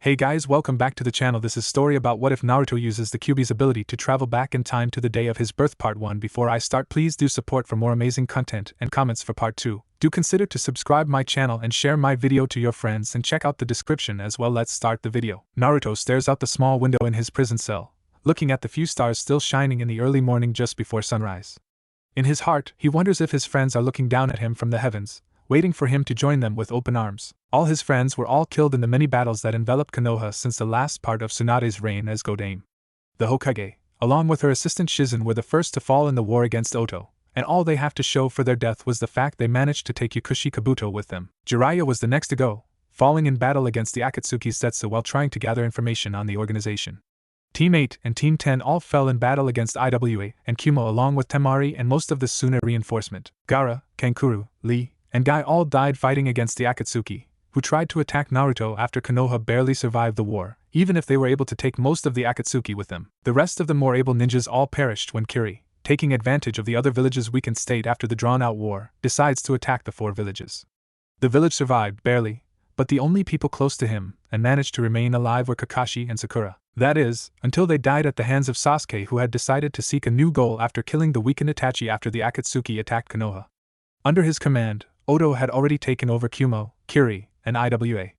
Hey guys, welcome back to the channel. This is story about what if Naruto uses the Kyuubi's ability to travel back in time to the day of his birth. Part 1. Before I start, please do support for more amazing content and comments for part 2. Do consider to subscribe my channel and share my video to your friends and check out the description as well. Let's start the video. Naruto stares out the small window in his prison cell, looking at the few stars still shining in the early morning just before sunrise. In his heart, he wonders if his friends are looking down at him from the heavens, waiting for him to join them with open arms. All his friends were all killed in the many battles that enveloped Konoha since the last part of Tsunade's reign as Godame. The Hokage, along with her assistant Shizen, were the first to fall in the war against Oto, and all they have to show for their death was the fact they managed to take Yakushi Kabuto with them. Jiraiya was the next to go, falling in battle against the Akatsuki Setsu while trying to gather information on the organization. Team 8 and Team 10 all fell in battle against Iwa and Kumo along with Temari and most of the Suna reinforcement. Gaara, Kankuro, Lee, and Guy all died fighting against the Akatsuki, who tried to attack Naruto after Konoha barely survived the war, even if they were able to take most of the Akatsuki with them. The rest of the more able ninjas all perished when Kiri, taking advantage of the other villages' weakened state after the drawn-out war, decides to attack the 4 villages. The village survived, barely, but the only people close to him and managed to remain alive were Kakashi and Sakura. That is, until they died at the hands of Sasuke, who had decided to seek a new goal after killing the weakened Itachi after the Akatsuki attacked Konoha. Under his command, Oto had already taken over Kumo, Kiri, and Iwa.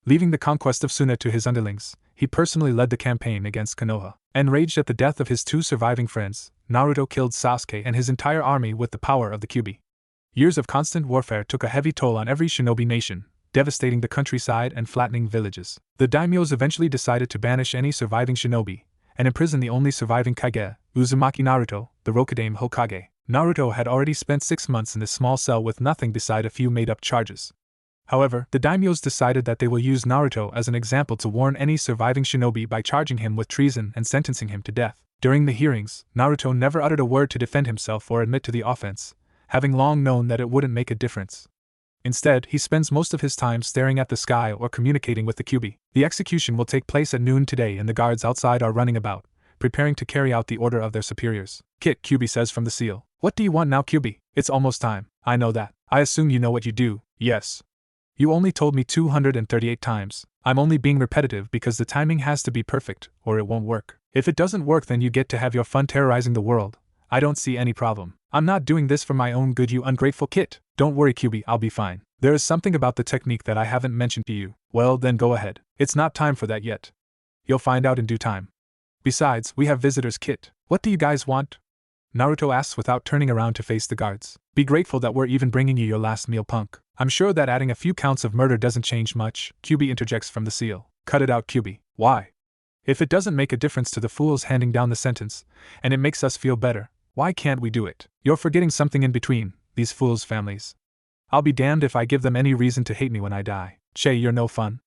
Leaving the conquest of Suna to his underlings, he personally led the campaign against Konoha. Enraged at the death of his 2 surviving friends, Naruto killed Sasuke and his entire army with the power of the Kyuubi. Years of constant warfare took a heavy toll on every shinobi nation, devastating the countryside and flattening villages. The daimyos eventually decided to banish any surviving shinobi, and imprison the only surviving Kage, Uzumaki Naruto, the Rokudaime Hokage. Naruto had already spent 6 months in this small cell with nothing beside a few made-up charges. However, the daimyos decided that they will use Naruto as an example to warn any surviving shinobi by charging him with treason and sentencing him to death. During the hearings, Naruto never uttered a word to defend himself or admit to the offense, having long known that it wouldn't make a difference. Instead, he spends most of his time staring at the sky or communicating with the Kyuubi. The execution will take place at noon today and the guards outside are running about, preparing to carry out the order of their superiors. "Kit," Kyuubi says from the seal. "What do you want now, Kyuubi?" "It's almost time." "I know that. I assume you know what you do." "Yes. You only told me 238 times. I'm only being repetitive because the timing has to be perfect, or it won't work. If it doesn't work, then you get to have your fun terrorizing the world. I don't see any problem. I'm not doing this for my own good, you ungrateful Kit." "Don't worry, Kyuubi, I'll be fine. There is something about the technique that I haven't mentioned to you." "Well, then go ahead. It's not time for that yet. You'll find out in due time. Besides, we have visitors, Kit." "What do you guys want?" Naruto asks without turning around to face the guards. "Be grateful that we're even bringing you your last meal, punk. I'm sure that adding a few counts of murder doesn't change much," Kyuubi interjects from the seal. "Cut it out, Kyuubi." "Why? If it doesn't make a difference to the fools handing down the sentence, and it makes us feel better, why can't we do it?" "You're forgetting something in between, these fools' families. I'll be damned if I give them any reason to hate me when I die." "Che, you're no fun.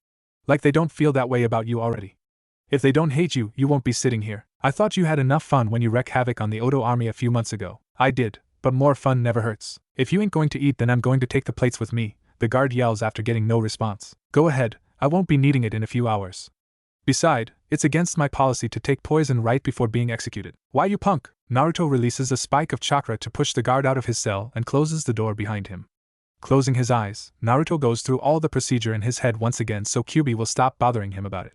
Like they don't feel that way about you already. If they don't hate you, you won't be sitting here. I thought you had enough fun when you wreaked havoc on the Oto army a few months ago." "I did, but more fun never hurts." "If you ain't going to eat, then I'm going to take the plates with me," the guard yells after getting no response. "Go ahead, I won't be needing it in a few hours. Beside, it's against my policy to take poison right before being executed." "Why, you punk?" Naruto releases a spike of chakra to push the guard out of his cell and closes the door behind him. Closing his eyes, Naruto goes through all the procedure in his head once again so Kyuubi will stop bothering him about it.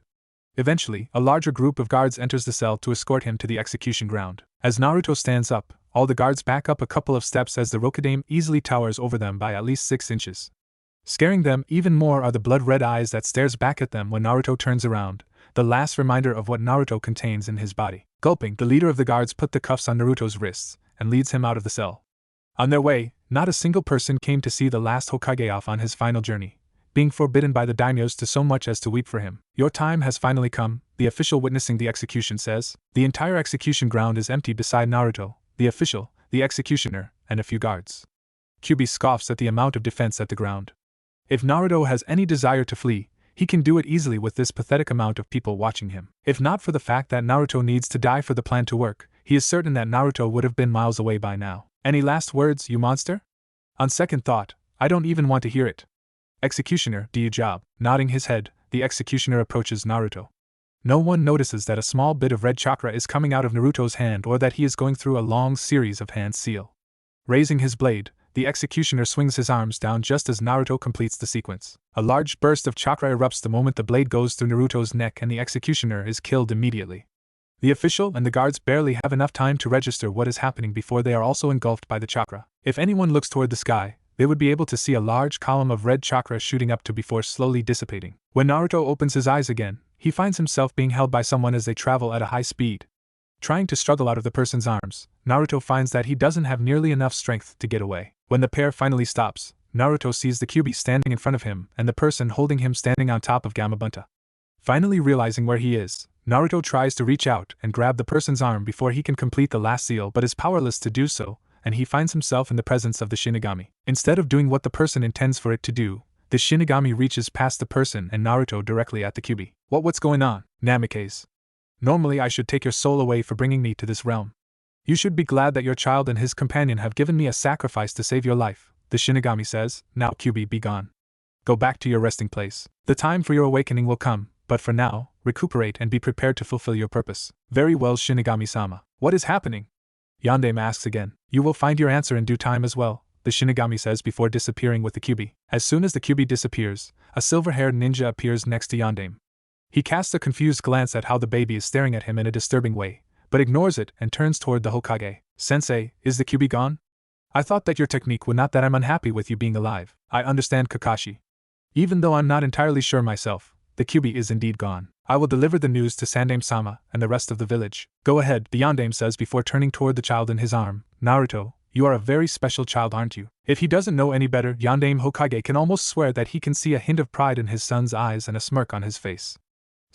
Eventually, a larger group of guards enters the cell to escort him to the execution ground. As Naruto stands up, all the guards back up a couple of steps as the Rokudaime easily towers over them by at least 6 inches. Scaring them even more are the blood-red eyes that stares back at them when Naruto turns around, the last reminder of what Naruto contains in his body. Gulping, the leader of the guards put the cuffs on Naruto's wrists and leads him out of the cell. On their way, not a single person came to see the last Hokage off on his final journey, being forbidden by the daimyos to so much as to weep for him. "Your time has finally come," the official witnessing the execution says. The entire execution ground is empty beside Naruto, the official, the executioner, and a few guards. Kyuubi scoffs at the amount of defense at the ground. If Naruto has any desire to flee, he can do it easily with this pathetic amount of people watching him. If not for the fact that Naruto needs to die for the plan to work, he is certain that Naruto would have been miles away by now. "Any last words, you monster?" "On second thought, I don't even want to hear it. Executioner, do your job." Nodding his head, the executioner approaches Naruto. No one notices that a small bit of red chakra is coming out of Naruto's hand or that he is going through a long series of hand seal. Raising his blade, The executioner swings his arms down just as Naruto completes the sequence. A large burst of chakra erupts the moment the blade goes through Naruto's neck and the executioner is killed immediately. The official and the guards barely have enough time to register what is happening before they are also engulfed by the chakra. If anyone looks toward the sky, they would be able to see a large column of red chakra shooting up to before slowly dissipating. When Naruto opens his eyes again, he finds himself being held by someone as they travel at a high speed. Trying to struggle out of the person's arms, Naruto finds that he doesn't have nearly enough strength to get away. When the pair finally stops, Naruto sees the Kyuubi standing in front of him and the person holding him standing on top of Gamabunta. Finally realizing where he is, Naruto tries to reach out and grab the person's arm before he can complete the last seal but is powerless to do so, and he finds himself in the presence of the Shinigami. Instead of doing what the person intends for it to do, the Shinigami reaches past the person and Naruto directly at the Kyuubi. What's going on, Namikaze? Normally I should take your soul away for bringing me to this realm. You should be glad that your child and his companion have given me a sacrifice to save your life, the Shinigami says. Now Kyuubi, be gone. Go back to your resting place. The time for your awakening will come, but for now, recuperate and be prepared to fulfill your purpose. Very well, Shinigami-sama. What is happening? Yandame asks again. You will find your answer in due time as well, the Shinigami says before disappearing with the Kyuubi. As soon as the Kyuubi disappears, a silver-haired ninja appears next to Yandame. He casts a confused glance at how the baby is staring at him in a disturbing way, but ignores it and turns toward the Hokage. Sensei, is the Kyuubi gone? I thought that your technique would not that I'm unhappy with you being alive. I understand, Kakashi. Even though I'm not entirely sure myself, the Kyuubi is indeed gone. I will deliver the news to Sandaime-sama and the rest of the village. Go ahead, the Yandame says before turning toward the child in his arm. Naruto, you are a very special child, aren't you? If he doesn't know any better, Yandame Hokage can almost swear that he can see a hint of pride in his son's eyes and a smirk on his face.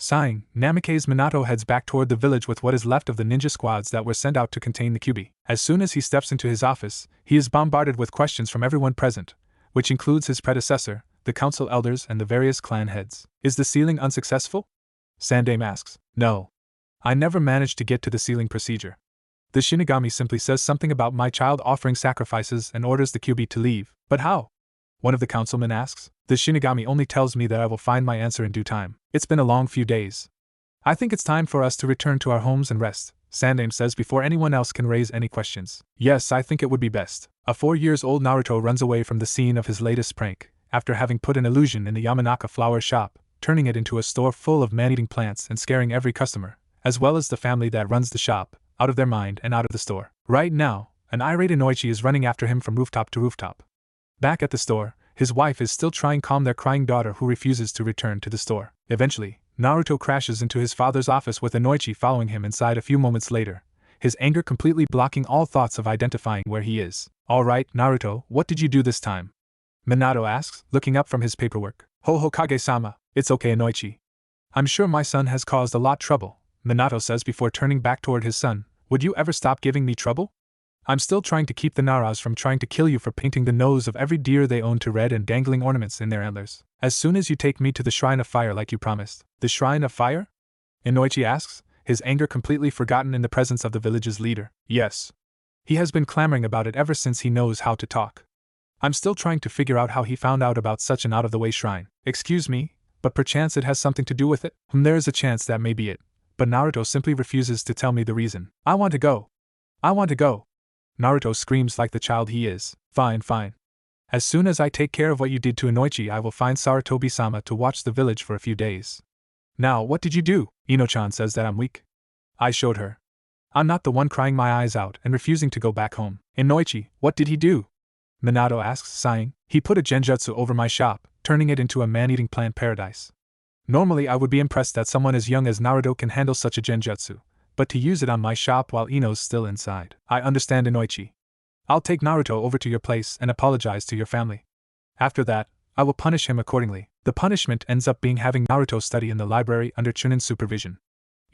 Sighing, Namikaze Minato heads back toward the village with what is left of the ninja squads that were sent out to contain the Kyuubi. As soon as he steps into his office, he is bombarded with questions from everyone present, which includes his predecessor, the council elders and the various clan heads. Is the sealing unsuccessful? Sandaime asks. No. I never managed to get to the sealing procedure. The Shinigami simply says something about my child offering sacrifices and orders the Kyuubi to leave. But how? One of the councilmen asks. The Shinigami only tells me that I will find my answer in due time. It's been a long few days. I think it's time for us to return to our homes and rest, Sandaime says before anyone else can raise any questions. Yes, I think it would be best. A 4-year-old Naruto runs away from the scene of his latest prank, after having put an illusion in the Yamanaka flower shop, turning it into a store full of man-eating plants and scaring every customer, as well as the family that runs the shop, out of their mind and out of the store. Right now, an irate Inoichi is running after him from rooftop to rooftop. Back at the store, his wife is still trying to calm their crying daughter who refuses to return to the store. Eventually, Naruto crashes into his father's office with Inoichi following him inside a few moments later, his anger completely blocking all thoughts of identifying where he is. All right, Naruto, what did you do this time? Minato asks, looking up from his paperwork. Hokage-sama, it's okay, Inoichi. I'm sure my son has caused a lot trouble, Minato says before turning back toward his son. Would you ever stop giving me trouble? I'm still trying to keep the Naras from trying to kill you for painting the nose of every deer they own to red and dangling ornaments in their antlers. As soon as you take me to the Shrine of Fire like you promised. The Shrine of Fire? Inoichi asks, his anger completely forgotten in the presence of the village's leader. Yes. He has been clamoring about it ever since he knows how to talk. I'm still trying to figure out how he found out about such an out-of-the-way shrine. Excuse me, but perchance it has something to do with it? There is a chance that may be it, but Naruto simply refuses to tell me the reason. I want to go. I want to go. Naruto screams like the child he is. Fine, fine. As soon as I take care of what you did to Inoichi, I will find Sarutobi-sama to watch the village for a few days. Now, what did you do? Ino-chan says that I'm weak. I showed her. I'm not the one crying my eyes out and refusing to go back home. Inoichi, what did he do? Minato asks, sighing. He put a genjutsu over my shop, turning it into a man-eating plant paradise. Normally I would be impressed that someone as young as Naruto can handle such a genjutsu, but to use it on my shop while Ino's still inside. I understand, Inoichi. I'll take Naruto over to your place and apologize to your family. After that, I will punish him accordingly. The punishment ends up being having Naruto study in the library under Chunin's supervision.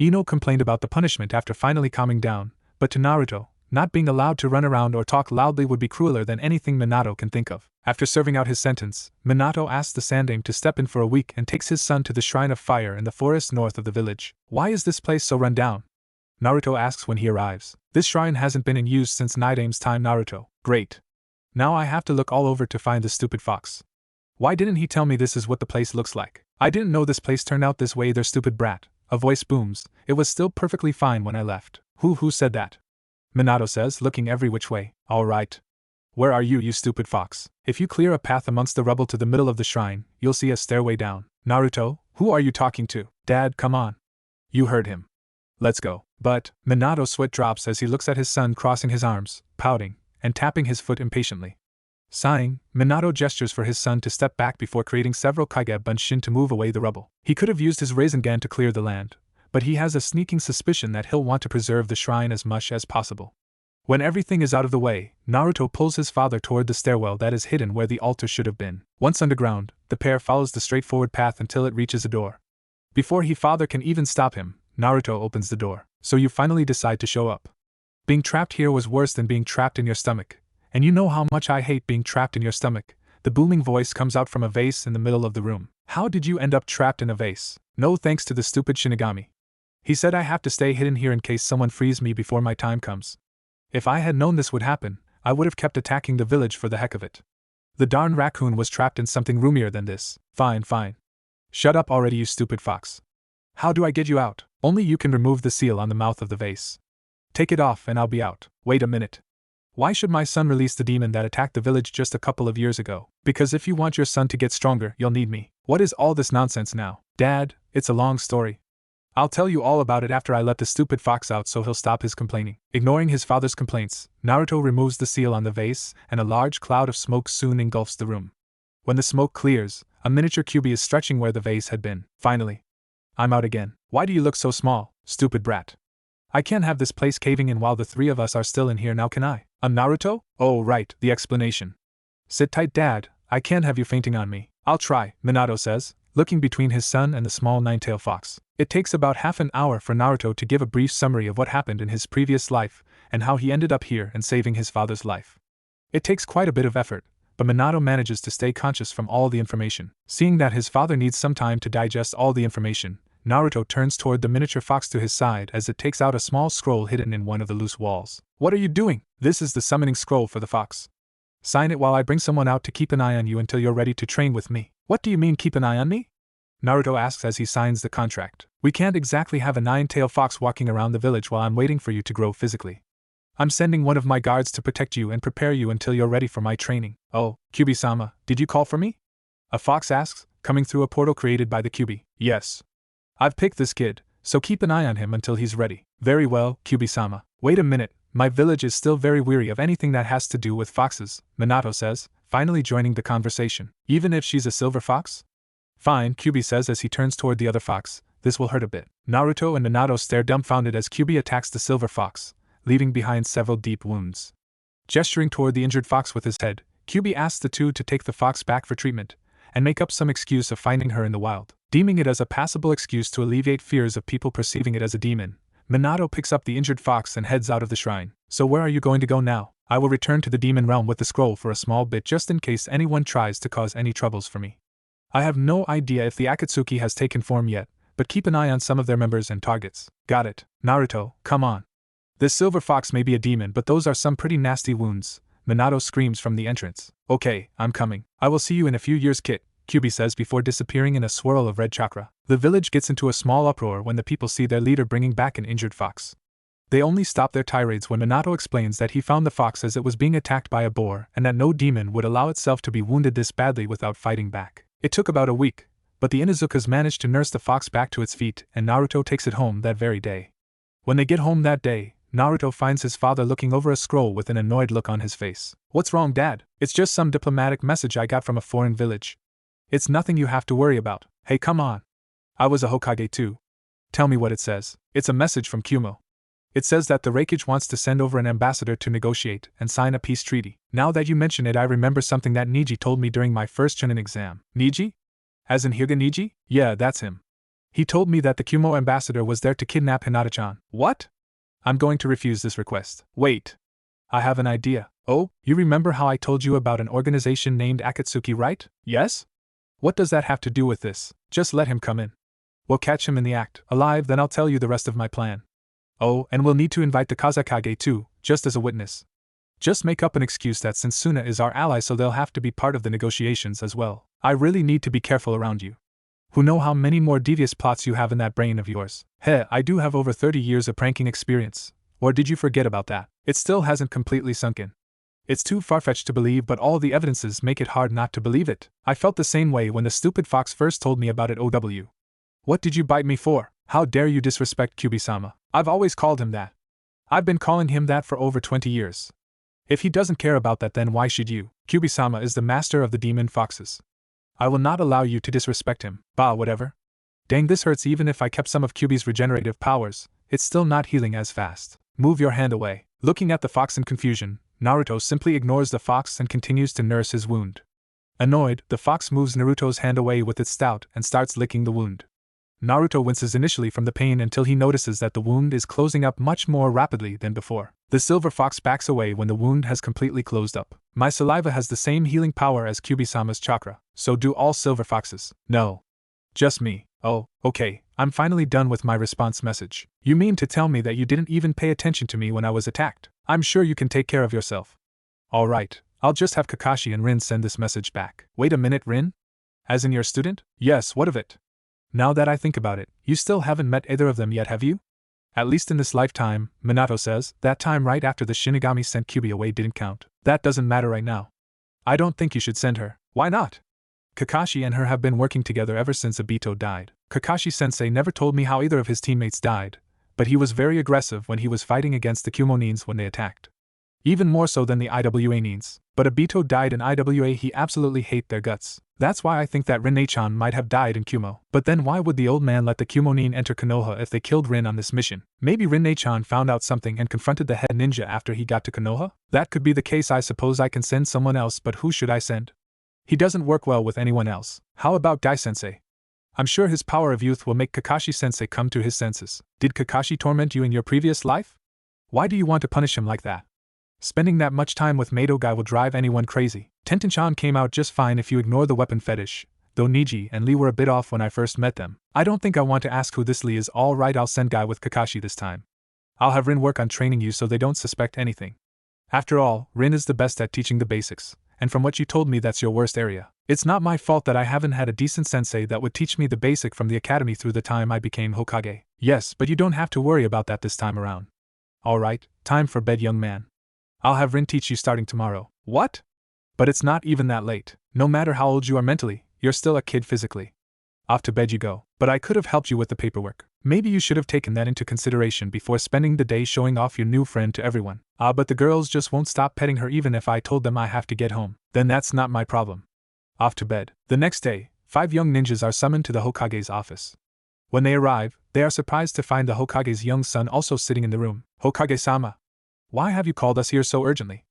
Ino complained about the punishment after finally calming down, but to Naruto, not being allowed to run around or talk loudly would be crueler than anything Minato can think of. After serving out his sentence, Minato asks the Sandaime to step in for a week and takes his son to the Shrine of Fire in the forest north of the village. Why is this place so run down? Naruto asks when he arrives. This shrine hasn't been in use since Nidaime's time, Naruto. Great. Now I have to look all over to find the stupid fox. Why didn't he tell me this is what the place looks like? I didn't know this place turned out this way, their stupid brat. A voice booms. It was still perfectly fine when I left. Who said that? Minato says, looking every which way. All right. Where are you, you stupid fox? If you clear a path amongst the rubble to the middle of the shrine, you'll see a stairway down. Naruto, who are you talking to? Dad, come on. You heard him. Let's go. But, Minato's sweat drops as he looks at his son crossing his arms, pouting, and tapping his foot impatiently. Sighing, Minato gestures for his son to step back before creating several Kage Bunshin to move away the rubble. He could have used his Rasengan to clear the land, but he has a sneaking suspicion that he'll want to preserve the shrine as much as possible. When everything is out of the way, Naruto pulls his father toward the stairwell that is hidden where the altar should have been. Once underground, the pair follows the straightforward path until it reaches a door. Before his father can even stop him, Naruto opens the door. So you finally decide to show up. Being trapped here was worse than being trapped in your stomach, and you know how much I hate being trapped in your stomach. The booming voice comes out from a vase in the middle of the room. How did you end up trapped in a vase? No thanks to the stupid Shinigami. He said I have to stay hidden here in case someone frees me before my time comes. If I had known this would happen, I would have kept attacking the village for the heck of it. The darn raccoon was trapped in something roomier than this. Fine. Shut up already, you stupid fox. How do I get you out? Only you can remove the seal on the mouth of the vase. Take it off and I'll be out. Wait a minute. Why should my son release the demon that attacked the village just a couple of years ago? Because if you want your son to get stronger, you'll need me. What is all this nonsense now? Dad, it's a long story. I'll tell you all about it after I let the stupid fox out so he'll stop his complaining. Ignoring his father's complaints, Naruto removes the seal on the vase, and a large cloud of smoke soon engulfs the room. When the smoke clears, a miniature Kyuubi is stretching where the vase had been. Finally. I'm out again. Why do you look so small, stupid brat? I can't have this place caving in while the three of us are still in here now, can I? Naruto? Oh right, the explanation. Sit tight, Dad, I can't have you fainting on me. I'll try, Minato says, looking between his son and the small nine-tailed fox. It takes about half an hour for Naruto to give a brief summary of what happened in his previous life, and how he ended up here and saving his father's life. It takes quite a bit of effort, but Minato manages to stay conscious from all the information. Seeing that his father needs some time to digest all the information, Naruto turns toward the miniature fox to his side as it takes out a small scroll hidden in one of the loose walls. What are you doing? This is the summoning scroll for the fox. Sign it while I bring someone out to keep an eye on you until you're ready to train with me. What do you mean keep an eye on me? Naruto asks as he signs the contract. We can't exactly have a nine-tailed fox walking around the village while I'm waiting for you to grow physically. I'm sending one of my guards to protect you and prepare you until you're ready for my training. Oh, Kyuubi-sama, did you call for me? A fox asks, coming through a portal created by the Kyuubi. Yes. I've picked this kid, so keep an eye on him until he's ready. Very well, Kyuubi-sama. Wait a minute, my village is still very weary of anything that has to do with foxes, Minato says, finally joining the conversation. Even if she's a silver fox? Fine, Kyuubi says as he turns toward the other fox. This will hurt a bit. Naruto and Minato stare dumbfounded as Kyuubi attacks the silver fox, leaving behind several deep wounds. Gesturing toward the injured fox with his head, Kyuubi asks the two to take the fox back for treatment, and make up some excuse of finding her in the wild. Deeming it as a passable excuse to alleviate fears of people perceiving it as a demon, Minato picks up the injured fox and heads out of the shrine. So where are you going to go now? I will return to the demon realm with the scroll for a small bit just in case anyone tries to cause any troubles for me. I have no idea if the Akatsuki has taken form yet, but keep an eye on some of their members and targets. Got it. Naruto, come on. This silver fox may be a demon, but those are some pretty nasty wounds, Minato screams from the entrance. Okay, I'm coming. I will see you in a few years, Kit, Kyuubi says before disappearing in a swirl of red chakra. The village gets into a small uproar when the people see their leader bringing back an injured fox. They only stop their tirades when Minato explains that he found the fox as it was being attacked by a boar and that no demon would allow itself to be wounded this badly without fighting back. It took about a week, but the Inuzukas managed to nurse the fox back to its feet and Naruto takes it home that very day. When they get home that day, Naruto finds his father looking over a scroll with an annoyed look on his face. What's wrong, Dad? It's just some diplomatic message I got from a foreign village. It's nothing you have to worry about. Hey, come on. I was a Hokage too. Tell me what it says. It's a message from Kumo. It says that the Raikage wants to send over an ambassador to negotiate and sign a peace treaty. Now that you mention it, I remember something that Niji told me during my first Chunin exam. Niji? As in Hyuga Niji? Yeah, that's him. He told me that the Kumo ambassador was there to kidnap Hinata-chan. What? I'm going to refuse this request. Wait. I have an idea. Oh, you remember how I told you about an organization named Akatsuki, right? Yes? What does that have to do with this? Just let him come in. We'll catch him in the act, alive, then I'll tell you the rest of my plan. Oh, and we'll need to invite the Kazakage too, just as a witness. Just make up an excuse that since Suna is our ally, so they'll have to be part of the negotiations as well. I really need to be careful around you. Who know how many more devious plots you have in that brain of yours? I do have over 30 years of pranking experience. Or did you forget about that? It still hasn't completely sunk in. It's too far-fetched to believe, but all the evidences make it hard not to believe it. I felt the same way when the stupid fox first told me about it. OW. What did you bite me for? How dare you disrespect Kyuubi-sama? I've always called him that. I've been calling him that for over 20 years. If he doesn't care about that, then why should you? Kyuubi-sama is the master of the demon foxes. I will not allow you to disrespect him. Bah, whatever. Dang, this hurts. Even if I kept some of Kyuubi's regenerative powers, it's still not healing as fast. Move your hand away. Looking at the fox in confusion, Naruto simply ignores the fox and continues to nurse his wound. Annoyed, the fox moves Naruto's hand away with its snout and starts licking the wound. Naruto winces initially from the pain until he notices that the wound is closing up much more rapidly than before. The silver fox backs away when the wound has completely closed up. My saliva has the same healing power as Kyuubi-sama's chakra, so do all silver foxes. No. Just me. Oh, okay, I'm finally done with my response message. You mean to tell me that you didn't even pay attention to me when I was attacked? I'm sure you can take care of yourself. Alright, I'll just have Kakashi and Rin send this message back. Wait a minute, Rin? As in your student? Yes, what of it? Now that I think about it, you still haven't met either of them yet, have you? At least in this lifetime, Minato says. That time right after the Shinigami sent Kyuubi away didn't count. That doesn't matter right now. I don't think you should send her. Why not? Kakashi and her have been working together ever since Obito died. Kakashi-sensei never told me how either of his teammates died, but he was very aggressive when he was fighting against the Kumonins when they attacked. Even more so than the Iwa Nins. But Obito died in Iwa, he absolutely hate their guts. That's why I think that Rin-chan might have died in Kumo. But then why would the old man let the Kumonin enter Konoha if they killed Rin on this mission? Maybe Rin-chan found out something and confronted the head ninja after he got to Konoha? That could be the case. I suppose I can send someone else, but who should I send? He doesn't work well with anyone else. How about Guy-sensei? I'm sure his power of youth will make Kakashi-sensei come to his senses. Did Kakashi torment you in your previous life? Why do you want to punish him like that? Spending that much time with Mato Guy will drive anyone crazy. Tenten-chan came out just fine if you ignore the weapon fetish, though Niji and Lee were a bit off when I first met them. I don't think I want to ask who this Lee is. Alright, I'll send Guy with Kakashi this time. I'll have Rin work on training you so they don't suspect anything. After all, Rin is the best at teaching the basics, and from what you told me that's your worst area. It's not my fault that I haven't had a decent sensei that would teach me the basic from the academy through the time I became Hokage. Yes, but you don't have to worry about that this time around. Alright, time for bed, young man. I'll have Rin teach you starting tomorrow. What? But it's not even that late. No matter how old you are mentally, you're still a kid physically. Off to bed you go. But I could have helped you with the paperwork. Maybe you should have taken that into consideration before spending the day showing off your new friend to everyone. But the girls just won't stop petting her even if I told them I have to get home. Then that's not my problem. Off to bed. The next day, 5 young ninjas are summoned to the Hokage's office. When they arrive, they are surprised to find the Hokage's young son also sitting in the room. Hokage-sama, why have you called us here so urgently?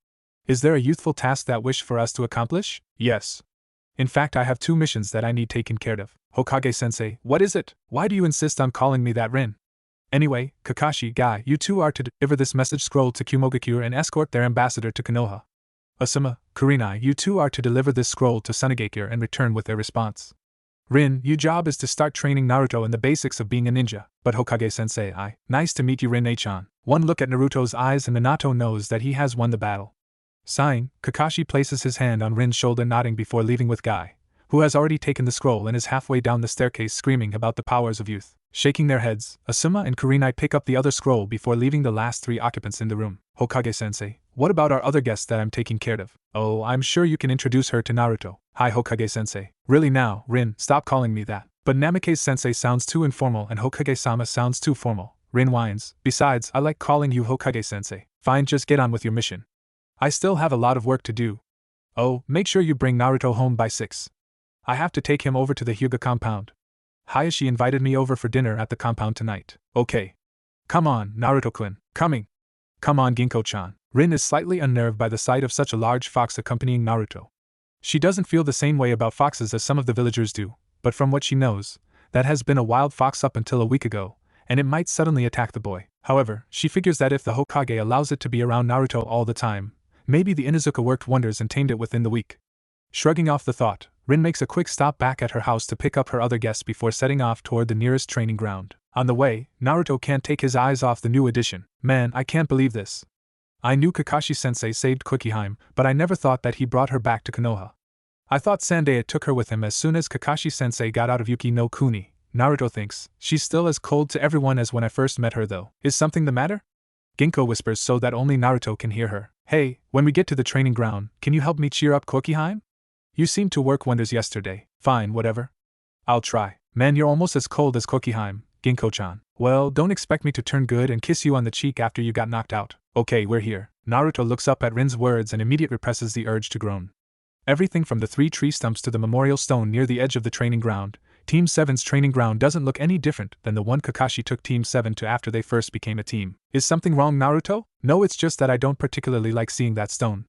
Is there a youthful task that wish for us to accomplish? Yes. In fact, I have 2 missions that I need taken care of. Hokage-sensei, what is it? Why do you insist on calling me that, Rin? Anyway, Kakashi, Guy, you 2 are to deliver this message scroll to Kumogakure and escort their ambassador to Konoha. Asuma, Kurenai, you 2 are to deliver this scroll to Sunagakure and return with their response. Rin, your job is to start training Naruto in the basics of being a ninja. But Hokage-sensei, nice to meet you, Rin-chan. One look at Naruto's eyes and Minato knows that he has won the battle. Sighing, Kakashi places his hand on Rin's shoulder, nodding before leaving with Guy, who has already taken the scroll and is halfway down the staircase screaming about the powers of youth. Shaking their heads, Asuma and Kurenai pick up the other scroll before leaving the last 3 occupants in the room. Hokage-sensei, what about our other guest that I'm taking care of? Oh, I'm sure you can introduce her to Naruto. Hi, Hokage-sensei. Really now, Rin, stop calling me that. But Namikaze-sensei sounds too informal and Hokage-sama sounds too formal. Rin whines. Besides, I like calling you Hokage-sensei. Fine, just get on with your mission. I still have a lot of work to do. Oh, make sure you bring Naruto home by 6. I have to take him over to the Hyuga compound. Hayashi invited me over for dinner at the compound tonight. Okay. Come on, Naruto-kun. Coming. Come on, Ginko-chan. Rin is slightly unnerved by the sight of such a large fox accompanying Naruto. She doesn't feel the same way about foxes as some of the villagers do, but from what she knows, that has been a wild fox up until a week ago, and it might suddenly attack the boy. However, she figures that if the Hokage allows it to be around Naruto all the time, maybe the Inuzuka worked wonders and tamed it within the week. Shrugging off the thought, Rin makes a quick stop back at her house to pick up her other guests before setting off toward the nearest training ground. On the way, Naruto can't take his eyes off the new addition. Man, I can't believe this. I knew Kakashi-sensei saved Kukiheim, but I never thought that he brought her back to Konoha. I thought Sandae took her with him as soon as Kakashi-sensei got out of Yuki no Kuni. Naruto thinks, she's still as cold to everyone as when I first met her though. Is something the matter? Ginkgo whispers so that only Naruto can hear her. Hey, when we get to the training ground, can you help me cheer up Kokiheim? You seemed to work wonders yesterday. Fine, whatever. I'll try. Man, you're almost as cold as Kokiheim, Ginko-chan. Well, don't expect me to turn good and kiss you on the cheek after you got knocked out. Okay, we're here. Naruto looks up at Rin's words and immediately represses the urge to groan. Everything from the 3 tree stumps to the memorial stone near the edge of the training ground, Team 7's training ground doesn't look any different than the one Kakashi took Team 7 to after they first became a team. Is something wrong, Naruto? No, it's just that I don't particularly like seeing that stone.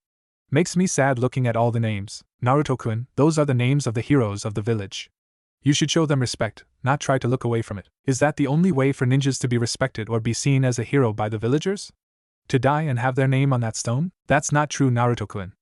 Makes me sad looking at all the names. Naruto-kun, those are the names of the heroes of the village. You should show them respect, not try to look away from it. Is that the only way for ninjas to be respected or be seen as a hero by the villagers? To die and have their name on that stone? That's not true, Naruto-kun.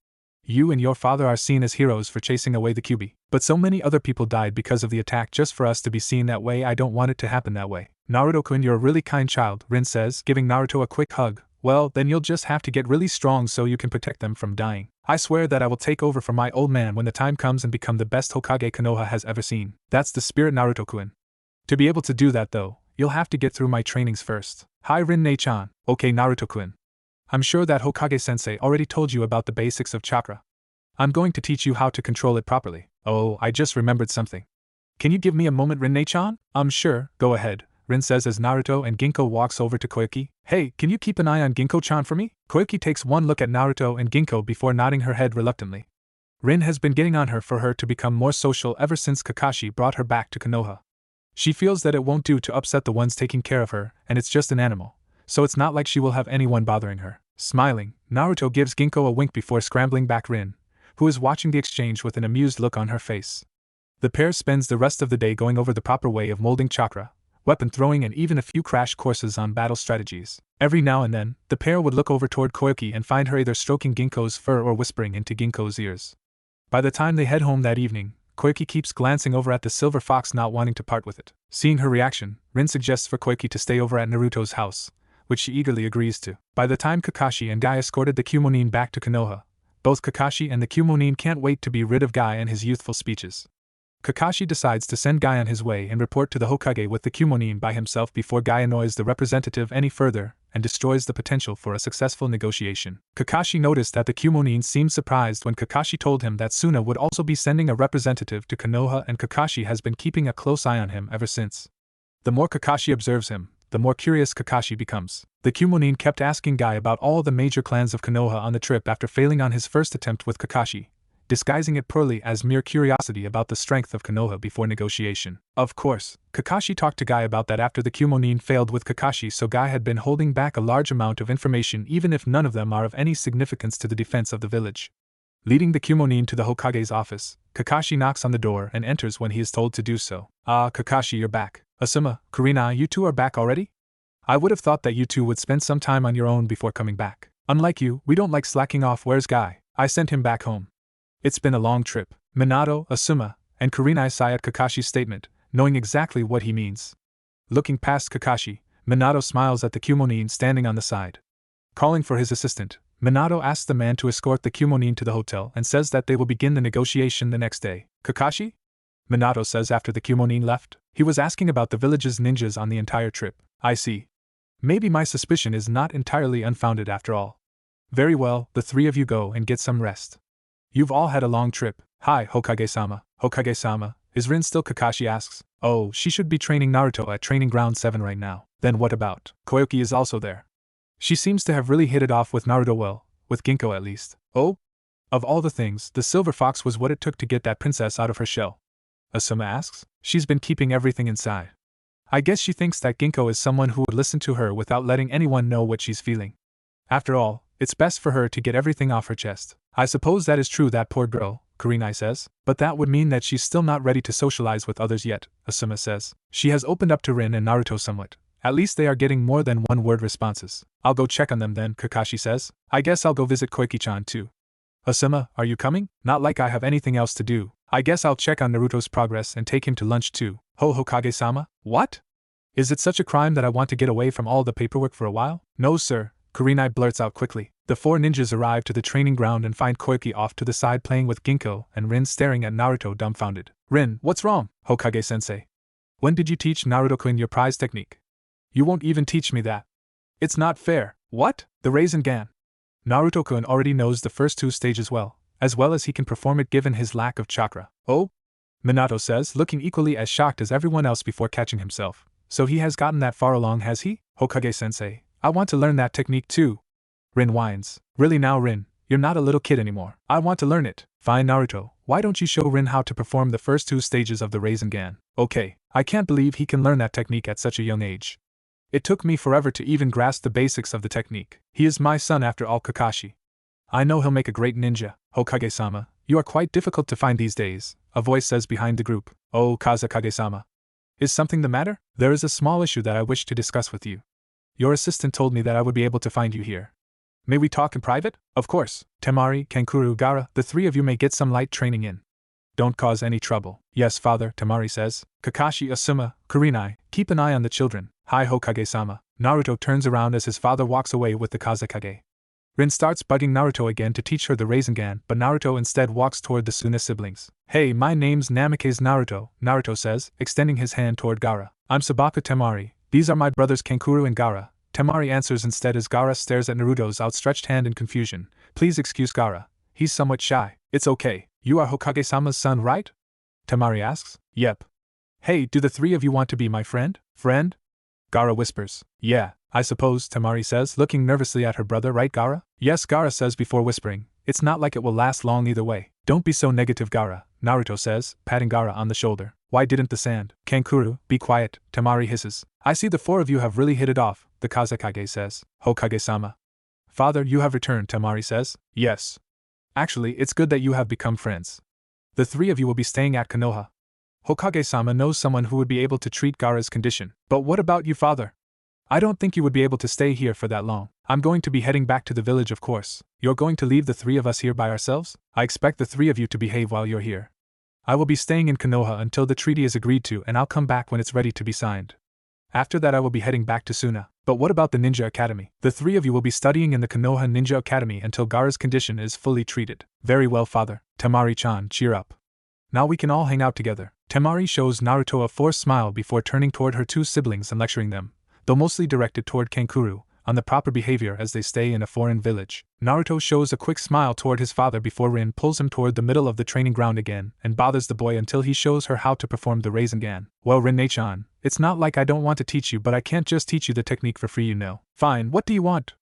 You and your father are seen as heroes for chasing away the Kyuubi, but so many other people died because of the attack just for us to be seen that way. I don't want it to happen that way. Naruto-kun, you're a really kind child, Rin says, giving Naruto a quick hug. Well, then you'll just have to get really strong so you can protect them from dying. I swear that I will take over from my old man when the time comes and become the best Hokage Konoha has ever seen. That's the spirit, Naruto-kun. To be able to do that though, you'll have to get through my trainings first. Hi Rin-ne-chan. Okay, Naruto-kun. I'm sure that Hokage-sensei already told you about the basics of chakra. I'm going to teach you how to control it properly. Oh, I just remembered something. Can you give me a moment, Rin-ne-chan? Sure, go ahead, Rin says as Naruto and Ginko walks over to Koyuki. Hey, can you keep an eye on Ginko-chan for me? Koyuki takes one look at Naruto and Ginko before nodding her head reluctantly. Rin has been getting on her for her to become more social ever since Kakashi brought her back to Konoha. She feels that it won't do to upset the ones taking care of her, and it's just an animal, so it's not like she will have anyone bothering her. Smiling, Naruto gives Ginko a wink before scrambling back Rin, who is watching the exchange with an amused look on her face. The pair spends the rest of the day going over the proper way of molding chakra, weapon throwing and even a few crash courses on battle strategies. Every now and then, the pair would look over toward Koyuki and find her either stroking Ginko's fur or whispering into Ginko's ears. By the time they head home that evening, Koyuki keeps glancing over at the silver fox, not wanting to part with it. Seeing her reaction, Rin suggests for Koyuki to stay over at Naruto's house, which she eagerly agrees to. By the time Kakashi and Guy escorted the Kyumonin back to Konoha, both Kakashi and the Kyumonin can't wait to be rid of Guy and his youthful speeches. Kakashi decides to send Guy on his way and report to the Hokage with the Kyumonin by himself before Guy annoys the representative any further and destroys the potential for a successful negotiation. Kakashi noticed that the Kyumonin seemed surprised when Kakashi told him that Suna would also be sending a representative to Konoha, and Kakashi has been keeping a close eye on him ever since. The more Kakashi observes him, the more curious Kakashi becomes. The Kyumonin kept asking Guy about all the major clans of Konoha on the trip after failing on his first attempt with Kakashi, disguising it poorly as mere curiosity about the strength of Konoha before negotiation. Of course, Kakashi talked to Guy about that after the Kyumonin failed with Kakashi, so Guy had been holding back a large amount of information, even if none of them are of any significance to the defense of the village. Leading the Kyumonin to the Hokage's office, Kakashi knocks on the door and enters when he is told to do so. Ah, Kakashi, you're back. Asuma, Kurina, you two are back already? I would have thought that you two would spend some time on your own before coming back. Unlike you, we don't like slacking off. Where's Guy? I sent him back home. It's been a long trip. Minato, Asuma, and Kurina sigh at Kakashi's statement, knowing exactly what he means. Looking past Kakashi, Minato smiles at the Kyumonin standing on the side. Calling for his assistant, Minato asks the man to escort the Kyumonin to the hotel and says that they will begin the negotiation the next day. Kakashi? Minato says after the Kyumonin left. He was asking about the village's ninjas on the entire trip. I see. Maybe my suspicion is not entirely unfounded after all. Very well, the three of you go and get some rest. You've all had a long trip. Hi, Hokage-sama. Hokage-sama, is Rin still? Kakashi asks. Oh, she should be training Naruto at Training Ground 7 right now. Then what about? Koyuki is also there. She seems to have really hit it off with Naruto well, with Ginko at least. Oh? Of all the things, the silver fox was what it took to get that princess out of her shell. Asuma asks. She's been keeping everything inside. I guess she thinks that Ginko is someone who would listen to her without letting anyone know what she's feeling. After all, it's best for her to get everything off her chest. I suppose that is true, that poor girl, Kurinai says. But that would mean that she's still not ready to socialize with others yet, Asuma says. She has opened up to Rin and Naruto somewhat. At least they are getting more than one-word responses. I'll go check on them then, Kakashi says. I guess I'll go visit Koiki-chan too. Asuma, are you coming? Not like I have anything else to do. I guess I'll check on Naruto's progress and take him to lunch too. Hokage-sama? What? Is it such a crime that I want to get away from all the paperwork for a while? No sir, Kurinai blurts out quickly. The four ninjas arrive to the training ground and find Koiki off to the side playing with Ginko and Rin staring at Naruto dumbfounded. Rin, what's wrong? Hokage-sensei. When did you teach Naruto-kun your prize technique? You won't even teach me that. It's not fair. What? The Rasengan. Naruto-kun already knows the first 2 stages well as he can perform it given his lack of chakra. Oh? Minato says, looking equally as shocked as everyone else before catching himself. So he has gotten that far along, has he? Hokage-sensei, I want to learn that technique too. Rin whines. Really now, Rin, you're not a little kid anymore. I want to learn it. Fine, Naruto, why don't you show Rin how to perform the first 2 stages of the Rasengan? Okay, I can't believe he can learn that technique at such a young age. It took me forever to even grasp the basics of the technique. He is my son after all, Kakashi. I know he'll make a great ninja. Hokage-sama, you are quite difficult to find these days, a voice says behind the group. Oh, Kazekage-sama. Is something the matter? There is a small issue that I wish to discuss with you. Your assistant told me that I would be able to find you here. May we talk in private? Of course. Temari, Kankuro, Gaara, the 3 of you may get some light training in. Don't cause any trouble. Yes, father, Temari says. Kakashi, Asuma, Kurenai, keep an eye on the children. Hi, Hokage-sama. Naruto turns around as his father walks away with the Kazekage. Rin starts bugging Naruto again to teach her the Rasengan, but Naruto instead walks toward the Suna siblings. Hey, my name's Namikaze Naruto, Naruto says, extending his hand toward Gaara. I'm Sabaka Temari. These are my brothers Kankuro and Gaara. Temari answers instead as Gaara stares at Naruto's outstretched hand in confusion. Please excuse Gaara. He's somewhat shy. It's okay. You are Hokage-sama's son, right? Temari asks. Yep. Hey, do the 3 of you want to be my friend? Friend? Gaara whispers. Yeah, I suppose, Temari says, looking nervously at her brother, right, Gaara? Yes, Gaara says before whispering. It's not like it will last long either way. Don't be so negative, Gaara, Naruto says, patting Gaara on the shoulder. Why didn't the sand? Kankuro, be quiet, Temari hisses. I see the 4 of you have really hit it off, the Kazekage says. Hokage-sama. Father, you have returned, Temari says. Yes. Actually, it's good that you have become friends. The 3 of you will be staying at Konoha. Hokage-sama knows someone who would be able to treat Gaara's condition. But what about you, father? I don't think you would be able to stay here for that long. I'm going to be heading back to the village, of course. You're going to leave the 3 of us here by ourselves? I expect the 3 of you to behave while you're here. I will be staying in Konoha until the treaty is agreed to, and I'll come back when it's ready to be signed. After that I will be heading back to Suna. But what about the Ninja Academy? The 3 of you will be studying in the Konoha Ninja Academy until Gaara's condition is fully treated. Very well, father. Temari-chan, cheer up. Now we can all hang out together. Temari shows Naruto a forced smile before turning toward her 2 siblings and lecturing them, though mostly directed toward Kankuro, on the proper behavior as they stay in a foreign village. Naruto shows a quick smile toward his father before Rin pulls him toward the middle of the training ground again and bothers the boy until he shows her how to perform the Rasengan. Well, Rin-chan, it's not like I don't want to teach you, but I can't just teach you the technique for free, you know. Fine, what do you want?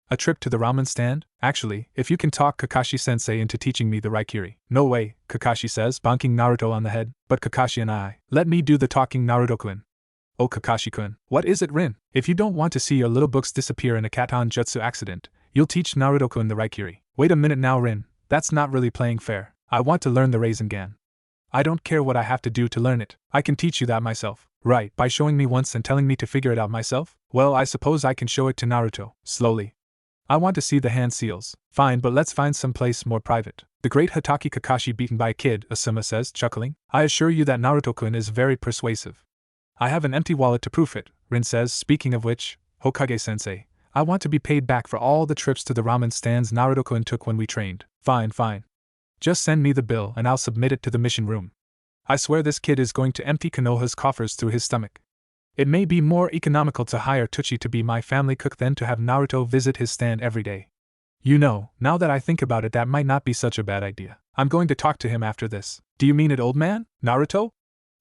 A trip to the ramen stand? Actually, if you can talk Kakashi-sensei into teaching me the Raikiri. No way, Kakashi says, bonking Naruto on the head, but Kakashi and I. Let me do the talking, Naruto-kun. Oh, Kakashi-kun, what is it, Rin? If you don't want to see your little books disappear in a Katon Jutsu accident, you'll teach Naruto-kun the Raikiri. Wait a minute now, Rin, that's not really playing fair. I want to learn the Rasengan. I don't care what I have to do to learn it. I can teach you that myself. Right, by showing me once and telling me to figure it out myself? Well, I suppose I can show it to Naruto, slowly. I want to see the hand seals. Fine, but let's find some place more private. The great Hatake Kakashi beaten by a kid, Asuma says, chuckling. I assure you that Naruto-kun is very persuasive. I have an empty wallet to prove it, Rin says. Speaking of which, Hokage-sensei, I want to be paid back for all the trips to the ramen stands Naruto-kun took when we trained. Fine. Just send me the bill and I'll submit it to the mission room. I swear this kid is going to empty Konoha's coffers through his stomach. It may be more economical to hire Tucci to be my family cook than to have Naruto visit his stand every day. You know, now that I think about it, that might not be such a bad idea. I'm going to talk to him after this. Do you mean it, old man? Naruto?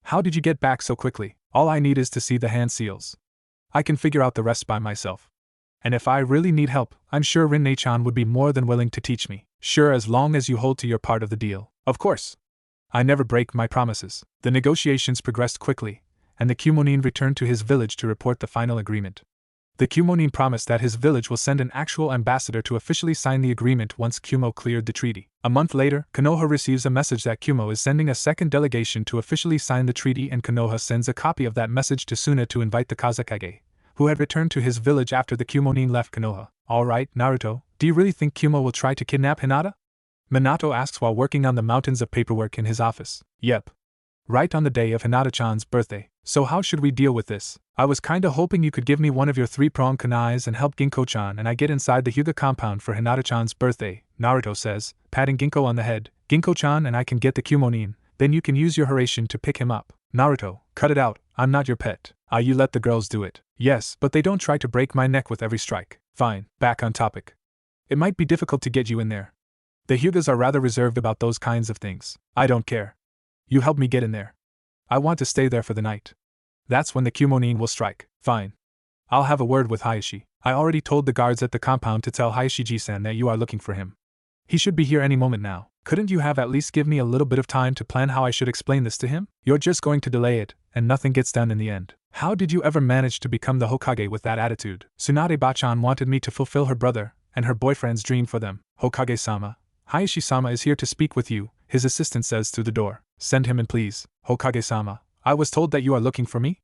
How did you get back so quickly? All I need is to see the hand seals. I can figure out the rest by myself. And if I really need help, I'm sure Rin-chan would be more than willing to teach me. Sure, as long as you hold to your part of the deal. Of course. I never break my promises. The negotiations progressed quickly, and the Kyuubi returned to his village to report the final agreement. The Kyuubi promised that his village will send an actual ambassador to officially sign the agreement once Kyuubi cleared the treaty. A month later, Konoha receives a message that Kyuubi is sending a second delegation to officially sign the treaty, and Konoha sends a copy of that message to Suna to invite the Kazekage, who had returned to his village after the Kyuubi left Konoha. Alright, Naruto, do you really think Kyuubi will try to kidnap Hinata? Minato asks while working on the mountains of paperwork in his office. Yep. Right on the day of Hinata-chan's birthday. So how should we deal with this? I was kinda hoping you could give me one of your 3-prong kunais and help Ginko-chan and I get inside the Hyuga compound for Hinata-chan's birthday, Naruto says, patting Ginko on the head. Ginko-chan and I can get the Kyuubi, then you can use your Hiraishin to pick him up. Naruto, cut it out, I'm not your pet. You let the girls do it. Yes, but they don't try to break my neck with every strike. Fine, back on topic. It might be difficult to get you in there. The Hyugas are rather reserved about those kinds of things. I don't care. You help me get in there. I want to stay there for the night. That's when the Kyumonin will strike. Fine. I'll have a word with Hayashi. I already told the guards at the compound to tell Hayashi-ji-san that you are looking for him. He should be here any moment now. Couldn't you have at least give me a little bit of time to plan how I should explain this to him? You're just going to delay it, and nothing gets done in the end. How did you ever manage to become the Hokage with that attitude? Tsunade-bachan wanted me to fulfill her brother and her boyfriend's dream for them. Hokage-sama, Hayashi-sama is here to speak with you, his assistant says through the door. Send him in please. Hokage-sama, I was told that you are looking for me?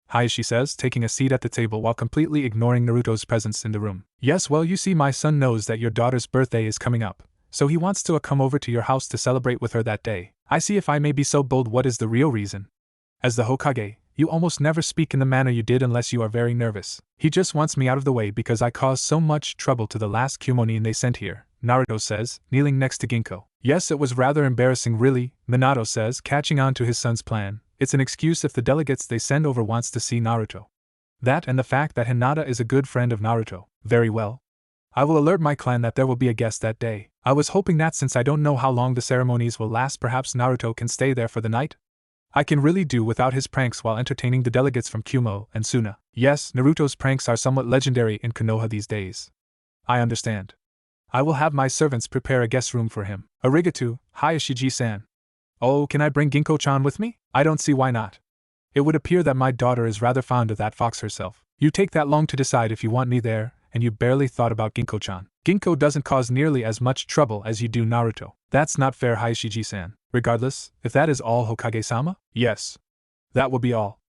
Hayashi says, taking a seat at the table while completely ignoring Naruto's presence in the room. Yes, well, you see, my son knows that your daughter's birthday is coming up, so he wants to come over to your house to celebrate with her that day. I see, if I may be so bold, what is the real reason? As the Hokage, you almost never speak in the manner you did unless you are very nervous. He just wants me out of the way because I caused so much trouble to the last Kyumonin they sent here, Naruto says, kneeling next to Ginkgo. Yes, it was rather embarrassing really, Minato says, catching on to his son's plan. It's an excuse if the delegates they send over wants to see Naruto. That and the fact that Hinata is a good friend of Naruto. Very well. I will alert my clan that there will be a guest that day. I was hoping that since I don't know how long the ceremonies will last, perhaps Naruto can stay there for the night? I can really do without his pranks while entertaining the delegates from Kumo and Suna. Yes, Naruto's pranks are somewhat legendary in Konoha these days. I understand. I will have my servants prepare a guest room for him. Arigato, Hayashi-ji-san. Oh, can I bring Ginkgo-chan with me? I don't see why not. It would appear that my daughter is rather fond of that fox herself. You take that long to decide if you want me there, and you barely thought about Ginkgo-chan. Ginkgo doesn't cause nearly as much trouble as you do Naruto. That's not fair, Hayashi-ji-san. Regardless, if that is all, Hokage-sama? Yes. That will be all.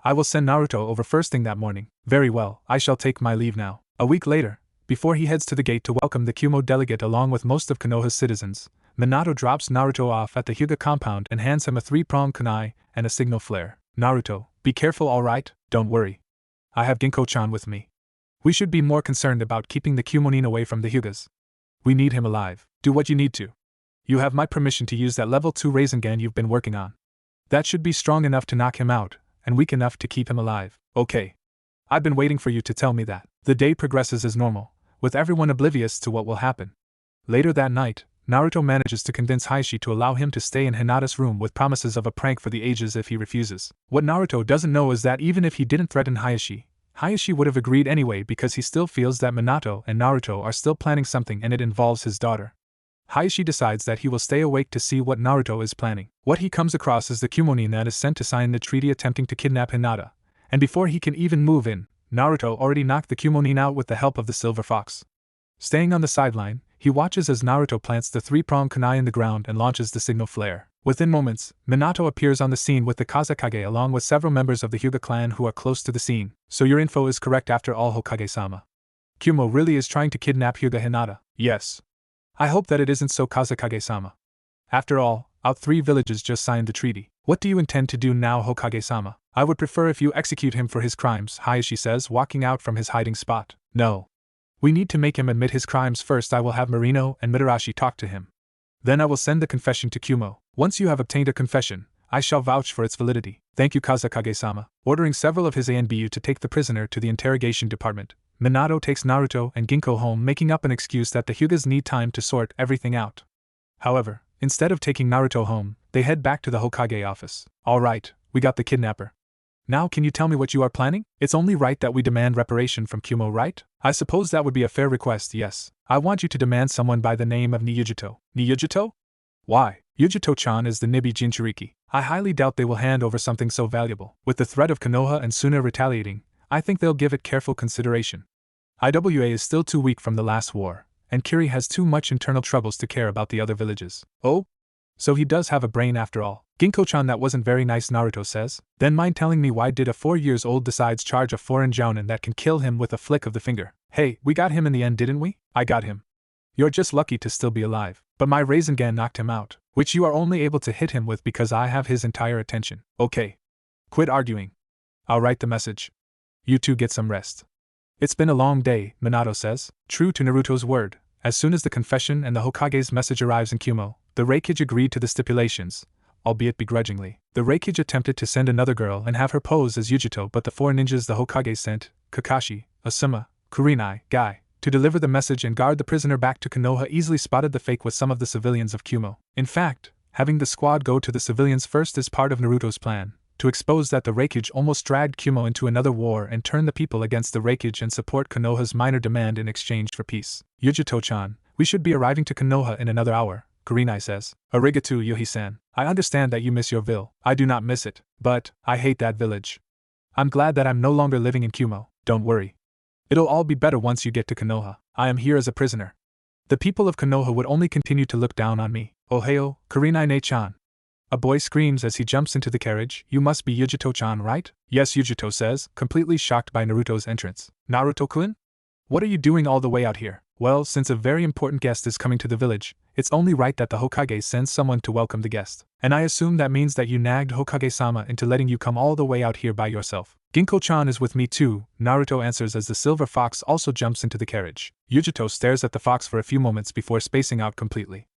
I will send Naruto over first thing that morning. Very well, I shall take my leave now. A week later, before he heads to the gate to welcome the Kumo delegate along with most of Konoha's citizens, Minato drops Naruto off at the Hyuga compound and hands him a 3-pronged kunai and a signal flare. Naruto, be careful, alright? Don't worry. I have Ginkgo-chan with me. We should be more concerned about keeping the Kyumonin away from the Hyugas. We need him alive. Do what you need to. You have my permission to use that level 2 Rasengan you've been working on. That should be strong enough to knock him out, and weak enough to keep him alive. Okay. I've been waiting for you to tell me that. The day progresses as normal, with everyone oblivious to what will happen. Later that night, Naruto manages to convince Hayashi to allow him to stay in Hinata's room with promises of a prank for the ages if he refuses. What Naruto doesn't know is that even if he didn't threaten Hayashi, Hayashi would have agreed anyway because he still feels that Minato and Naruto are still planning something and it involves his daughter. Hayashi decides that he will stay awake to see what Naruto is planning. What he comes across is the Kyumonin that is sent to sign the treaty attempting to kidnap Hinata, and before he can even move in, Naruto already knocked the Kyumonin out with the help of the Silver Fox. Staying on the sideline, he watches as Naruto plants the 3-pronged kunai in the ground and launches the signal flare. Within moments, Minato appears on the scene with the Kazekage along with several members of the Hyuga clan who are close to the scene. So your info is correct after all, Hokage-sama. Kumo really is trying to kidnap Hyuga Hinata. Yes. I hope that it isn't so, Kazekage-sama. After all, our 3 villages just signed the treaty. What do you intend to do now, Hokage-sama? I would prefer if you execute him for his crimes, Hayashi says, walking out from his hiding spot. No. We need to make him admit his crimes first. I will have Marino and Mitarashi talk to him. Then I will send the confession to Kumo. Once you have obtained a confession, I shall vouch for its validity. Thank you, Kazekage-sama. Ordering several of his ANBU to take the prisoner to the interrogation department, Minato takes Naruto and Ginkgo home, making up an excuse that the Hyugas need time to sort everything out. However, instead of taking Naruto home, they head back to the Hokage office. Alright, we got the kidnapper. Now can you tell me what you are planning? It's only right that we demand reparation from Kumo, right? I suppose that would be a fair request, yes. I want you to demand someone by the name of Niyujito. Niyujito? Why? Yujito-chan is the Nibi Jinchuriki. I highly doubt they will hand over something so valuable. With the threat of Konoha and Suna retaliating, I think they'll give it careful consideration. IWA is still too weak from the last war, and Kiri has too much internal troubles to care about the other villages. Oh? So he does have a brain after all. Ginkgo-chan, that wasn't very nice, Naruto says. Then mind telling me why did a 4-year-old decides charge a foreign jounin that can kill him with a flick of the finger? Hey, we got him in the end, didn't we? I got him. You're just lucky to still be alive. But my Rasengan knocked him out, which you are only able to hit him with because I have his entire attention. Okay. Quit arguing. I'll write the message. You two get some rest. It's been a long day, Minato says. True to Naruto's word, as soon as the confession and the Hokage's message arrives in Kumo, the Reikage agreed to the stipulations, albeit begrudgingly. The Reikage attempted to send another girl and have her pose as Yujito, but the 4 ninjas the Hokage sent, Kakashi, Asuma, Kurenai, Guy, to deliver the message and guard the prisoner back to Konoha easily spotted the fake with some of the civilians of Kyuubi. In fact, having the squad go to the civilians first is part of Naruto's plan, to expose that the Raikage almost dragged Kyuubi into another war and turn the people against the Raikage and support Konoha's minor demand in exchange for peace. Yujito-chan, we should be arriving to Konoha in another hour, Kurenai says. Arigato Yohi-san, I understand that you miss your ville. I do not miss it, but I hate that village. I'm glad that I'm no longer living in Kyuubi. Don't worry. It'll all be better once you get to Konoha. I am here as a prisoner. The people of Konoha would only continue to look down on me. Oheo, Kurenai-ne-chan. A boy screams as he jumps into the carriage. You must be Yujito-chan, right? Yes, Yujito says, completely shocked by Naruto's entrance. Naruto-kun? What are you doing all the way out here? Well, since a very important guest is coming to the village, it's only right that the Hokage sends someone to welcome the guest. And I assume that means that you nagged Hokage-sama into letting you come all the way out here by yourself. Ginko-chan is with me too, Naruto answers as the silver fox also jumps into the carriage. Yujito stares at the fox for a few moments before spacing out completely.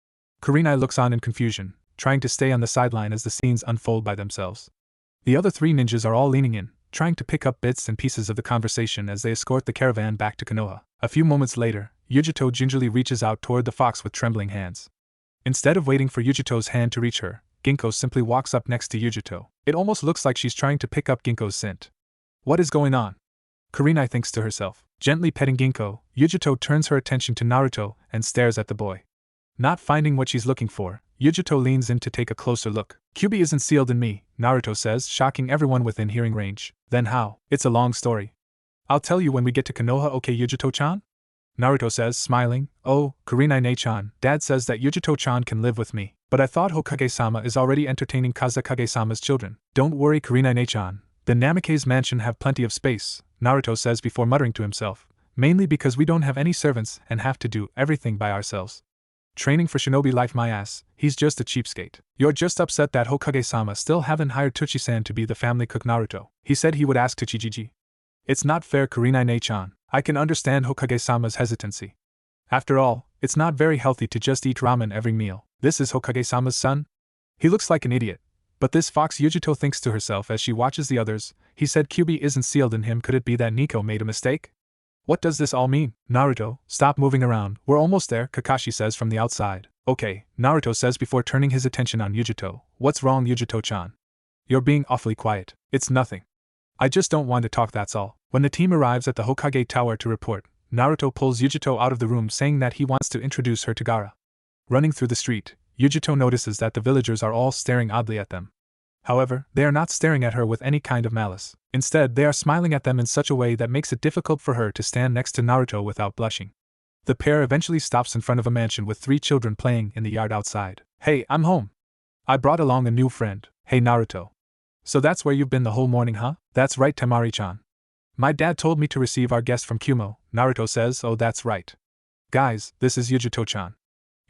Kurenai looks on in confusion, trying to stay on the sideline as the scenes unfold by themselves. The other three ninjas are all leaning in, trying to pick up bits and pieces of the conversation as they escort the caravan back to Konoha. A few moments later, Yujito gingerly reaches out toward the fox with trembling hands. Instead of waiting for Yujito's hand to reach her, Ginko simply walks up next to Yujito. It almost looks like she's trying to pick up Ginko's scent. What is going on? Kurenai thinks to herself. Gently petting Ginko, Yujito turns her attention to Naruto and stares at the boy. Not finding what she's looking for, Yujito leans in to take a closer look. Kyuubi isn't sealed in me, Naruto says, shocking everyone within hearing range. Then how? It's a long story. I'll tell you when we get to Konoha, okay Yujito-chan? Naruto says, smiling. Oh, Kurenai-ne-chan, Dad says that Yujito-chan can live with me, but I thought Hokage-sama is already entertaining Kazekage-sama's children. Don't worry Kurenai-ne-chan, the Namake's mansion have plenty of space, Naruto says before muttering to himself, mainly because we don't have any servants and have to do everything by ourselves. Training for shinobi life my ass, he's just a cheapskate. You're just upset that Hokage-sama still haven't hired Tsuchi-san to be the family cook Naruto. He said he would ask Tsuchijiji. It's not fair Kurenai-ne-chan. I can understand Hokage-sama's hesitancy. After all, it's not very healthy to just eat ramen every meal. This is Hokage-sama's son? He looks like an idiot. But this fox Yujito thinks to herself as she watches the others. He said Kyuubi isn't sealed in him. Could it be that Nico made a mistake? What does this all mean? Naruto, stop moving around. We're almost there, Kakashi says from the outside. Okay, Naruto says before turning his attention on Yujito. What's wrong Yujito-chan? You're being awfully quiet. It's nothing. I just don't want to talk, that's all. When the team arrives at the Hokage Tower to report, Naruto pulls Yujito out of the room saying that he wants to introduce her to Gaara. Running through the street, Yujito notices that the villagers are all staring oddly at them. However, they are not staring at her with any kind of malice. Instead, they are smiling at them in such a way that makes it difficult for her to stand next to Naruto without blushing. The pair eventually stops in front of a mansion with 3 children playing in the yard outside. Hey, I'm home. I brought along a new friend. Hey Naruto. So that's where you've been the whole morning, huh? That's right, Temari-chan. My dad told me to receive our guest from Kyuubi, Naruto says. Oh, that's right. Guys, this is Yujito-chan.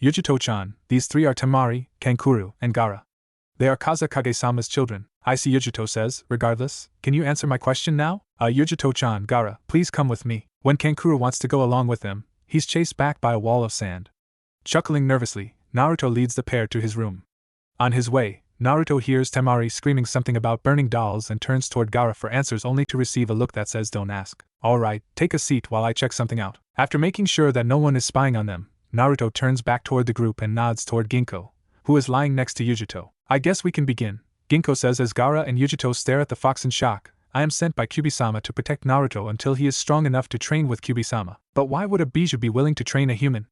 Yujito-chan, these 3 are Temari, Kankuro, and Gaara. They are Kazekage-sama's children. I see, Yujito says. Regardless, can you answer my question now? Yujito-chan, Gaara, please come with me. When Kankuro wants to go along with them, he's chased back by a wall of sand. Chuckling nervously, Naruto leads the pair to his room. On his way, Naruto hears Temari screaming something about burning dolls and turns toward Gaara for answers only to receive a look that says don't ask. Alright, take a seat while I check something out. After making sure that no one is spying on them, Naruto turns back toward the group and nods toward Ginko, who is lying next to Yujito. I guess we can begin, Ginko says as Gaara and Yujito stare at the fox in shock. I am sent by Kyuubi-sama to protect Naruto until he is strong enough to train with Kyuubi-sama. But why would a Bijou be willing to train a human?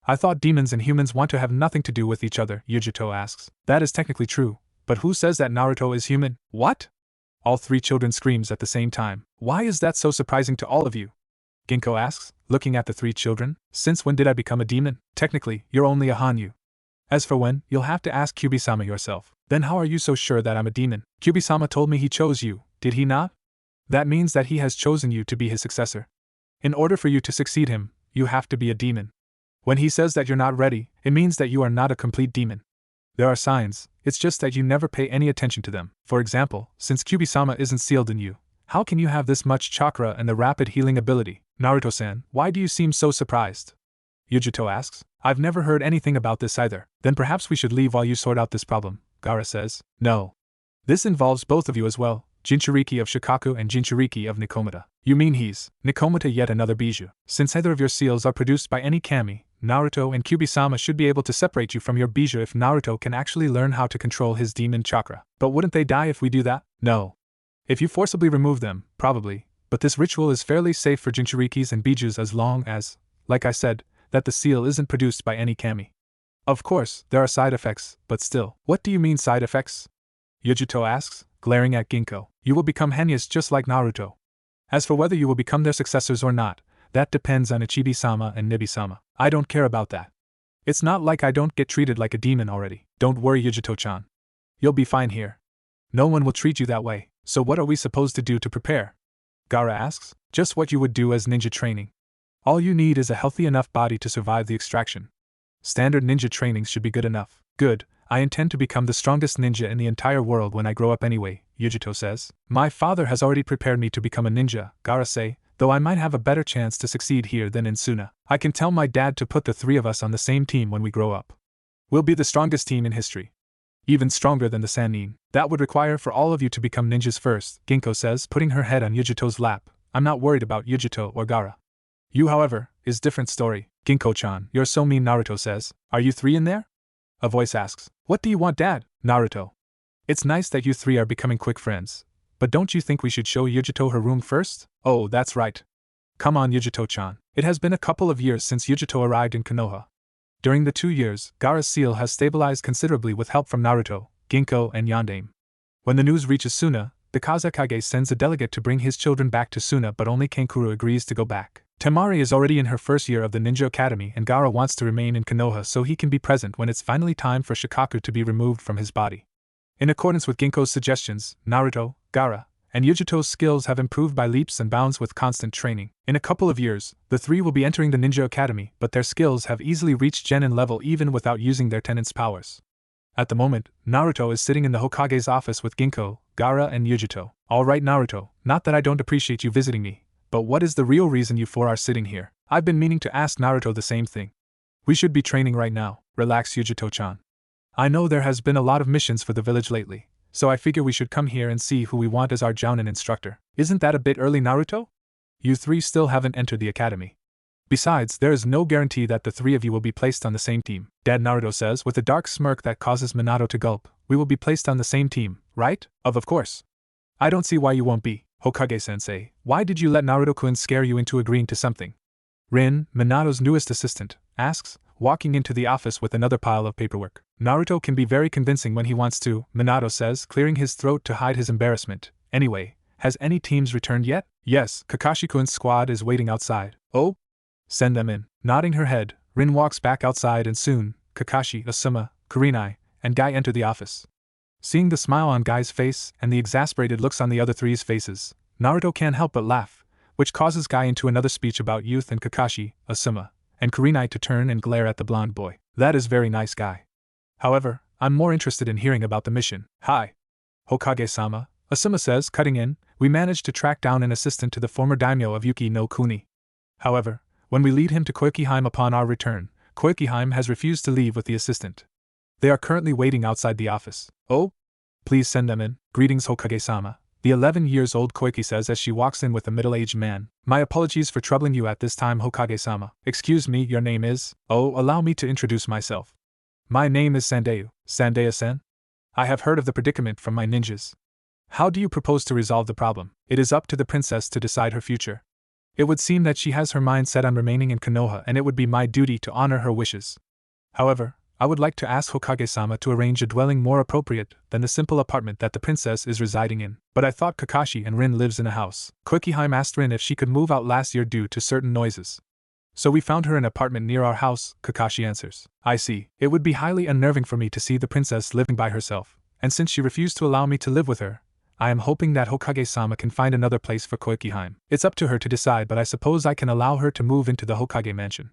I thought demons and humans want to have nothing to do with each other, Yujito asks. That is technically true, but who says that Naruto is human? What? All 3 children screams at the same time. Why is that so surprising to all of you? Ginko asks, looking at the 3 children. Since when did I become a demon? Technically, you're only a Hanyu. As for when, you'll have to ask Kyuubi-sama yourself. Then how are you so sure that I'm a demon? Kyuubi-sama told me he chose you, did he not? That means that he has chosen you to be his successor. In order for you to succeed him, you have to be a demon. When he says that you're not ready, it means that you are not a complete demon. There are signs, it's just that you never pay any attention to them. For example, since Kyuubi-sama isn't sealed in you, how can you have this much chakra and the rapid healing ability? Naruto-san, why do you seem so surprised? Yujito asks. I've never heard anything about this either. Then perhaps we should leave while you sort out this problem, Gaara says. No. This involves both of you as well, Jinchuriki of Shikaku and Jinchuriki of Nikomata. You mean he's Nikomata, yet another bijou. Since either of your seals are produced by any kami, Naruto and Kyuubi-sama should be able to separate you from your bijou if Naruto can actually learn how to control his demon chakra. But wouldn't they die if we do that? No. If you forcibly remove them, probably, but this ritual is fairly safe for Jinchurikis and bijous as long as, like I said, that the seal isn't produced by any kami. Of course, there are side effects, but still. What do you mean side effects? Yujuto asks, glaring at Ginkgo. You will become Henya's just like Naruto. As for whether you will become their successors or not, that depends on Ichibi-sama and Nibi-sama. I don't care about that. It's not like I don't get treated like a demon already. Don't worry, Yujuto-chan. You'll be fine here. No one will treat you that way, so what are we supposed to do to prepare? Gaara asks. Just what you would do as ninja training. All you need is a healthy enough body to survive the extraction. Standard ninja trainings should be good enough. Good, I intend to become the strongest ninja in the entire world when I grow up anyway, Yujuto says. My father has already prepared me to become a ninja, Gaara say, though I might have a better chance to succeed here than in Suna. I can tell my dad to put the three of us on the same team when we grow up. We'll be the strongest team in history. Even stronger than the Sannin. That would require for all of you to become ninjas first, Ginkgo says, putting her head on Yujuto's lap. I'm not worried about Yujuto or Gaara. You, however, is different story. Ginkgo-chan, you're so mean, Naruto says. Are you three in there? A voice asks. What do you want, Dad? Naruto. It's nice that you three are becoming quick friends, but don't you think we should show Yujuto her room first? Oh, that's right. Come on, Yujuto-chan. It has been a couple of years since Yujuto arrived in Konoha. During the 2 years, Gaara's seal has stabilized considerably with help from Naruto, Ginkgo, and Yondaime. When the news reaches Suna, the Kazekage sends a delegate to bring his children back to Suna, but only Kankuro agrees to go back. Temari is already in her first year of the Ninja Academy, and Gaara wants to remain in Konoha so he can be present when it's finally time for Shikaku to be removed from his body. In accordance with Ginkgo's suggestions, Naruto, Gaara, and Yujuto's skills have improved by leaps and bounds with constant training. In a couple of years, the three will be entering the Ninja Academy, but their skills have easily reached Genin level even without using their tenant's powers. At the moment, Naruto is sitting in the Hokage's office with Ginkgo, Gaara, and Yujuto. Alright, Naruto, not that I don't appreciate you visiting me, but what is the real reason you four are sitting here? I've been meaning to ask Naruto the same thing. We should be training right now, relax, Yujuto-chan. I know there has been a lot of missions for the village lately, so I figure we should come here and see who we want as our Jounin instructor. Isn't that a bit early, Naruto? You three still haven't entered the academy. Besides, there is no guarantee that the three of you will be placed on the same team. Dad, Naruto says with a dark smirk that causes Minato to gulp. We will be placed on the same team, right? Of course. I don't see why you won't be. Hokage-sensei, why did you let Naruto-kun scare you into agreeing to something? Rin, Minato's newest assistant, asks, walking into the office with another pile of paperwork. Naruto can be very convincing when he wants to, Minato says, clearing his throat to hide his embarrassment. Anyway, has any teams returned yet? Yes, Kakashi-kun's squad is waiting outside. Oh? Send them in. Nodding her head, Rin walks back outside and soon, Kakashi, Asuma, Kurenai, and Guy enter the office. Seeing the smile on Guy's face and the exasperated looks on the other three's faces, Naruto can't help but laugh, which causes Guy into another speech about youth and Kakashi, Asuma, and Kurenai to turn and glare at the blonde boy. That is very nice, Guy. However, I'm more interested in hearing about the mission. Hi. Hokage-sama, Asuma says, cutting in, we managed to track down an assistant to the former daimyo of Yuki no Kuni. However, when we lead him to Koikiheim upon our return, Koikiheim has refused to leave with the assistant. They are currently waiting outside the office. Oh? Please send them in. Greetings, Hokage-sama, the 11-years-old Koiki says as she walks in with a middle-aged man. My apologies for troubling you at this time, Hokage-sama. Excuse me, your name is? Oh, allow me to introduce myself. My name is Sandayu. Sandeya-sen? I have heard of the predicament from my ninjas. How do you propose to resolve the problem? It is up to the princess to decide her future. It would seem that she has her mind set on remaining in Konoha, and it would be my duty to honor her wishes. However, I would like to ask Hokage-sama to arrange a dwelling more appropriate than the simple apartment that the princess is residing in. But I thought Kakashi and Rin lives in a house. Koikiheim asked Rin if she could move out last year due to certain noises. So we found her an apartment near our house, Kakashi answers. I see. It would be highly unnerving for me to see the princess living by herself, and since she refused to allow me to live with her, I am hoping that Hokage-sama can find another place for Koikiheim. It's up to her to decide, but I suppose I can allow her to move into the Hokage mansion.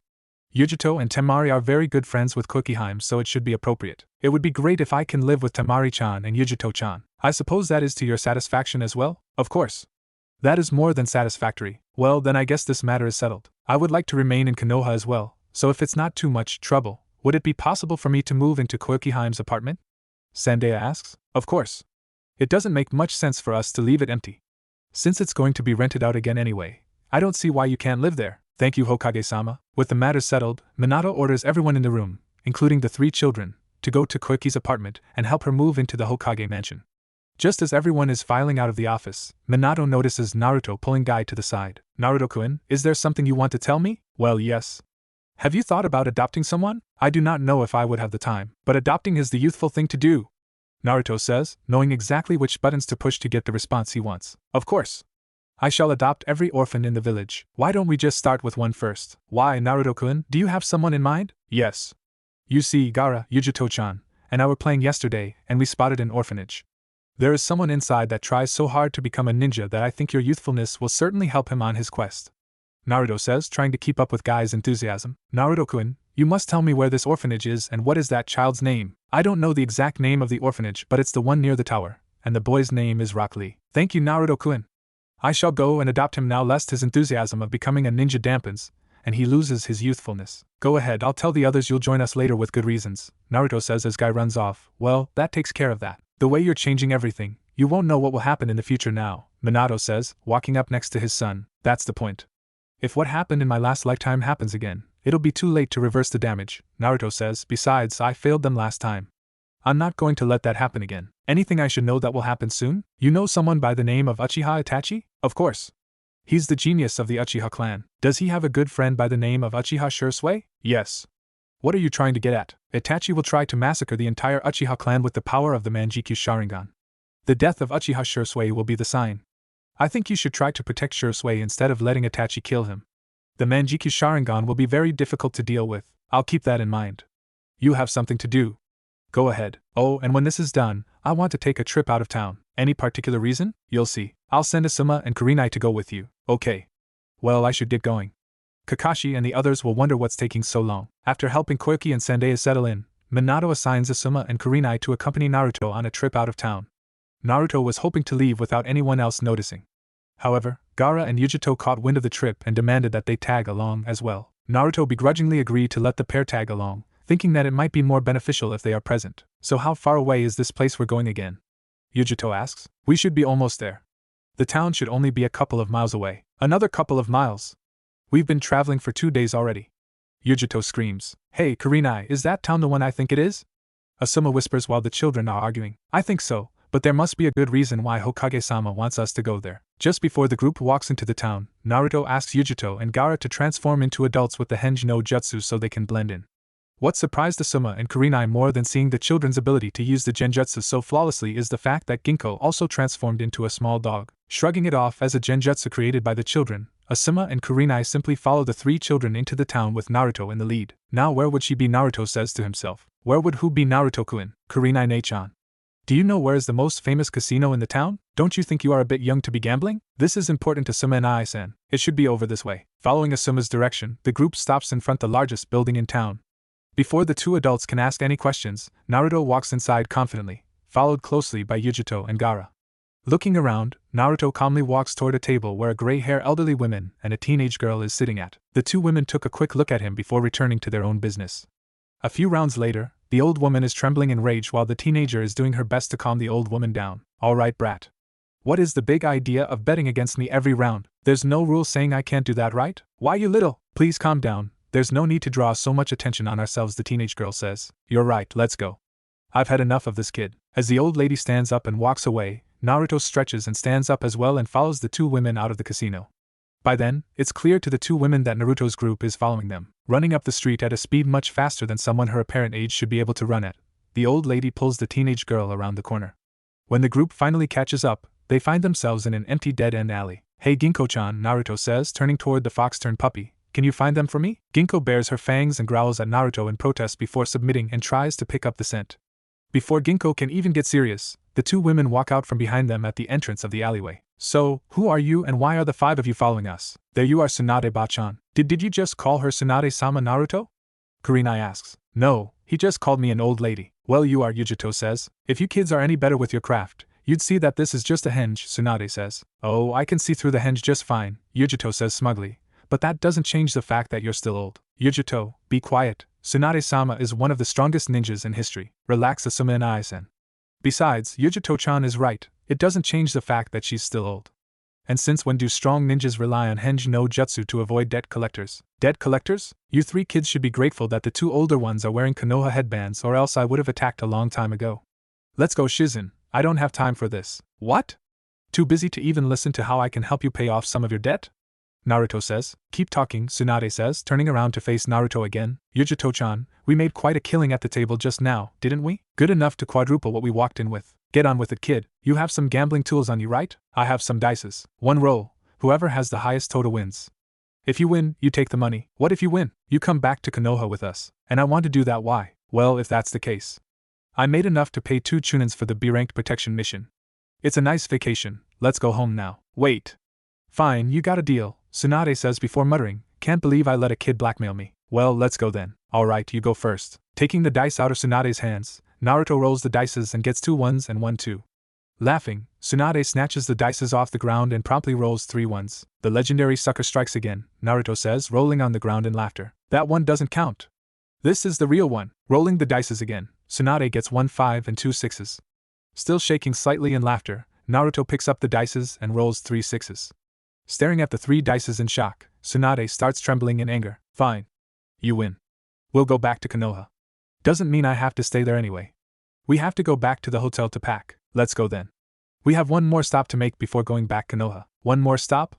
Yujuto and Temari are very good friends with Koikiheim, so it should be appropriate. It would be great if I can live with Temari-chan and Yujuto-chan. I suppose that is to your satisfaction as well? Of course. That is more than satisfactory. Well, then I guess this matter is settled. I would like to remain in Konoha as well, so if it's not too much trouble, would it be possible for me to move into Koikiheim's apartment? Sandeya asks. Of course. It doesn't make much sense for us to leave it empty. Since it's going to be rented out again anyway, I don't see why you can't live there. Thank you, Hokage-sama. With the matter settled, Minato orders everyone in the room, including the 3 children, to go to Koiki's apartment and help her move into the Hokage mansion. Just as everyone is filing out of the office, Minato notices Naruto pulling Guy to the side. Naruto-kun, is there something you want to tell me? Well, yes. Have you thought about adopting someone? I do not know if I would have the time, but adopting is the youthful thing to do, Naruto says, knowing exactly which buttons to push to get the response he wants. Of course. I shall adopt every orphan in the village. Why don't we just start with one first? Why, Naruto-kun, do you have someone in mind? Yes. You see, Gaara, Yujito-chan, and I were playing yesterday, and we spotted an orphanage. There is someone inside that tries so hard to become a ninja that I think your youthfulness will certainly help him on his quest, Naruto says, trying to keep up with Guy's enthusiasm. Naruto-kun, you must tell me where this orphanage is and what is that child's name. I don't know the exact name of the orphanage, but it's the one near the tower, and the boy's name is Rock Lee. Thank you, Naruto-kun. I shall go and adopt him now lest his enthusiasm of becoming a ninja dampens, and he loses his youthfulness. Go ahead, I'll tell the others you'll join us later with good reasons, Naruto says as Guy runs off. Well, that takes care of that. The way you're changing everything, you won't know what will happen in the future now, Minato says, walking up next to his son. That's the point. If what happened in my last lifetime happens again, it'll be too late to reverse the damage, Naruto says. Besides, I failed them last time. I'm not going to let that happen again. Anything I should know that will happen soon? You know someone by the name of Uchiha Itachi? Of course. He's the genius of the Uchiha clan. Does he have a good friend by the name of Uchiha Shursui? Yes. What are you trying to get at? Itachi will try to massacre the entire Uchiha clan with the power of the Manjikyu Sharingan. The death of Uchiha Shursui will be the sign. I think you should try to protect Shursui instead of letting Itachi kill him. The Manjikyu Sharingan will be very difficult to deal with. I'll keep that in mind. You have something to do. Go ahead. Oh, and when this is done, I want to take a trip out of town. Any particular reason? You'll see. I'll send Asuma and Kurenai to go with you. Okay. Well, I should get going. Kakashi and the others will wonder what's taking so long. After helping Koiki and Sendai settle in, Minato assigns Asuma and Kurenai to accompany Naruto on a trip out of town. Naruto was hoping to leave without anyone else noticing. However, Gaara and Yujito caught wind of the trip and demanded that they tag along as well. Naruto begrudgingly agreed to let the pair tag along, thinking that it might be more beneficial if they are present. So how far away is this place we're going again? Yujito asks. We should be almost there. The town should only be a couple of miles away. Another couple of miles? We've been traveling for 2 days already. Yujito screams. Hey, Kurenai, is that town the one I think it is? Asuma whispers while the children are arguing. I think so, but there must be a good reason why Hokage-sama wants us to go there. Just before the group walks into the town, Naruto asks Yujito and Gaara to transform into adults with the Henj no Jutsu so they can blend in. What surprised Asuma and Kurenai more than seeing the children's ability to use the genjutsu so flawlessly is the fact that Ginkgo also transformed into a small dog. Shrugging it off as a genjutsu created by the children, Asuma and Kurenai simply follow the 3 children into the town with Naruto in the lead. Now where would she be? Naruto says to himself. Where would who be? Naruto-kun, Kurenai-ne-chan. Do you know where is the most famous casino in the town? Don't you think you are a bit young to be gambling? This is important to Asuma and I-san. It should be over this way. Following Asuma's direction, the group stops in front of the largest building in town. Before the 2 adults can ask any questions, Naruto walks inside confidently, followed closely by Yujito and Gaara. Looking around, Naruto calmly walks toward a table where a gray-haired elderly woman and a teenage girl is sitting at. The 2 women took a quick look at him before returning to their own business. A few rounds later, the old woman is trembling in rage while the teenager is doing her best to calm the old woman down. All right, brat. What is the big idea of betting against me every round? There's no rule saying I can't do that, right? Why, you little? Please calm down. There's no need to draw so much attention on ourselves, the teenage girl says. You're right, let's go. I've had enough of this kid. As the old lady stands up and walks away, Naruto stretches and stands up as well and follows the 2 women out of the casino. By then, it's clear to the 2 women that Naruto's group is following them, running up the street at a speed much faster than someone her apparent age should be able to run at. The old lady pulls the teenage girl around the corner. When the group finally catches up, they find themselves in an empty dead-end alley. Hey Ginkgo-chan, Naruto says, turning toward the fox-turned puppy. Can you find them for me? Ginkgo bares her fangs and growls at Naruto in protest before submitting and tries to pick up the scent. Before Ginkgo can even get serious, the 2 women walk out from behind them at the entrance of the alleyway. So, who are you and why are the 5 of you following us? There you are, Tsunade-ba-chan. Did you just call her Tsunade-sama, Naruto? Kurenai asks. No, he just called me an old lady. Well, you are, Yujito says. If you kids are any better with your craft, you'd see that this is just a henge, Tsunade says. Oh, I can see through the henge just fine, Yujito says smugly. But that doesn't change the fact that you're still old. Yujito, be quiet. Tsunade-sama is one of the strongest ninjas in history. Relax, Asuma and I-san. Besides, Yujito-chan is right, it doesn't change the fact that she's still old. And since when do strong ninjas rely on Henj no Jutsu to avoid debt collectors? Debt collectors? You 3 kids should be grateful that the 2 older ones are wearing Konoha headbands, or else I would have attacked a long time ago. Let's go, Shizen, I don't have time for this. What? Too busy to even listen to how I can help you pay off some of your debt? Naruto says. Keep talking, Tsunade says, turning around to face Naruto again. Yujito-chan, we made quite a killing at the table just now, didn't we? Good enough to quadruple what we walked in with. Get on with it, kid. You have some gambling tools on you, right? I have some dices. 1 roll. Whoever has the highest total wins. If you win, you take the money. What if you win? You come back to Konoha with us. And I want to do that. Why? Well, if that's the case. I made enough to pay 2 chunins for the B-ranked protection mission. It's a nice vacation. Let's go home now. Wait. Fine, you got a deal, Tsunade says before muttering, can't believe I let a kid blackmail me. Well, let's go then. Alright, you go first. Taking the dice out of Tsunade's hands, Naruto rolls the dices and gets 2 1s and 1 2. Laughing, Tsunade snatches the dices off the ground and promptly rolls 3 1s. The legendary sucker strikes again, Naruto says, rolling on the ground in laughter. That one doesn't count. This is the real one. Rolling the dices again, Tsunade gets 1 5 and 2 6s. Still shaking slightly in laughter, Naruto picks up the dices and rolls 3 6s. Staring at the 3 dices in shock, Tsunade starts trembling in anger. Fine. You win. We'll go back to Konoha. Doesn't mean I have to stay there anyway. We have to go back to the hotel to pack. Let's go then. We have 1 more stop to make before going back Konoha. 1 more stop?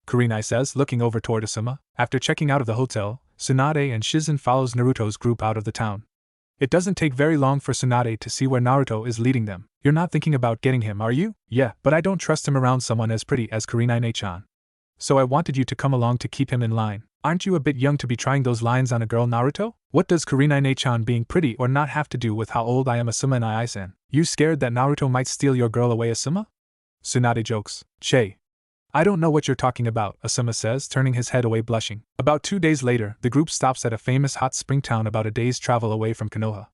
Kurenai says, looking over toward Asuma. After checking out of the hotel, Tsunade and Shizen follows Naruto's group out of the town. It doesn't take very long for Tsunade to see where Naruto is leading them. You're not thinking about getting him, are you? Yeah, but I don't trust him around someone as pretty as Kurenai-chan. So I wanted you to come along to keep him in line. Aren't you a bit young to be trying those lines on a girl, Naruto? What does Kurenai-chan being pretty or not have to do with how old I am, Asuma and I-san? You scared that Naruto might steal your girl away, Asuma? Tsunade jokes. Che. I don't know what you're talking about, Asuma says, turning his head away blushing. About 2 days later, the group stops at a famous hot spring town about a day's travel away from Konoha.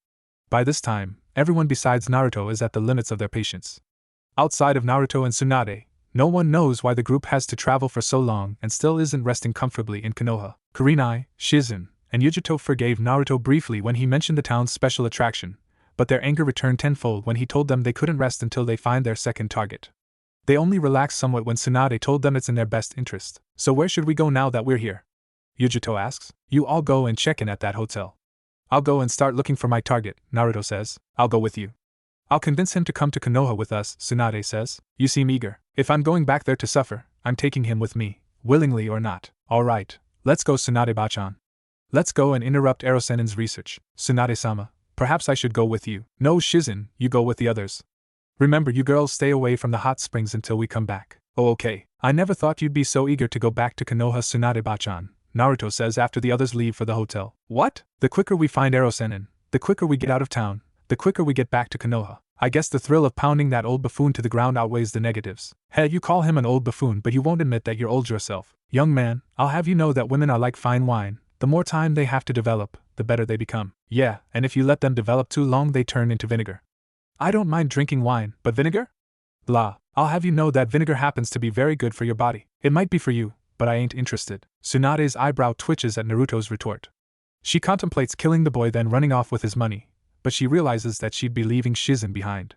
By this time, everyone besides Naruto is at the limits of their patience. Outside of Naruto and Tsunade, no one knows why the group has to travel for so long and still isn't resting comfortably in Konoha. Kurenai, Shizen, and Yujito forgave Naruto briefly when he mentioned the town's special attraction, but their anger returned tenfold when he told them they couldn't rest until they find their second target. They only relaxed somewhat when Tsunade told them it's in their best interest. So where should we go now that we're here? Yujito asks. You all go and check in at that hotel. I'll go and start looking for my target, Naruto says. I'll go with you. I'll convince him to come to Konoha with us, Tsunade says. You seem eager. If I'm going back there to suffer, I'm taking him with me, willingly or not. Alright, let's go, Tsunade-bachan. Let's go and interrupt Erosenin's research. Tsunade-sama, perhaps I should go with you. No, Shizen, you go with the others. Remember, you girls stay away from the hot springs until we come back. Oh, okay. I never thought you'd be so eager to go back to Konoha, Tsunade-bachan, Naruto says after the others leave for the hotel. What? The quicker we find Erosenin, the quicker we get out of town, the quicker we get back to Konoha. I guess the thrill of pounding that old buffoon to the ground outweighs the negatives. Hey, you call him an old buffoon, but you won't admit that you're old yourself. Young man, I'll have you know that women are like fine wine. The more time they have to develop, the better they become. Yeah, and if you let them develop too long, they turn into vinegar. I don't mind drinking wine, but vinegar? Blah. I'll have you know that vinegar happens to be very good for your body. It might be for you, but I ain't interested. Tsunade's eyebrow twitches at Naruto's retort. She contemplates killing the boy, then running off with his money, but she realizes that she'd be leaving Shizen behind.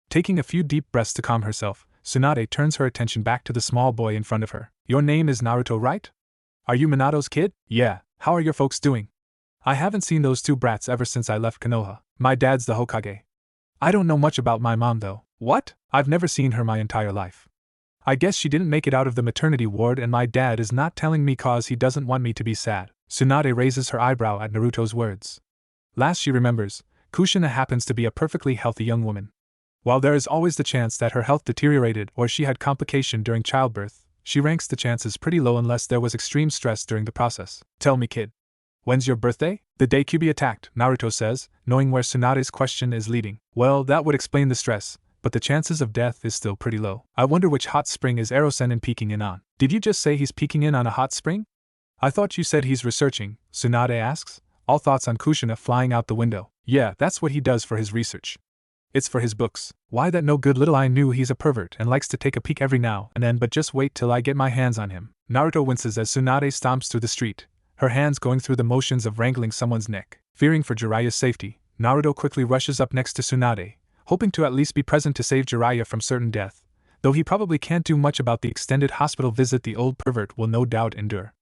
Taking a few deep breaths to calm herself, Tsunade turns her attention back to the small boy in front of her. Your name is Naruto, right? Are you Minato's kid? Yeah. How are your folks doing? I haven't seen those 2 brats ever since I left Konoha. My dad's the Hokage. I don't know much about my mom though. What? I've never seen her my entire life. I guess she didn't make it out of the maternity ward, and my dad is not telling me cause he doesn't want me to be sad. Tsunade raises her eyebrow at Naruto's words. Last she remembers, Kushina happens to be a perfectly healthy young woman. While there is always the chance that her health deteriorated or she had complication during childbirth, she ranks the chances pretty low unless there was extreme stress during the process. Tell me, kid. When's your birthday? The day Kyuubi attacked, Naruto says, knowing where Tsunade's question is leading. Well, that would explain the stress, but the chances of death is still pretty low. I wonder which hot spring is Erosenin peeking in on. Did you just say he's peeking in on a hot spring? I thought you said he's researching, Tsunade asks, all thoughts on Kushina flying out the window. Yeah, that's what he does for his research. It's for his books. Why, that no good little I knew he's a pervert and likes to take a peek every now and then, but just wait till I get my hands on him. Naruto winces as Tsunade stomps through the street, her hands going through the motions of wrangling someone's neck. Fearing for Jiraiya's safety, Naruto quickly rushes up next to Tsunade, hoping to at least be present to save Jiraiya from certain death, though he probably can't do much about the extended hospital visit the old pervert will no doubt endure.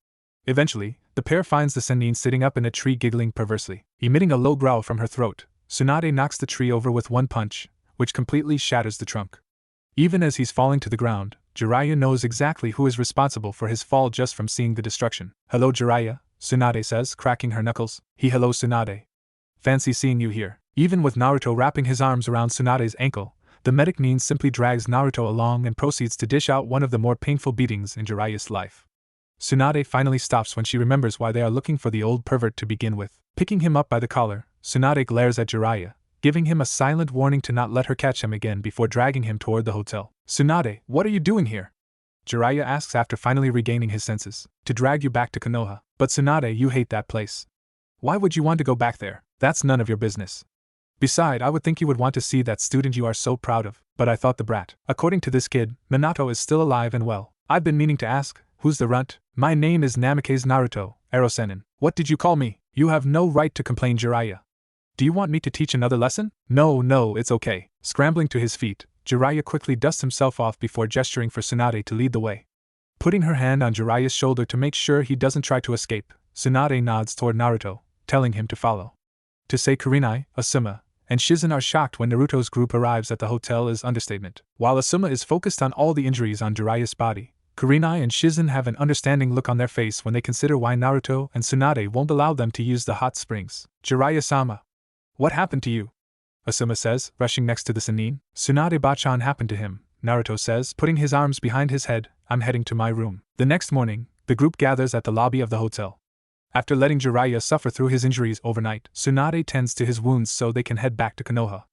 Eventually, the pair finds the Sennin sitting up in a tree giggling perversely. Emitting a low growl from her throat, Tsunade knocks the tree over with one punch, which completely shatters the trunk. Even as he's falling to the ground, Jiraiya knows exactly who is responsible for his fall just from seeing the destruction. "Hello Jiraiya," Tsunade says, cracking her knuckles. Hello Tsunade. Fancy seeing you here." Even with Naruto wrapping his arms around Tsunade's ankle, the medic Nin simply drags Naruto along and proceeds to dish out one of the more painful beatings in Jiraiya's life. Tsunade finally stops when she remembers why they are looking for the old pervert to begin with. Picking him up by the collar, Tsunade glares at Jiraiya, giving him a silent warning to not let her catch him again before dragging him toward the hotel. "Tsunade, what are you doing here?" Jiraiya asks after finally regaining his senses. "To drag you back to Konoha." "But Tsunade, you hate that place. Why would you want to go back there? That's none of your business. Besides, I would think you would want to see that student you are so proud of." "But I thought the brat." "According to this kid, Minato is still alive and well." "I've been meaning to ask, who's the runt?" "My name is Namikaze Naruto, Erosenin." "What did you call me?" "You have no right to complain, Jiraiya." "Do you want me to teach another lesson?" No, it's okay." Scrambling to his feet, Jiraiya quickly dusts himself off before gesturing for Tsunade to lead the way. Putting her hand on Jiraiya's shoulder to make sure he doesn't try to escape, Tsunade nods toward Naruto, telling him to follow. To say Kurenai, Asuma, and Shizen are shocked when Naruto's group arrives at the hotel is understatement. While Asuma is focused on all the injuries on Jiraiya's body, Kurenai and Shizen have an understanding look on their face when they consider why Naruto and Tsunade won't allow them to use the hot springs. "Jiraiya-sama, what happened to you?" Asuma says, rushing next to the Sennin. "Tsunade-bachan happened to him," Naruto says, putting his arms behind his head. "I'm heading to my room." The next morning, the group gathers at the lobby of the hotel. After letting Jiraiya suffer through his injuries overnight, Tsunade tends to his wounds so they can head back to Konoha.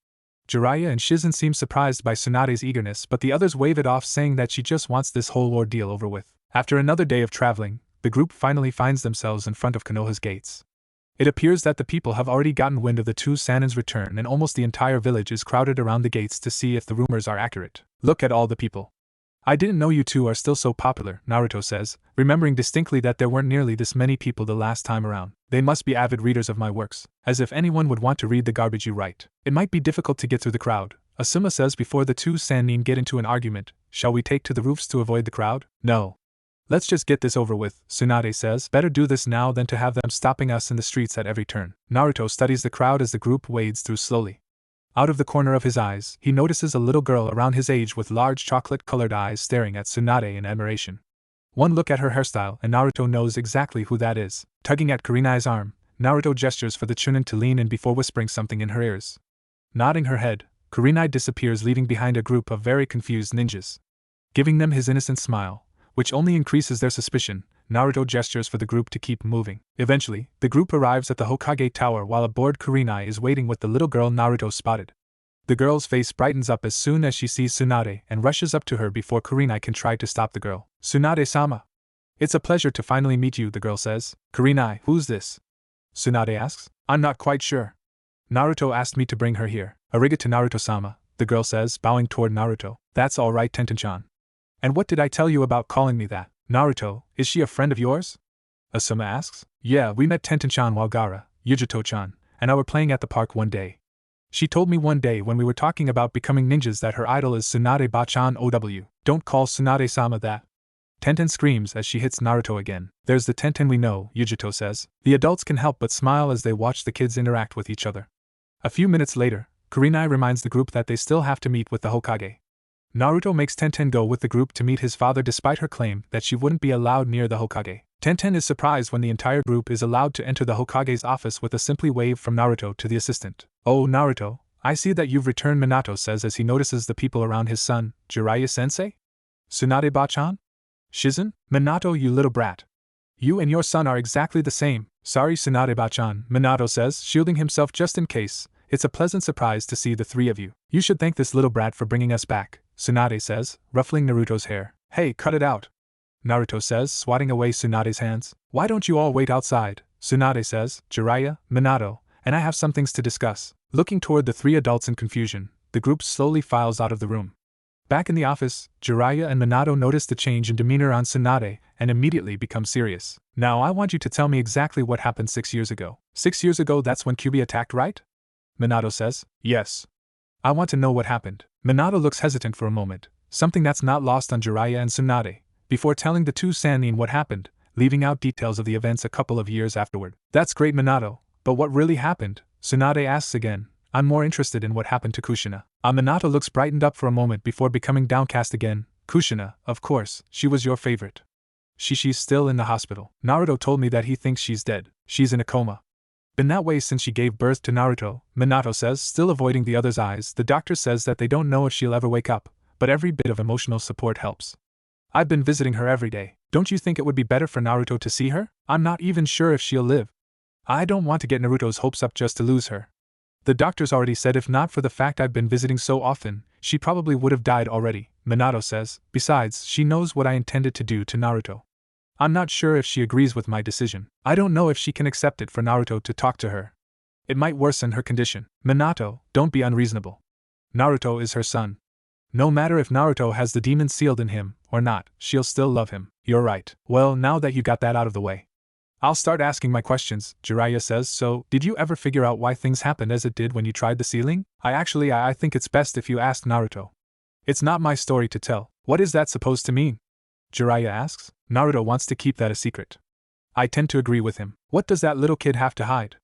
Jiraiya and Shizen seem surprised by Tsunade's eagerness, but the others wave it off, saying that she just wants this whole ordeal over with. After another day of traveling, the group finally finds themselves in front of Konoha's gates. It appears that the people have already gotten wind of the two Sannin's return, and almost the entire village is crowded around the gates to see if the rumors are accurate. "Look at all the people. I didn't know you two are still so popular," Naruto says, remembering distinctly that there weren't nearly this many people the last time around. "They must be avid readers of my works. As if anyone would want to read the garbage you write." "It might be difficult to get through the crowd," Asuma says before the two Sannin get into an argument. "Shall we take to the roofs to avoid the crowd?" "No. Let's just get this over with," Tsunade says. "Better do this now than to have them stopping us in the streets at every turn." Naruto studies the crowd as the group wades through slowly. Out of the corner of his eyes, he notices a little girl around his age with large chocolate-colored eyes staring at Tsunade in admiration. One look at her hairstyle and Naruto knows exactly who that is. Tugging at Kurenai's arm, Naruto gestures for the Chunin to lean in before whispering something in her ears. Nodding her head, Kurenai disappears, leaving behind a group of very confused ninjas. Giving them his innocent smile, which only increases their suspicion, Naruto gestures for the group to keep moving. Eventually, the group arrives at the Hokage Tower while aboard Kurenai is waiting with the little girl Naruto spotted. The girl's face brightens up as soon as she sees Tsunade and rushes up to her before Kurenai can try to stop the girl. "Tsunade-sama. It's a pleasure to finally meet you," the girl says. "Kurenai, who's this?" Tsunade asks. "I'm not quite sure. Naruto asked me to bring her here." "Arigato to Naruto-sama," the girl says, bowing toward Naruto. "That's all right, Tenten-chan. And what did I tell you about calling me that?" "Naruto, is she a friend of yours?" Asuma asks. "Yeah, we met Tenten-chan while Gaara, Yujito-chan, and I were playing at the park one day. She told me one day when we were talking about becoming ninjas that her idol is Tsunade-bachan OW. Don't call Tsunade-sama that." Tenten screams as she hits Naruto again. "There's the Tenten we know," Yujito says. The adults can help but smile as they watch the kids interact with each other. A few minutes later, Kurenai reminds the group that they still have to meet with the Hokage. Naruto makes Tenten go with the group to meet his father despite her claim that she wouldn't be allowed near the Hokage. Tenten is surprised when the entire group is allowed to enter the Hokage's office with a simply wave from Naruto to the assistant. "Oh, Naruto, I see that you've returned," Minato says as he notices the people around his son, Jiraiya-sensei? "Tsunade-bachan? Shizen? Minato, you little brat. You and your son are exactly the same." "Sorry, Tsunade-bachan," Minato says, shielding himself just in case. "It's a pleasant surprise to see the three of you." "You should thank this little brat for bringing us back," Tsunade says, ruffling Naruto's hair. "Hey, cut it out," Naruto says, swatting away Tsunade's hands. "Why don't you all wait outside?" Tsunade says. "Jiraiya, Minato, and I have some things to discuss." Looking toward the three adults in confusion, the group slowly files out of the room. Back in the office, Jiraiya and Minato notice the change in demeanor on Tsunade and immediately become serious. "Now I want you to tell me exactly what happened 6 years ago. 6 years ago, that's when Kyuubi attacked, right?" Minato says. "Yes. I want to know what happened. Minato looks hesitant for a moment, something that's not lost on Jiraiya and Tsunade, before telling the two Sannin what happened, leaving out details of the events a couple of years afterward. That's great, Minato, but what really happened? Tsunade asks again. I'm more interested in what happened to Kushina. Minato looks brightened up for a moment before becoming downcast again. Kushina, of course, she was your favorite. She's still in the hospital. Naruto told me that he thinks she's dead. She's in a coma. Been that way since she gave birth to Naruto, Minato says, still avoiding the other's eyes. The doctor says that they don't know if she'll ever wake up, but every bit of emotional support helps. I've been visiting her every day. Don't you think it would be better for Naruto to see her? I'm not even sure if she'll live. I don't want to get Naruto's hopes up just to lose her. The doctors already said if not for the fact I've been visiting so often, she probably would have died already, Minato says. Besides, she knows what I intended to do to Naruto. I'm not sure if she agrees with my decision. I don't know if she can accept it for Naruto to talk to her. It might worsen her condition. Minato, don't be unreasonable. Naruto is her son. No matter if Naruto has the demon sealed in him or not, she'll still love him. You're right. Well, now that you got that out of the way, I'll start asking my questions, Jiraiya says. So, did you ever figure out why things happened as it did when you tried the sealing? I think it's best if you ask Naruto. It's not my story to tell. What is that supposed to mean? Jiraiya asks. Naruto wants to keep that a secret. I tend to agree with him. What does that little kid have to hide?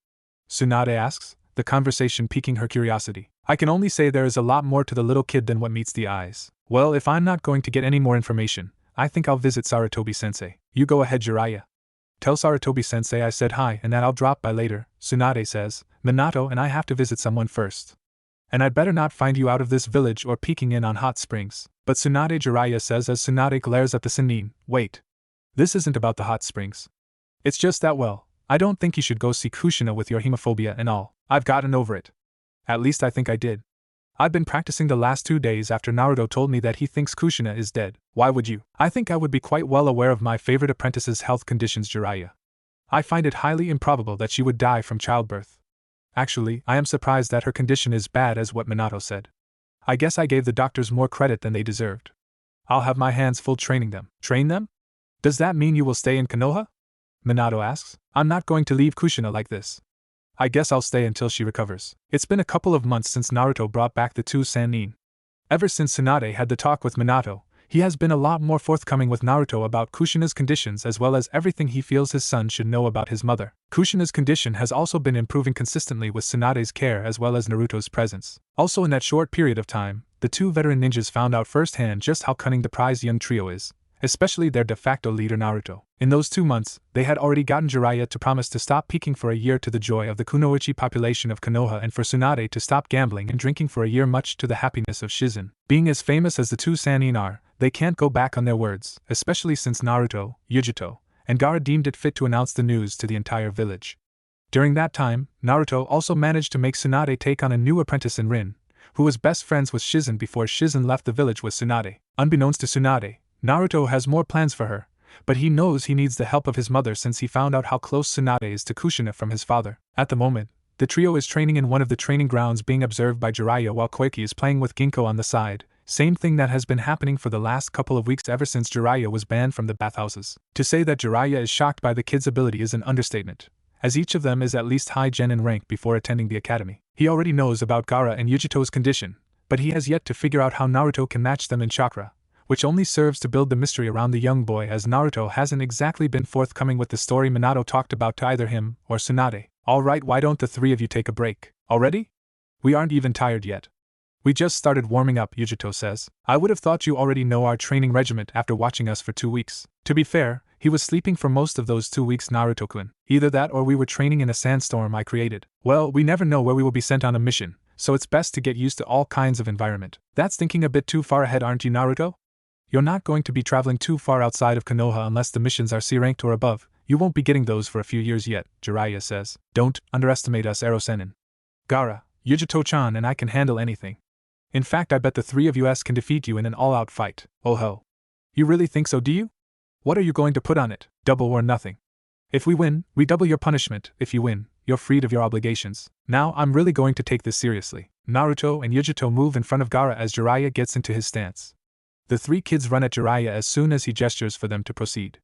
Tsunade asks, the conversation piquing her curiosity. I can only say there is a lot more to the little kid than what meets the eyes. Well, if I'm not going to get any more information, I think I'll visit Sarutobi-sensei. You go ahead, Jiraiya. Tell Sarutobi-sensei I said hi and that I'll drop by later, Tsunade says. Minato and I have to visit someone first. And I'd better not find you out of this village or peeking in on hot springs. But Tsunade, Jiraiya says as Tsunade glares at the Sannin. Wait. This isn't about the hot springs. It's just that, well, I don't think you should go see Kushina with your hemophobia and all. I've gotten over it. At least I think I did. I've been practicing the last 2 days after Naruto told me that he thinks Kushina is dead. Why would you? I think I would be quite well aware of my favorite apprentice's health conditions, Jiraiya. I find it highly improbable that she would die from childbirth. Actually, I am surprised that her condition is bad as what Minato said. I guess I gave the doctors more credit than they deserved. I'll have my hands full training them. Train them? Does that mean you will stay in Konoha? Minato asks. I'm not going to leave Kushina like this. I guess I'll stay until she recovers. It's been a couple of months since Naruto brought back the two Sannin. Ever since Tsunade had the talk with Minato, he has been a lot more forthcoming with Naruto about Kushina's conditions as well as everything he feels his son should know about his mother. Kushina's condition has also been improving consistently with Tsunade's care as well as Naruto's presence. Also in that short period of time, the two veteran ninjas found out firsthand just how cunning the prized young trio is, especially their de facto leader Naruto. In those 2 months, they had already gotten Jiraiya to promise to stop peeking for a year to the joy of the kunoichi population of Konoha and for Tsunade to stop gambling and drinking for a year much to the happiness of Shizen. Being as famous as the two Sannin are, they can't go back on their words, especially since Naruto, Yujito, and Gaara deemed it fit to announce the news to the entire village. During that time, Naruto also managed to make Tsunade take on a new apprentice in Rin, who was best friends with Shizen before Shizen left the village with Tsunade. Unbeknownst to Tsunade, Naruto has more plans for her, but he knows he needs the help of his mother since he found out how close Tsunade is to Kushina from his father. At the moment, the trio is training in one of the training grounds being observed by Jiraiya while Koiki is playing with Ginkgo on the side, same thing that has been happening for the last couple of weeks ever since Jiraiya was banned from the bathhouses. To say that Jiraiya is shocked by the kids' ability is an understatement, as each of them is at least high gen in rank before attending the academy. He already knows about Gaara and Yujito's condition, but he has yet to figure out how Naruto can match them in chakra, which only serves to build the mystery around the young boy as Naruto hasn't exactly been forthcoming with the story Minato talked about to either him or Tsunade. Alright, why don't the three of you take a break? Already? We aren't even tired yet. We just started warming up, Yujito says. I would have thought you already know our training regiment after watching us for 2 weeks. To be fair, he was sleeping for most of those 2 weeks, Naruto-kun. Either that or we were training in a sandstorm I created. Well, we never know where we will be sent on a mission, so it's best to get used to all kinds of environment. That's thinking a bit too far ahead, aren't you, Naruto? You're not going to be traveling too far outside of Konoha unless the missions are C-ranked or above. You won't be getting those for a few years yet, Jiraiya says. Don't underestimate us, Ero-sennin. Gaara, Yujito-chan and I can handle anything. In fact, I bet the 3 of us can defeat you in an all-out fight. Oh ho. You really think so, do you? What are you going to put on it? Double or nothing. If we win, we double your punishment. If you win, you're freed of your obligations. Now I'm really going to take this seriously. Naruto and Yujito move in front of Gaara as Jiraiya gets into his stance. The 3 kids run at Jiraiya as soon as he gestures for them to proceed.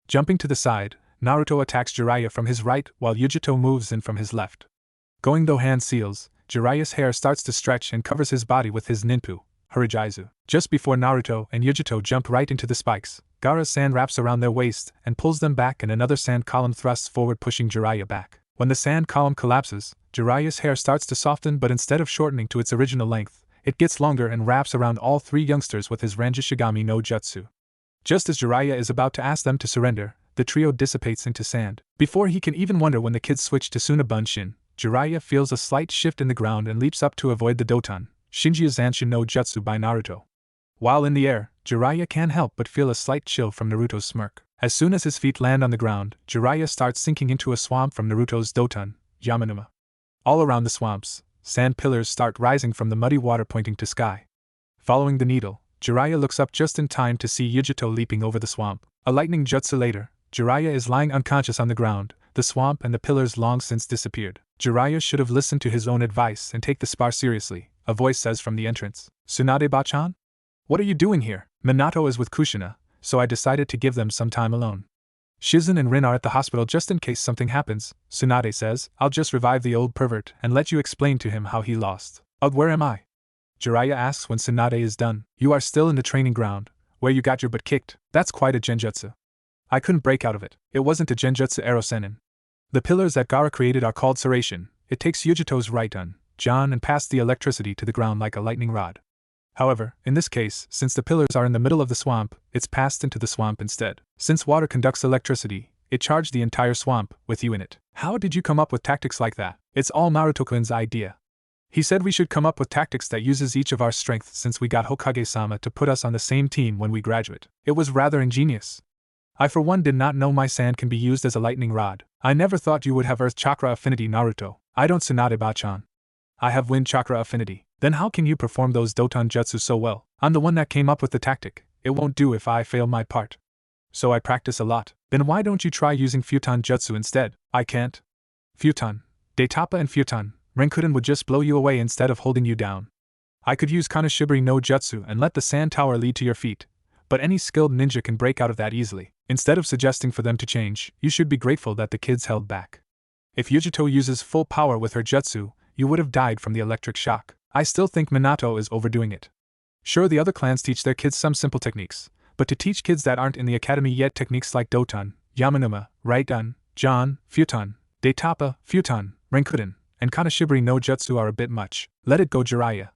Jumping to the side, Naruto attacks Jiraiya from his right while Yujito moves in from his left. Going though hand seals, Jiraiya's hair starts to stretch and covers his body with his ninpu, Horijizu. Just before Naruto and Yujito jump right into the spikes, Gaara's sand wraps around their waist and pulls them back, and another sand column thrusts forward, pushing Jiraiya back. When the sand column collapses, Jiraiya's hair starts to soften, but instead of shortening to its original length, it gets longer and wraps around all three youngsters with his Ranjishigami no Jutsu. Just as Jiraiya is about to ask them to surrender, the trio dissipates into sand. Before he can even wonder when the kids switch to Sunabunshin, Jiraiya feels a slight shift in the ground and leaps up to avoid the Doton, Shinji Zanshin no Jutsu by Naruto. While in the air, Jiraiya can't help but feel a slight chill from Naruto's smirk. As soon as his feet land on the ground, Jiraiya starts sinking into a swamp from Naruto's Doton, Yamanuma. All around the swamps, sand pillars start rising from the muddy water pointing to sky. Following the needle, Jiraiya looks up just in time to see Yujito leaping over the swamp. A lightning jutsu later, Jiraiya is lying unconscious on the ground, the swamp and the pillars long since disappeared. Jiraiya should have listened to his own advice and take the spar seriously, a voice says from the entrance. Tsunade-ba-chan? What are you doing here? Minato is with Kushina, so I decided to give them some time alone. Shizen and Rin are at the hospital just in case something happens, Tsunade says. I'll just revive the old pervert and let you explain to him how he lost. Ugh, where am I? Jiraiya asks when Tsunade is done. You are still in the training ground, where you got your butt kicked. That's quite a genjutsu. I couldn't break out of it. It wasn't a genjutsu Erosenin. The pillars that Gaara created are called Serration. It takes Yujito's right on, John, and pass the electricity to the ground like a lightning rod. However, in this case, since the pillars are in the middle of the swamp, it's passed into the swamp instead. Since water conducts electricity, it charged the entire swamp, with you in it. How did you come up with tactics like that? It's all Naruto-kun's idea. He said we should come up with tactics that uses each of our strengths since we got Hokage-sama to put us on the same team when we graduate. It was rather ingenious. I for one did not know my sand can be used as a lightning rod. I never thought you would have earth chakra affinity, Naruto. I don't, Tsunade-ba-chan. I have wind chakra affinity. Then how can you perform those Doton jutsu so well? I'm the one that came up with the tactic. It won't do if I fail my part. So I practice a lot. Then why don't you try using Futon jutsu instead? I can't. Futon, Daitapa and Futon, Renkuden would just blow you away instead of holding you down. I could use Kanashibari no jutsu and let the sand tower lead to your feet, but any skilled ninja can break out of that easily. Instead of suggesting for them to change, you should be grateful that the kids held back. If Yujito uses full power with her jutsu, you would have died from the electric shock. I still think Minato is overdoing it. Sure, the other clans teach their kids some simple techniques, but to teach kids that aren't in the academy yet techniques like Doton, Yamanuma, Right-on, John, Futon, Daitapa, Futon, Renkuden, and Kanashibari no jutsu are a bit much. Let it go, Jiraiya.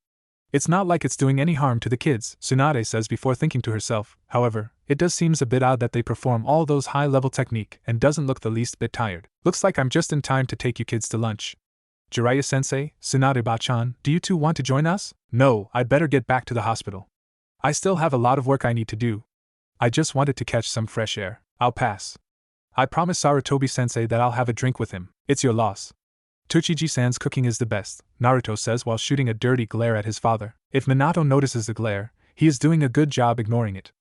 It's not like it's doing any harm to the kids, Tsunade says before thinking to herself. However, it does seems a bit odd that they perform all those high-level technique and doesn't look the least bit tired. Looks like I'm just in time to take you kids to lunch. Jiraiya-sensei, Tsunade-ba-chan, do you two want to join us? No, I'd better get back to the hospital. I still have a lot of work I need to do. I just wanted to catch some fresh air. I'll pass. I promise Sarutobi-sensei that I'll have a drink with him. It's your loss. Tochiji-san's cooking is the best, Naruto says while shooting a dirty glare at his father. If Minato notices the glare, he is doing a good job ignoring it.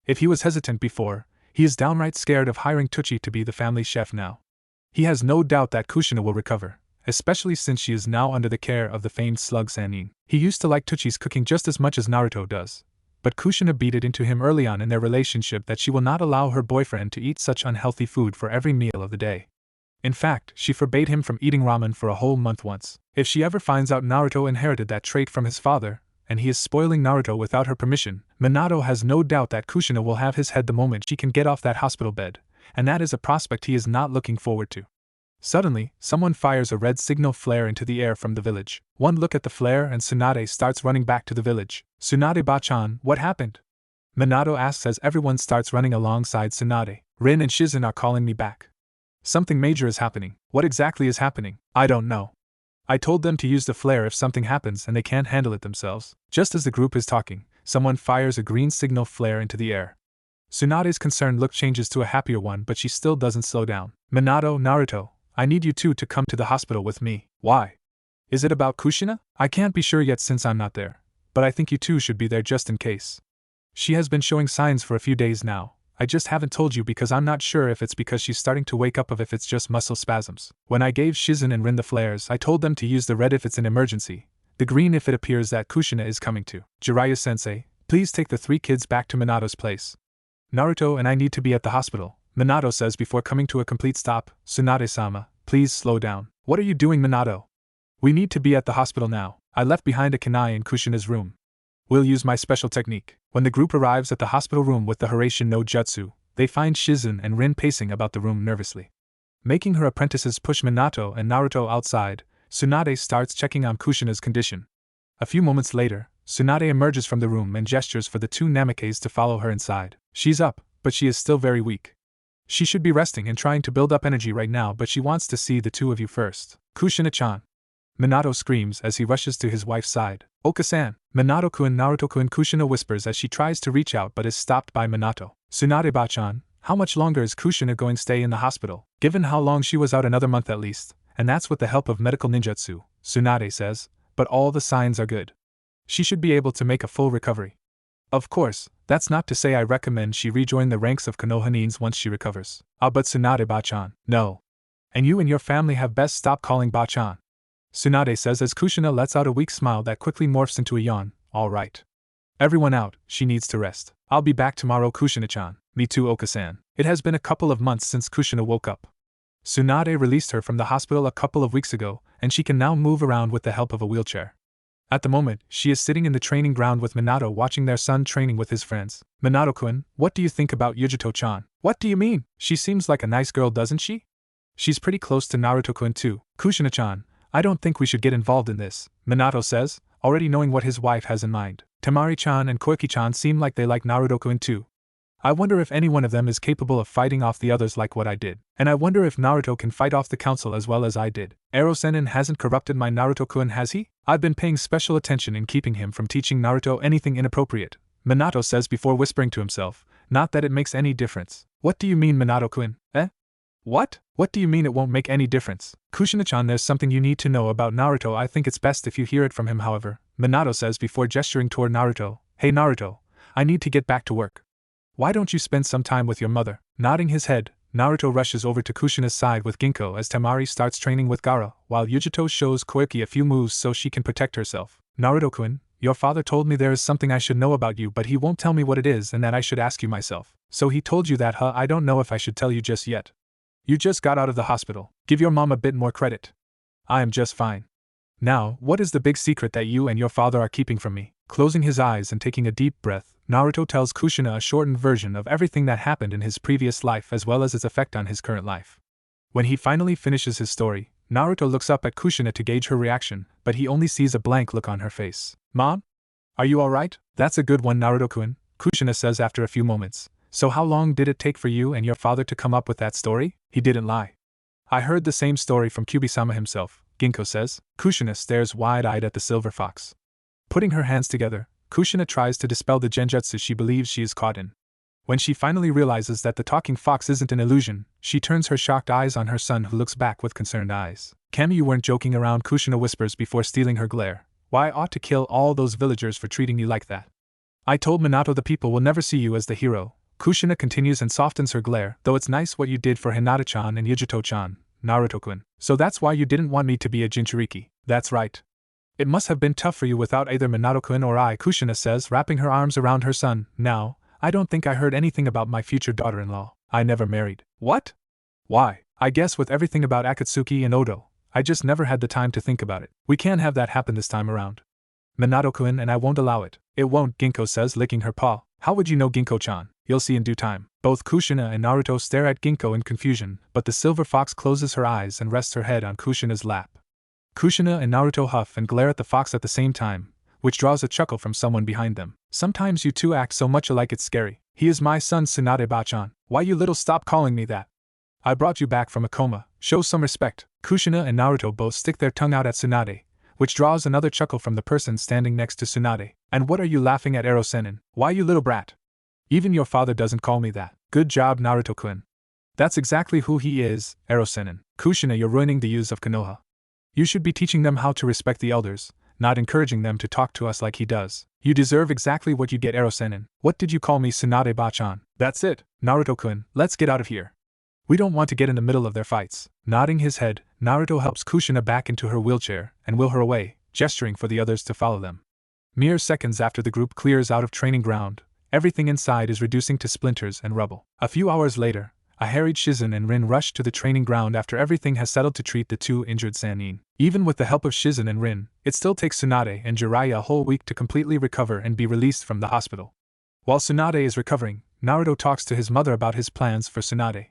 If he was hesitant before, he is downright scared of hiring Tochi to be the family chef now. He has no doubt that Kushina will recover, especially since she is now under the care of the famed slug Sannin. He used to like Tochi's cooking just as much as Naruto does, but Kushina beat it into him early on in their relationship that she will not allow her boyfriend to eat such unhealthy food for every meal of the day. In fact, she forbade him from eating ramen for a whole month once. If she ever finds out Naruto inherited that trait from his father, and he is spoiling Naruto without her permission, Minato has no doubt that Kushina will have his head the moment she can get off that hospital bed, and that is a prospect he is not looking forward to. Suddenly, someone fires a red signal flare into the air from the village. One look at the flare and Tsunade starts running back to the village. Tsunade-ba-chan, what happened? Minato asks as everyone starts running alongside Tsunade. Rin and Shizen are calling me back. Something major is happening. What exactly is happening? I don't know. I told them to use the flare if something happens and they can't handle it themselves. Just as the group is talking, someone fires a green signal flare into the air. Tsunade's concerned look changes to a happier one, but she still doesn't slow down. Minato, Naruto, I need you two to come to the hospital with me. Why? Is it about Kushina? I can't be sure yet since I'm not there, but I think you two should be there just in case. She has been showing signs for a few days now. I just haven't told you because I'm not sure if it's because she's starting to wake up or if it's just muscle spasms. When I gave Shizen and Rin the flares, I told them to use the red if it's an emergency, the green if it appears that Kushina is coming to. Jiraiya-sensei, please take the three kids back to Minato's place. Naruto and I need to be at the hospital, Minato says before coming to a complete stop. Tsunade-sama, please slow down. What are you doing, Minato? We need to be at the hospital now. I left behind a kunai in Kushina's room. We'll use my special technique. When the group arrives at the hospital room with the Haraishin no Jutsu, they find Shizen and Rin pacing about the room nervously. Making her apprentices push Minato and Naruto outside, Tsunade starts checking on Kushina's condition. A few moments later, Tsunade emerges from the room and gestures for the two Namikes to follow her inside. She's up, but she is still very weak. She should be resting and trying to build up energy right now, but she wants to see the two of you first. Kushina-chan. Minato screams as he rushes to his wife's side. Oka-san. Minato-kun Naruto-kun Kushina whispers as she tries to reach out but is stopped by Minato. Tsunade-ba-chan, how much longer is Kushina going to stay in the hospital? Given how long she was out, another month at least, and that's with the help of medical ninjutsu, Tsunade says, but all the signs are good. She should be able to make a full recovery. Of course, that's not to say I recommend she rejoin the ranks of Konohanins once she recovers. But Tsunade-ba-chan, no. And you and your family have best stop calling ba-chan. Tsunade says as Kushina lets out a weak smile that quickly morphs into a yawn. All right. Everyone out, she needs to rest. I'll be back tomorrow, Kushina-chan. Me too, Oka-san. It has been a couple of months since Kushina woke up. Tsunade released her from the hospital a couple of weeks ago, and she can now move around with the help of a wheelchair. At the moment, she is sitting in the training ground with Minato watching their son training with his friends. Minato-kun, what do you think about Yujito-chan? What do you mean? She seems like a nice girl, doesn't she? She's pretty close to Naruto-kun too. Kushina-chan, I don't think we should get involved in this, Minato says, already knowing what his wife has in mind. Temari-chan and Koiki-chan seem like they like Naruto-kun too. I wonder if any one of them is capable of fighting off the others like what I did. And I wonder if Naruto can fight off the council as well as I did. Ero-sennin hasn't corrupted my Naruto-kun, has he? I've been paying special attention in keeping him from teaching Naruto anything inappropriate, Minato says before whispering to himself, not that it makes any difference. What do you mean, Minato-kun? What? What do you mean it won't make any difference? Kushina-chan, there's something you need to know about Naruto. I think it's best if you hear it from him, however, Minato says before gesturing toward Naruto. Hey Naruto, I need to get back to work. Why don't you spend some time with your mother? Nodding his head, Naruto rushes over to Kushina's side with Ginkgo as Temari starts training with Gaara, while Yujito shows Koiki a few moves so she can protect herself. Naruto-kun, your father told me there is something I should know about you, but he won't tell me what it is and that I should ask you myself. So he told you that, huh? I don't know if I should tell you just yet. You just got out of the hospital. Give your mom a bit more credit. I am just fine. Now, what is the big secret that you and your father are keeping from me? Closing his eyes and taking a deep breath, Naruto tells Kushina a shortened version of everything that happened in his previous life as well as its effect on his current life. When he finally finishes his story, Naruto looks up at Kushina to gauge her reaction, but he only sees a blank look on her face. Mom? Are you alright? That's a good one, Naruto-kun, Kushina says after a few moments. So how long did it take for you and your father to come up with that story? He didn't lie. I heard the same story from Kyuubi-sama himself, Ginkgo says. Kushina stares wide-eyed at the silver fox. Putting her hands together, Kushina tries to dispel the genjutsu she believes she is caught in. When she finally realizes that the talking fox isn't an illusion, she turns her shocked eyes on her son, who looks back with concerned eyes. Kami, you weren't joking around, Kushina whispers before stealing her glare. Why, I ought to kill all those villagers for treating you like that. I told Minato the people will never see you as the hero. Kushina continues and softens her glare. Though it's nice what you did for Hinata-chan and Yujito-chan, Naruto-kun. So that's why you didn't want me to be a Jinchuriki. That's right. It must have been tough for you without either Minato-kun or I, Kushina says, wrapping her arms around her son. Now, I don't think I heard anything about my future daughter-in-law. I never married. What? Why? I guess with everything about Akatsuki and Odo, I just never had the time to think about it. We can't have that happen this time around. Minato-kun, and I won't allow it. It won't, Ginkgo says, licking her paw. How would you know, Ginkgo-chan? You'll see in due time. Both Kushina and Naruto stare at Ginkgo in confusion, but the silver fox closes her eyes and rests her head on Kushina's lap. Kushina and Naruto huff and glare at the fox at the same time, which draws a chuckle from someone behind them. Sometimes you two act so much alike it's scary. He is my son, Tsunade-ba-chan. Why you little stop calling me that? I brought you back from a coma. Show some respect. Kushina and Naruto both stick their tongue out at Tsunade, which draws another chuckle from the person standing next to Tsunade. And what are you laughing at, Ero-sennin? Why, you little brat? Even your father doesn't call me that. Good job, Naruto-kun. That's exactly who he is, Ero-sennin. Kushina, you're ruining the use of Konoha. You should be teaching them how to respect the elders, not encouraging them to talk to us like he does. You deserve exactly what you get, Ero-sennin. What did you call me, Tsunade-ba-chan? That's it, Naruto-kun, let's get out of here. We don't want to get in the middle of their fights. Nodding his head, Naruto helps Kushina back into her wheelchair and will her away, gesturing for the others to follow them. Mere seconds after the group clears out of training ground, everything inside is reducing to splinters and rubble. A few hours later, a harried Shizen and Rin rush to the training ground after everything has settled to treat the two injured Sannin. Even with the help of Shizen and Rin, it still takes Tsunade and Jiraiya a whole week to completely recover and be released from the hospital. While Tsunade is recovering, Naruto talks to his mother about his plans for Tsunade.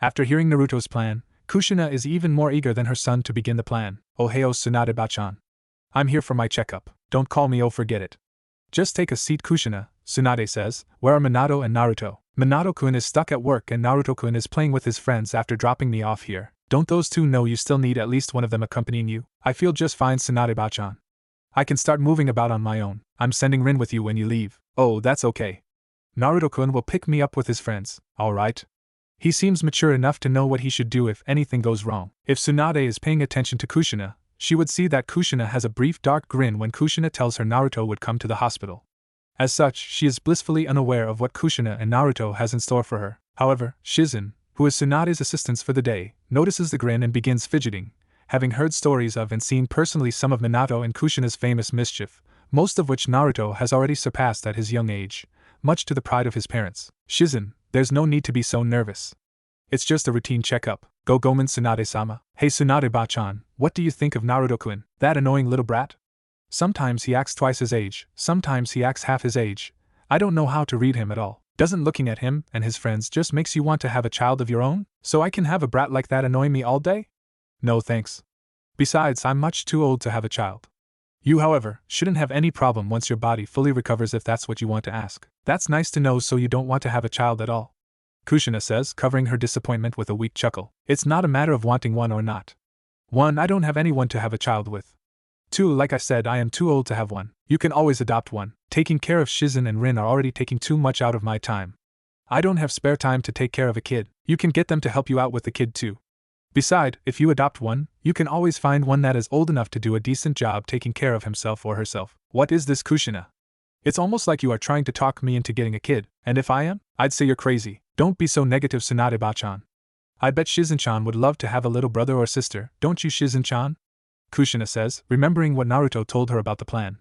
After hearing Naruto's plan, Kushina is even more eager than her son to begin the plan. Ohio Tsunade-bachan. I'm here for my checkup. Don't call me, oh forget it. Just take a seat, Kushina, Tsunade says. Where are Minato and Naruto? Minato-kun is stuck at work and Naruto-kun is playing with his friends after dropping me off here. Don't those two know you still need at least one of them accompanying you? I feel just fine, Tsunade-bachan. I can start moving about on my own. I'm sending Rin with you when you leave. Oh, that's okay. Naruto-kun will pick me up with his friends, alright? He seems mature enough to know what he should do if anything goes wrong. If Tsunade is paying attention to Kushina, she would see that Kushina has a brief dark grin when Kushina tells her Naruto would come to the hospital. As such, she is blissfully unaware of what Kushina and Naruto has in store for her. However, Shizen, who is Tsunade's assistant for the day, notices the grin and begins fidgeting, having heard stories of and seen personally some of Minato and Kushina's famous mischief, most of which Naruto has already surpassed at his young age, much to the pride of his parents. Shizen, there's no need to be so nervous. It's just a routine checkup. Go Gomen Tsunade-sama. Hey Tsunade-bachan, what do you think of Naruto-kun? That annoying little brat? Sometimes he acts twice his age, sometimes he acts half his age. I don't know how to read him at all. Doesn't looking at him and his friends just makes you want to have a child of your own? So I can have a brat like that annoy me all day? No thanks. Besides, I'm much too old to have a child. You, however, shouldn't have any problem once your body fully recovers if that's what you want to ask. That's nice to know, so you don't want to have a child at all. Kushina says, covering her disappointment with a weak chuckle. It's not a matter of wanting one or not. 1. I don't have anyone to have a child with. 2. Like I said, I am too old to have one. You can always adopt one. Taking care of Shizen and Rin are already taking too much out of my time. I don't have spare time to take care of a kid. You can get them to help you out with the kid too. Besides, if you adopt one, you can always find one that is old enough to do a decent job taking care of himself or herself. What is this, Kushina? It's almost like you are trying to talk me into getting a kid, and if I am, I'd say you're crazy. Don't be so negative, Tsunade-bachan. I bet Shizen-chan would love to have a little brother or sister, don't you, Shizen-chan? Kushina says, remembering what Naruto told her about the plan.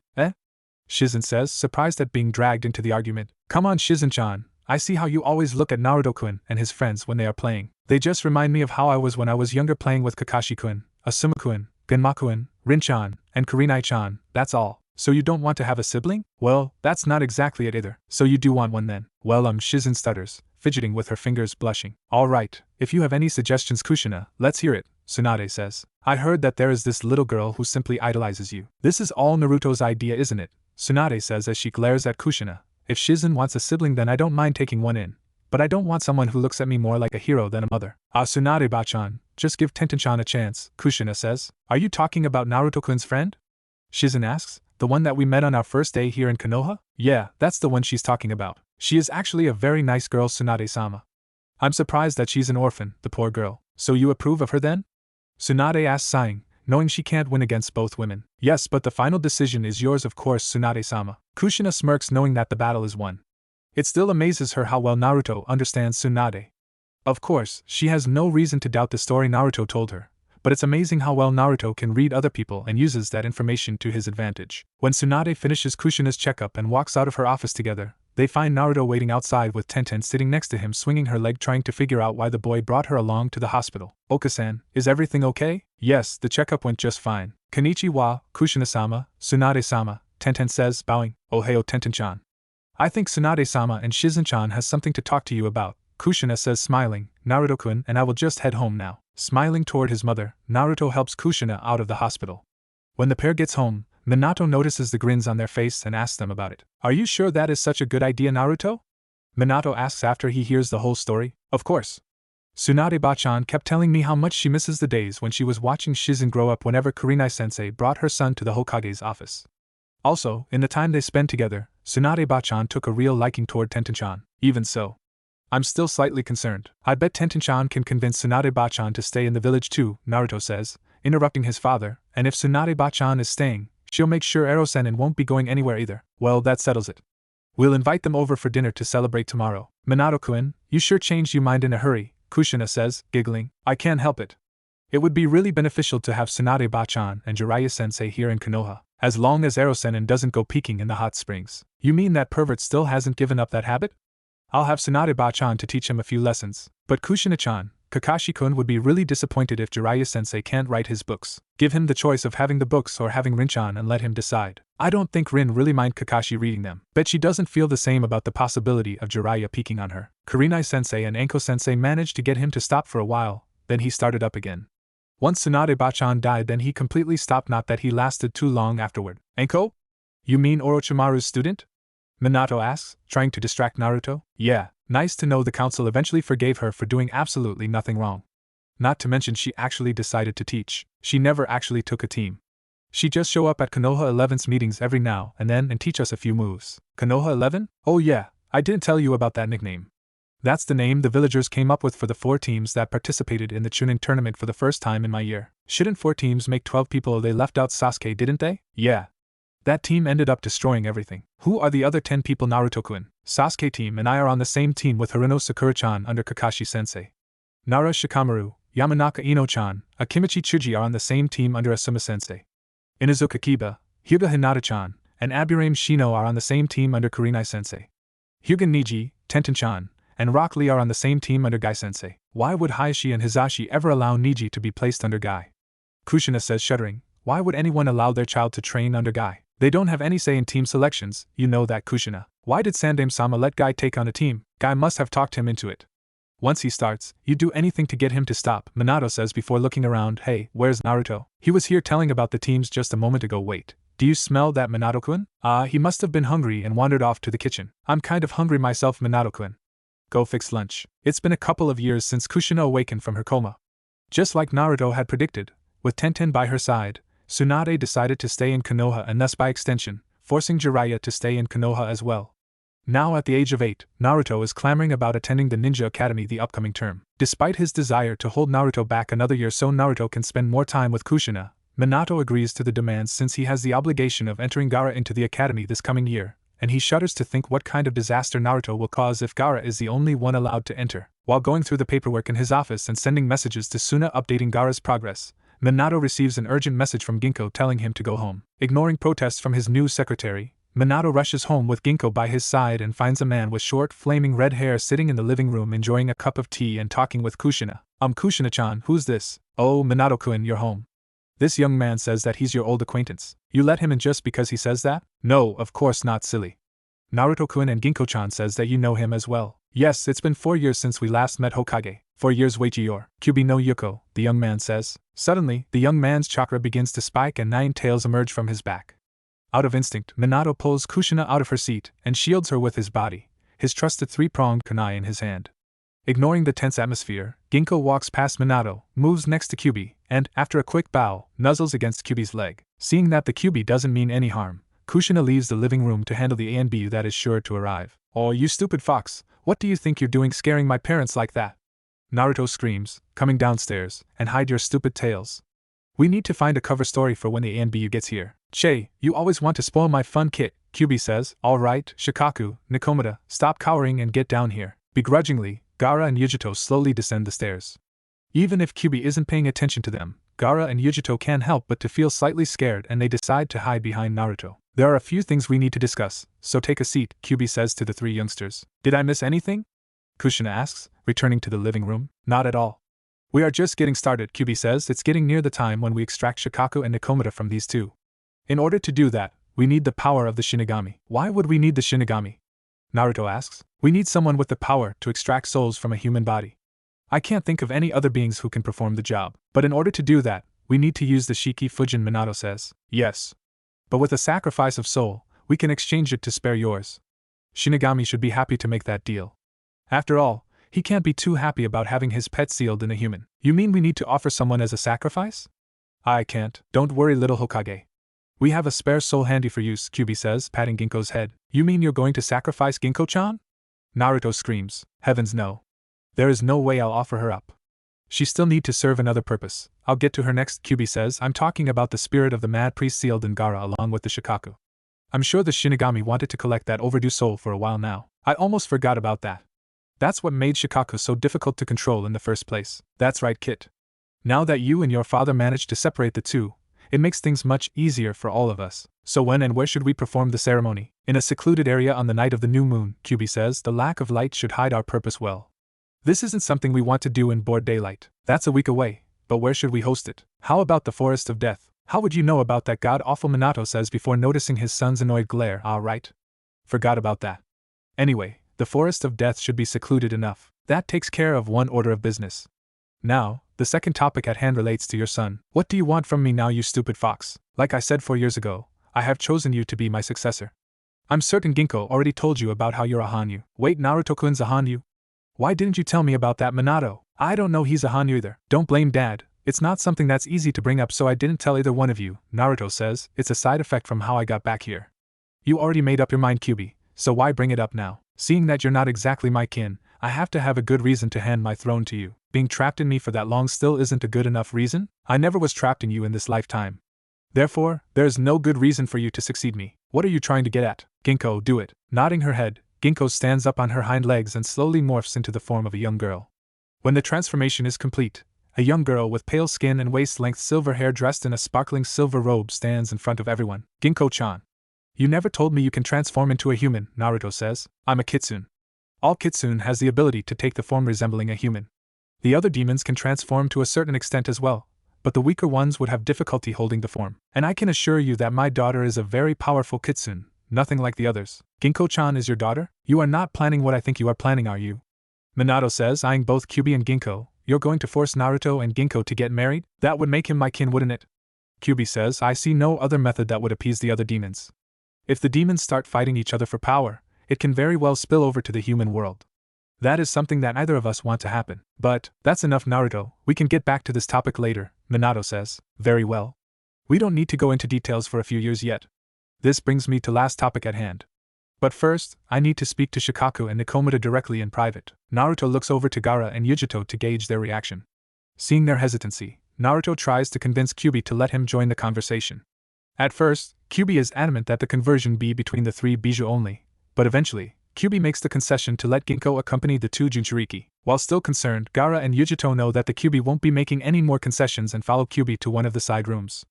Shizen says, surprised at being dragged into the argument. Come on, Shizen-chan, I see how you always look at Naruto-kun and his friends when they are playing. They just remind me of how I was when I was younger playing with Kakashi-kun, Asuma-kun, Genma-kun, Rin-chan, and Kurenai-chan, that's all. So you don't want to have a sibling? Well, that's not exactly it either. So you do want one then? Well, Shizen stutters, fidgeting with her fingers, blushing. Alright, if you have any suggestions, Kushina, let's hear it, Tsunade says. I heard that there is this little girl who simply idolizes you. This is all Naruto's idea, isn't it? Tsunade says as she glares at Kushina. If Shizen wants a sibling, then I don't mind taking one in. But I don't want someone who looks at me more like a hero than a mother. Tsunade-bachan, just give Tenten-chan a chance, Kushina says. Are you talking about Naruto-kun's friend? Shizen asks. The one that we met on our first day here in Konoha? Yeah, that's the one she's talking about. She is actually a very nice girl, Tsunade-sama. I'm surprised that she's an orphan, the poor girl. So you approve of her then? Tsunade asks, sighing, knowing she can't win against both women. Yes, but the final decision is yours, of course, Tsunade-sama. Kushina smirks, knowing that the battle is won. It still amazes her how well Naruto understands Tsunade. Of course, she has no reason to doubt the story Naruto told her. But it's amazing how well Naruto can read other people and uses that information to his advantage. When Tsunade finishes Kushina's checkup and walks out of her office together, they find Naruto waiting outside with Tenten sitting next to him, swinging her leg, trying to figure out why the boy brought her along to the hospital. Okasan, is everything okay? Yes, the checkup went just fine. Konnichiwa, Kushina-sama, Tsunade-sama, Tenten says, bowing. Ohio, Tenten-chan. I think Tsunade-sama and Shizen-chan has something to talk to you about, Kushina says, smiling. Naruto-kun and I will just head home now. Smiling toward his mother, Naruto helps Kushina out of the hospital. When the pair gets home, Minato notices the grins on their face and asks them about it. Are you sure that is such a good idea, Naruto? Minato asks after he hears the whole story. Of course. Tsunade-bachan kept telling me how much she misses the days when she was watching Shizen grow up whenever Kurenai-sensei brought her son to the Hokage's office. Also, in the time they spent together, Tsunade-bachan took a real liking toward Tenten-chan. Even so, I'm still slightly concerned. I bet Tenten-chan can convince Tsunade-bachan to stay in the village too, Naruto says, interrupting his father, and if Tsunade-bachan is staying, she'll make sure Ero-sen won't be going anywhere either. Well, that settles it. We'll invite them over for dinner to celebrate tomorrow. Minato-kun, you sure changed your mind in a hurry, Kushina says, giggling. I can't help it. It would be really beneficial to have Tsunade-bachan and Jiraiya-sensei here in Konoha, as long as Ero-sen doesn't go peeking in the hot springs. You mean that pervert still hasn't given up that habit? I'll have Tsunade-bachan to teach him a few lessons. But Kushina-chan, Kakashi-kun would be really disappointed if Jiraiya-sensei can't write his books. Give him the choice of having the books or having Rin-chan and let him decide. I don't think Rin really mind Kakashi reading them. Bet she doesn't feel the same about the possibility of Jiraiya peeking on her. Kurenai-sensei and Anko-sensei managed to get him to stop for a while, then he started up again. Once Tsunade-bachan died, then he completely stopped, not that he lasted too long afterward. Anko? You mean Orochimaru's student? Minato asks, trying to distract Naruto. Yeah, nice to know the council eventually forgave her for doing absolutely nothing wrong. Not to mention she actually decided to teach. She never actually took a team. She just show up at Konoha 11's meetings every now and then and teach us a few moves. Konoha 11? Oh yeah, I didn't tell you about that nickname. That's the name the villagers came up with for the 4 teams that participated in the Chunin tournament for the first time in my year. Shouldn't 4 teams make 12 people? They left out Sasuke, didn't they? Yeah. That team ended up destroying everything. Who are the other 10 people? Naruto-kun. Sasuke team and I are on the same team with Haruno Sakura-chan under Kakashi-sensei. Nara Shikamaru, Yamanaka Ino-chan, Akimichi Tsuji are on the same team under Asuma-sensei. Inuzuka Kiba, Hyuga Hinata-chan, and Aburame Shino are on the same team under Kurenai-sensei. Hyuga Niji, Tenten-chan, and Rock Lee are on the same team under Gai-sensei. Why would Hayashi and Hizashi ever allow Niji to be placed under Gai? Kushina says, shuddering. Why would anyone allow their child to train under Gai? They don't have any say in team selections, you know that, Kushina. Why did Sandame-sama let Gai take on a team? Gai must have talked him into it. Once he starts, you'd do anything to get him to stop, Minato says before looking around. Hey, where's Naruto? He was here telling about the teams just a moment ago. Wait, do you smell that, Minato-kun? He must have been hungry and wandered off to the kitchen. I'm kind of hungry myself, Minato-kun. Go fix lunch. It's been a couple of years since Kushina awakened from her coma. Just like Naruto had predicted, with Tenten by her side, Tsunade decided to stay in Konoha and thus by extension, forcing Jiraiya to stay in Konoha as well. Now at the age of 8, Naruto is clamoring about attending the Ninja Academy the upcoming term. Despite his desire to hold Naruto back another year so Naruto can spend more time with Kushina, Minato agrees to the demands since he has the obligation of entering Gaara into the academy this coming year, and he shudders to think what kind of disaster Naruto will cause if Gaara is the only one allowed to enter. While going through the paperwork in his office and sending messages to Suna updating Gaara's progress, Minato receives an urgent message from Ginkgo telling him to go home. Ignoring protests from his new secretary, Minato rushes home with Ginkgo by his side and finds a man with short, flaming red hair sitting in the living room enjoying a cup of tea and talking with Kushina. Kushina-chan, who's this? Oh, Minato-kun, you're home. This young man says that he's your old acquaintance. You let him in just because he says that? No, of course not, silly. Naruto-kun, and Ginkgo-chan says that you know him as well. Yes, it's been 4 years since we last met Hokage. 4 years wait your Kyuubi no Yuko, the young man says. Suddenly, the young man's chakra begins to spike and 9 tails emerge from his back. Out of instinct, Minato pulls Kushina out of her seat and shields her with his body, his trusted 3-pronged kunai in his hand. Ignoring the tense atmosphere, Ginkgo walks past Minato, moves next to Kyuubi, and, after a quick bow, nuzzles against Kyuubi's leg. Seeing that the Kyuubi doesn't mean any harm, Kushina leaves the living room to handle the A&B that is sure to arrive. Oh, you stupid fox, what do you think you're doing scaring my parents like that? Naruto screams, coming downstairs, and hide your stupid tails. We need to find a cover story for when the A&B gets here. Che, you always want to spoil my fun, kit, Kyuubi says. Alright, Shikaku, Nikomata, stop cowering and get down here. Begrudgingly, Gaara and Yujito slowly descend the stairs. Even if Kyuubi isn't paying attention to them, Gaara and Yujito can't help but to feel slightly scared and they decide to hide behind Naruto. There are a few things we need to discuss, so take a seat, Kyuubi says to the 3 youngsters. Did I miss anything? Kushina asks, returning to the living room. Not at all. We are just getting started, Kyuubi says. It's getting near the time when we extract Shikaku and Nikomata from these 2. In order to do that, we need the power of the Shinigami. Why would we need the Shinigami? Naruto asks. We need someone with the power to extract souls from a human body. I can't think of any other beings who can perform the job. But in order to do that, we need to use the Shiki Fujin, Minato says. Yes. But with a sacrifice of soul, we can exchange it to spare yours. Shinigami should be happy to make that deal. After all, he can't be too happy about having his pet sealed in a human. You mean we need to offer someone as a sacrifice? I can't. Don't worry, little Hokage. We have a spare soul handy for use, Kyuubi says, patting Ginkgo's head. You mean you're going to sacrifice Ginkgo-chan? Naruto screams. Heavens no. There is no way I'll offer her up. She still need to serve another purpose. I'll get to her next, Kyuubi says. I'm talking about the spirit of the mad priest sealed in Gaara along with the Shikaku. I'm sure the Shinigami wanted to collect that overdue soul for a while now. I almost forgot about that. That's what made Shikaku so difficult to control in the first place. That's right, Kit. Now that you and your father managed to separate the 2, it makes things much easier for all of us. So when and where should we perform the ceremony? In a secluded area on the night of the new moon, Kyuubi says. The lack of light should hide our purpose well. This isn't something we want to do in broad daylight. That's a week away, but where should we host it? How about the Forest of Death? How would you know about that, god-awful, Minato says before noticing his son's annoyed glare. Ah, right. Forgot about that. Anyway, the Forest of Death should be secluded enough. That takes care of one order of business. Now, the second topic at hand relates to your son. What do you want from me now, you stupid fox? Like I said 4 years ago, I have chosen you to be my successor. I'm certain Ginkgo already told you about how you're a Hanyu. Wait, Naruto-kun's a Hanyu? Why didn't you tell me about that, Minato? I don't know he's a Hanyu either. Don't blame Dad. It's not something that's easy to bring up, so I didn't tell either one of you, Naruto says. It's a side effect from how I got back here. You already made up your mind, Kyuubi, so why bring it up now? Seeing that you're not exactly my kin, I have to have a good reason to hand my throne to you. Being trapped in me for that long still isn't a good enough reason? I never was trapped in you in this lifetime. Therefore, there's no good reason for you to succeed me. What are you trying to get at? Ginkgo, do it. Nodding her head, Ginkgo stands up on her hind legs and slowly morphs into the form of a young girl. When the transformation is complete, a young girl with pale skin and waist-length silver hair dressed in a sparkling silver robe stands in front of everyone. Ginkgo-chan. You never told me you can transform into a human, Naruto says. I'm a kitsune. All kitsune has the ability to take the form resembling a human. The other demons can transform to a certain extent as well, but the weaker ones would have difficulty holding the form. And I can assure you that my daughter is a very powerful kitsune, nothing like the others. Ginkgo-chan is your daughter? You are not planning what I think you are planning, are you? Minato says, eyeing both Kyuubi and Ginkgo. You're going to force Naruto and Ginkgo to get married? That would make him my kin, wouldn't it? Kyuubi says, I see no other method that would appease the other demons. If the demons start fighting each other for power, it can very well spill over to the human world. That is something that neither of us want to happen. But, that's enough, Naruto, we can get back to this topic later, Minato says. Very well. We don't need to go into details for a few years yet. This brings me to last topic at hand. But first, I need to speak to Shikaku and Nikomata directly in private. Naruto looks over to Gaara and Yujito to gauge their reaction. Seeing their hesitancy, Naruto tries to convince Kyuubi to let him join the conversation. At first, Kyuubi is adamant that the conversion be between the three Bijou only, but eventually, Kyuubi makes the concession to let Ginkgo accompany the two Jinchuriki. While still concerned, Gaara and Yujito know that the Kyuubi won't be making any more concessions and follow Kyuubi to one of the side rooms.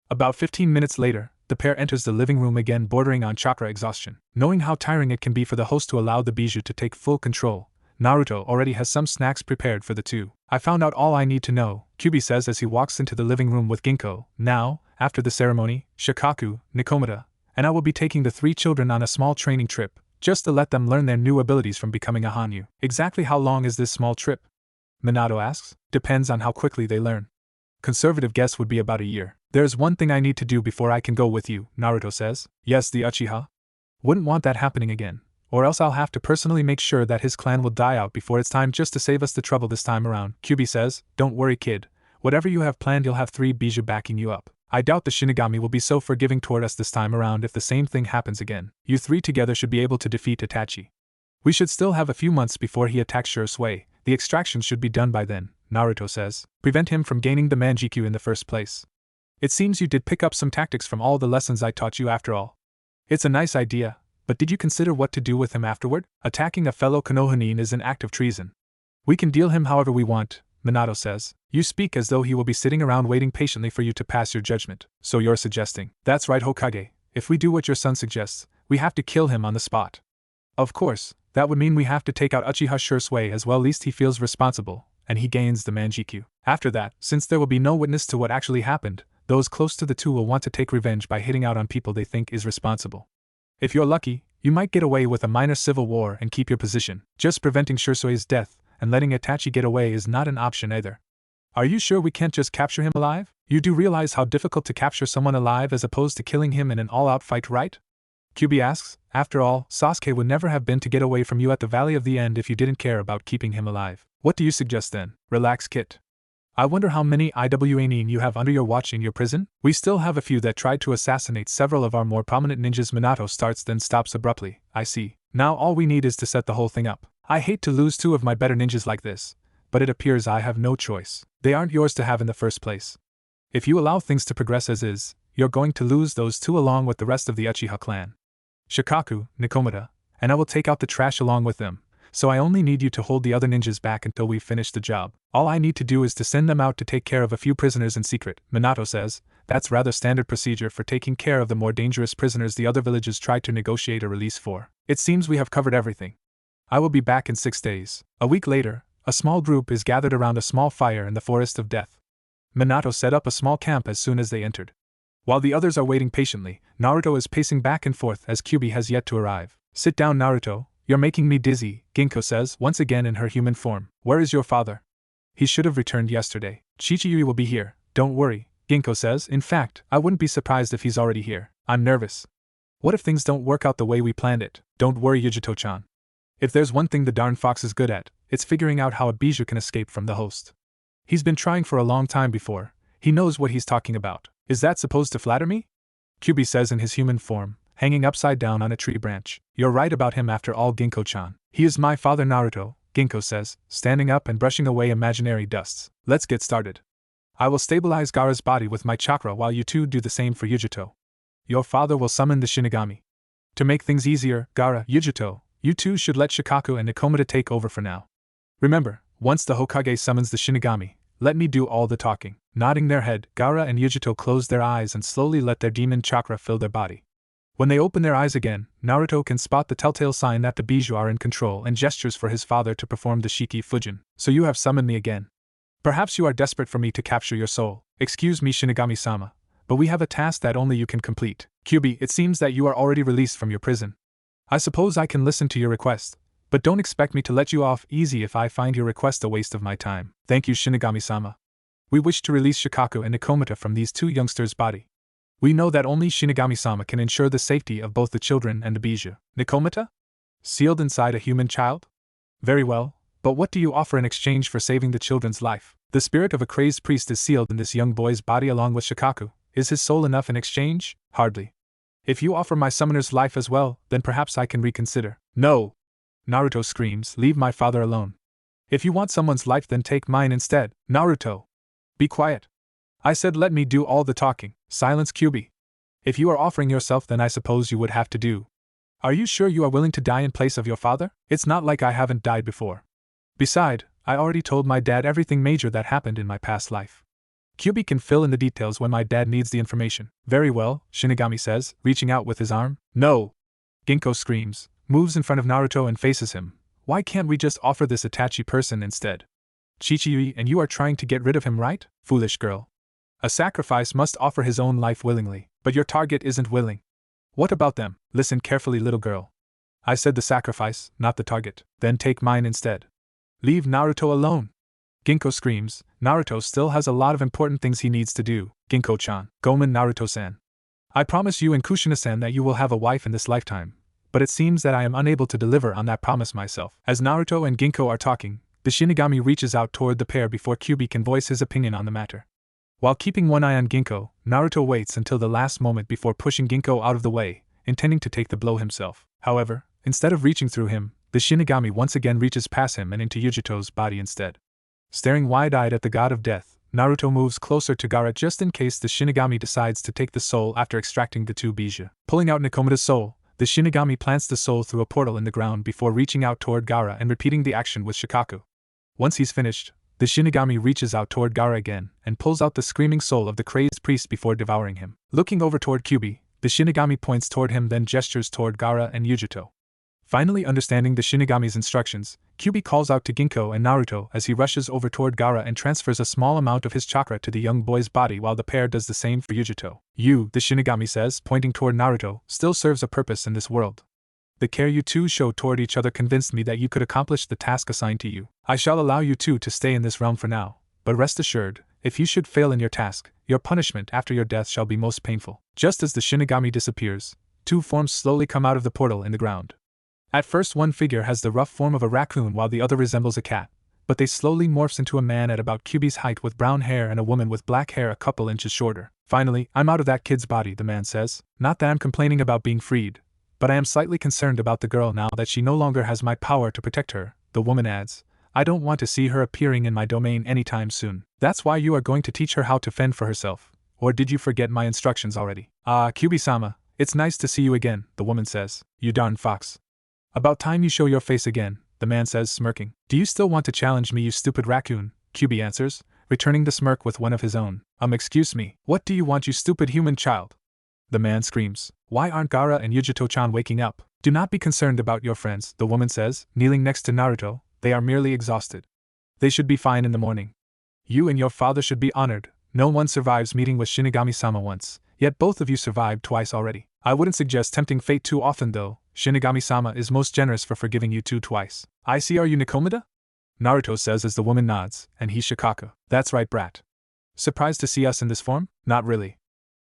About 15 minutes later, the pair enters the living room again, bordering on chakra exhaustion. Knowing how tiring it can be for the host to allow the Bijou to take full control, Naruto already has some snacks prepared for the two. I found out all I need to know, Kyuubi says as he walks into the living room with Ginkgo. Now, after the ceremony, Shikaku, Nikomata, and I will be taking the three children on a small training trip, just to let them learn their new abilities from becoming a Hanyu. Exactly how long is this small trip? Minato asks. Depends on how quickly they learn. Conservative guess would be about a year. There's one thing I need to do before I can go with you, Naruto says. Yes, the Uchiha? Wouldn't want that happening again, or else I'll have to personally make sure that his clan will die out before it's time, just to save us the trouble this time around. Kyuubi says, don't worry, kid. Whatever you have planned, you'll have three Bijou backing you up. I doubt the Shinigami will be so forgiving toward us this time around if the same thing happens again. You three together should be able to defeat Itachi. We should still have a few months before he attacks Shursui. The extraction should be done by then, Naruto says. Prevent him from gaining the Manjikyu in the first place. It seems you did pick up some tactics from all the lessons I taught you after all. It's a nice idea, but did you consider what to do with him afterward? Attacking a fellow Konohanin is an act of treason. We can deal him however we want, Minato says. You speak as though he will be sitting around waiting patiently for you to pass your judgment. So you're suggesting. That's right, Hokage. If we do what your son suggests, we have to kill him on the spot. Of course, that would mean we have to take out Uchiha Shursui as well. Least he feels responsible, and he gains the Manjikyu. After that, since there will be no witness to what actually happened, those close to the two will want to take revenge by hitting out on people they think is responsible. If you're lucky, you might get away with a minor civil war and keep your position. Just preventing Shursui's death and letting Itachi get away is not an option either. Are you sure we can't just capture him alive? You do realize how difficult to capture someone alive as opposed to killing him in an all-out fight, right? Kyuubi asks. After all, Sasuke would never have been to get away from you at the Valley of the End if you didn't care about keeping him alive. What do you suggest then? Relax, Kit. I wonder how many IWA you have under your watch in your prison? We still have a few that tried to assassinate several of our more prominent ninjas. Minato starts then stops abruptly. I see. Now all we need is to set the whole thing up. I hate to lose two of my better ninjas like this, but it appears I have no choice. They aren't yours to have in the first place. If you allow things to progress as is, you're going to lose those two along with the rest of the Uchiha clan. Shikaku, Nikomata, and I will take out the trash along with them, so I only need you to hold the other ninjas back until we've finished the job. All I need to do is to send them out to take care of a few prisoners in secret, Minato says. That's rather standard procedure for taking care of the more dangerous prisoners the other villages tried to negotiate a release for. It seems we have covered everything. I will be back in 6 days. A week later, A small group is gathered around a small fire in the forest of death. Minato set up a small camp as soon as they entered. While the others are waiting patiently, Naruto is pacing back and forth as Kyuubi has yet to arrive. Sit down, Naruto, you're making me dizzy, Ginko says, once again in her human form. Where is your father? He should have returned yesterday. Chichiyui will be here, don't worry, Ginko says. In fact, I wouldn't be surprised if he's already here. I'm nervous. What if things don't work out the way we planned it? Don't worry, Yujito-chan. If there's one thing the darn fox is good at, it's figuring out how a bijou can escape from the host. He's been trying for a long time before. He knows what he's talking about. Is that supposed to flatter me? Kyuubi says in his human form, hanging upside down on a tree branch. You're right about him after all, Ginko-chan. He is my father, Naruto, Ginko says, standing up and brushing away imaginary dusts. Let's get started. I will stabilize Gaara's body with my chakra while you two do the same for Yujito. Your father will summon the Shinigami. To make things easier, Gaara, Yujito, you two should let Shikaku and Nikomata take over for now. Remember, once the Hokage summons the Shinigami, let me do all the talking. Nodding their head, Gaara and Yujito close their eyes and slowly let their demon chakra fill their body. When they open their eyes again, Naruto can spot the telltale sign that the bijou are in control and gestures for his father to perform the Shiki Fujin. So you have summoned me again. Perhaps you are desperate for me to capture your soul. Excuse me, Shinigami-sama, but we have a task that only you can complete. Kyuubi, it seems that you are already released from your prison. I suppose I can listen to your request, but don't expect me to let you off easy if I find your request a waste of my time. Thank you, Shinigami-sama. We wish to release Shikaku and Nikomata from these two youngsters' body. We know that only Shinigami-sama can ensure the safety of both the children and the bijou. Nikomata? Sealed inside a human child? Very well, but what do you offer in exchange for saving the children's life? The spirit of a crazed priest is sealed in this young boy's body along with Shikaku. Is his soul enough in exchange? Hardly. If you offer my summoner's life as well, then perhaps I can reconsider. No! Naruto screams, leave my father alone. If you want someone's life, then take mine instead. Naruto! Be quiet. I said let me do all the talking. Silence, Kyuubi. If you are offering yourself, then I suppose you would have to do. Are you sure you are willing to die in place of your father? It's not like I haven't died before. Beside, I already told my dad everything major that happened in my past life. Kyuubi can fill in the details when my dad needs the information. Very well, Shinigami says, reaching out with his arm. No! Ginko screams, moves in front of Naruto and faces him. Why can't we just offer this Itachi person instead? Chichiyui, and you are trying to get rid of him, right? Foolish girl. A sacrifice must offer his own life willingly, but your target isn't willing. What about them? Listen carefully, little girl. I said the sacrifice, not the target. Then take mine instead. Leave Naruto alone. Ginko screams, Naruto still has a lot of important things he needs to do. Ginko-chan, Gomen Naruto-san. I promise you and Kushina-san that you will have a wife in this lifetime, but it seems that I am unable to deliver on that promise myself. As Naruto and Ginko are talking, the Shinigami reaches out toward the pair before Kyuubi can voice his opinion on the matter. While keeping one eye on Ginko, Naruto waits until the last moment before pushing Ginko out of the way, intending to take the blow himself. However, instead of reaching through him, the Shinigami once again reaches past him and into Yujito's body instead. Staring wide-eyed at the god of death, Naruto moves closer to Gaara just in case the Shinigami decides to take the soul after extracting the two bijou. Pulling out Nikomata's soul, the Shinigami plants the soul through a portal in the ground before reaching out toward Gaara and repeating the action with Shikaku. Once he's finished, the Shinigami reaches out toward Gaara again and pulls out the screaming soul of the crazed priest before devouring him. Looking over toward Kyuubi, the Shinigami points toward him, then gestures toward Gaara and Yujito. Finally understanding the Shinigami's instructions, Kyuubi calls out to Ginko and Naruto as he rushes over toward Gaara and transfers a small amount of his chakra to the young boy's body while the pair does the same for Yujito. You, the Shinigami says, pointing toward Naruto, still serves a purpose in this world. The care you two show toward each other convinced me that you could accomplish the task assigned to you. I shall allow you two to stay in this realm for now, but rest assured, if you should fail in your task, your punishment after your death shall be most painful. Just as the Shinigami disappears, two forms slowly come out of the portal in the ground. At first one figure has the rough form of a raccoon while the other resembles a cat, but they slowly morphs into a man at about Kyuubi's height with brown hair and a woman with black hair a couple inches shorter. Finally, I'm out of that kid's body, the man says. Not that I'm complaining about being freed, but I am slightly concerned about the girl now that she no longer has my power to protect her, the woman adds. I don't want to see her appearing in my domain anytime soon. That's why you are going to teach her how to fend for herself. Or did you forget my instructions already? Ah, Kyuubi-sama, it's nice to see you again, the woman says. You darn fox. About time you show your face again, the man says, smirking. Do you still want to challenge me, you stupid raccoon? Kyuubi answers, returning the smirk with one of his own. Excuse me, what do you want, you stupid human child? The man screams. Why aren't Gaara and Yujito-chan waking up? Do not be concerned about your friends, the woman says, kneeling next to Naruto, they are merely exhausted. They should be fine in the morning. You and your father should be honored. No one survives meeting with Shinigami-sama once, yet both of you survived twice already. I wouldn't suggest tempting fate too often though. Shinigami-sama is most generous for forgiving you two twice. I see. Are you Nikomata? Naruto says as the woman nods, and he's Shikaku. That's right, brat. Surprised to see us in this form? Not really.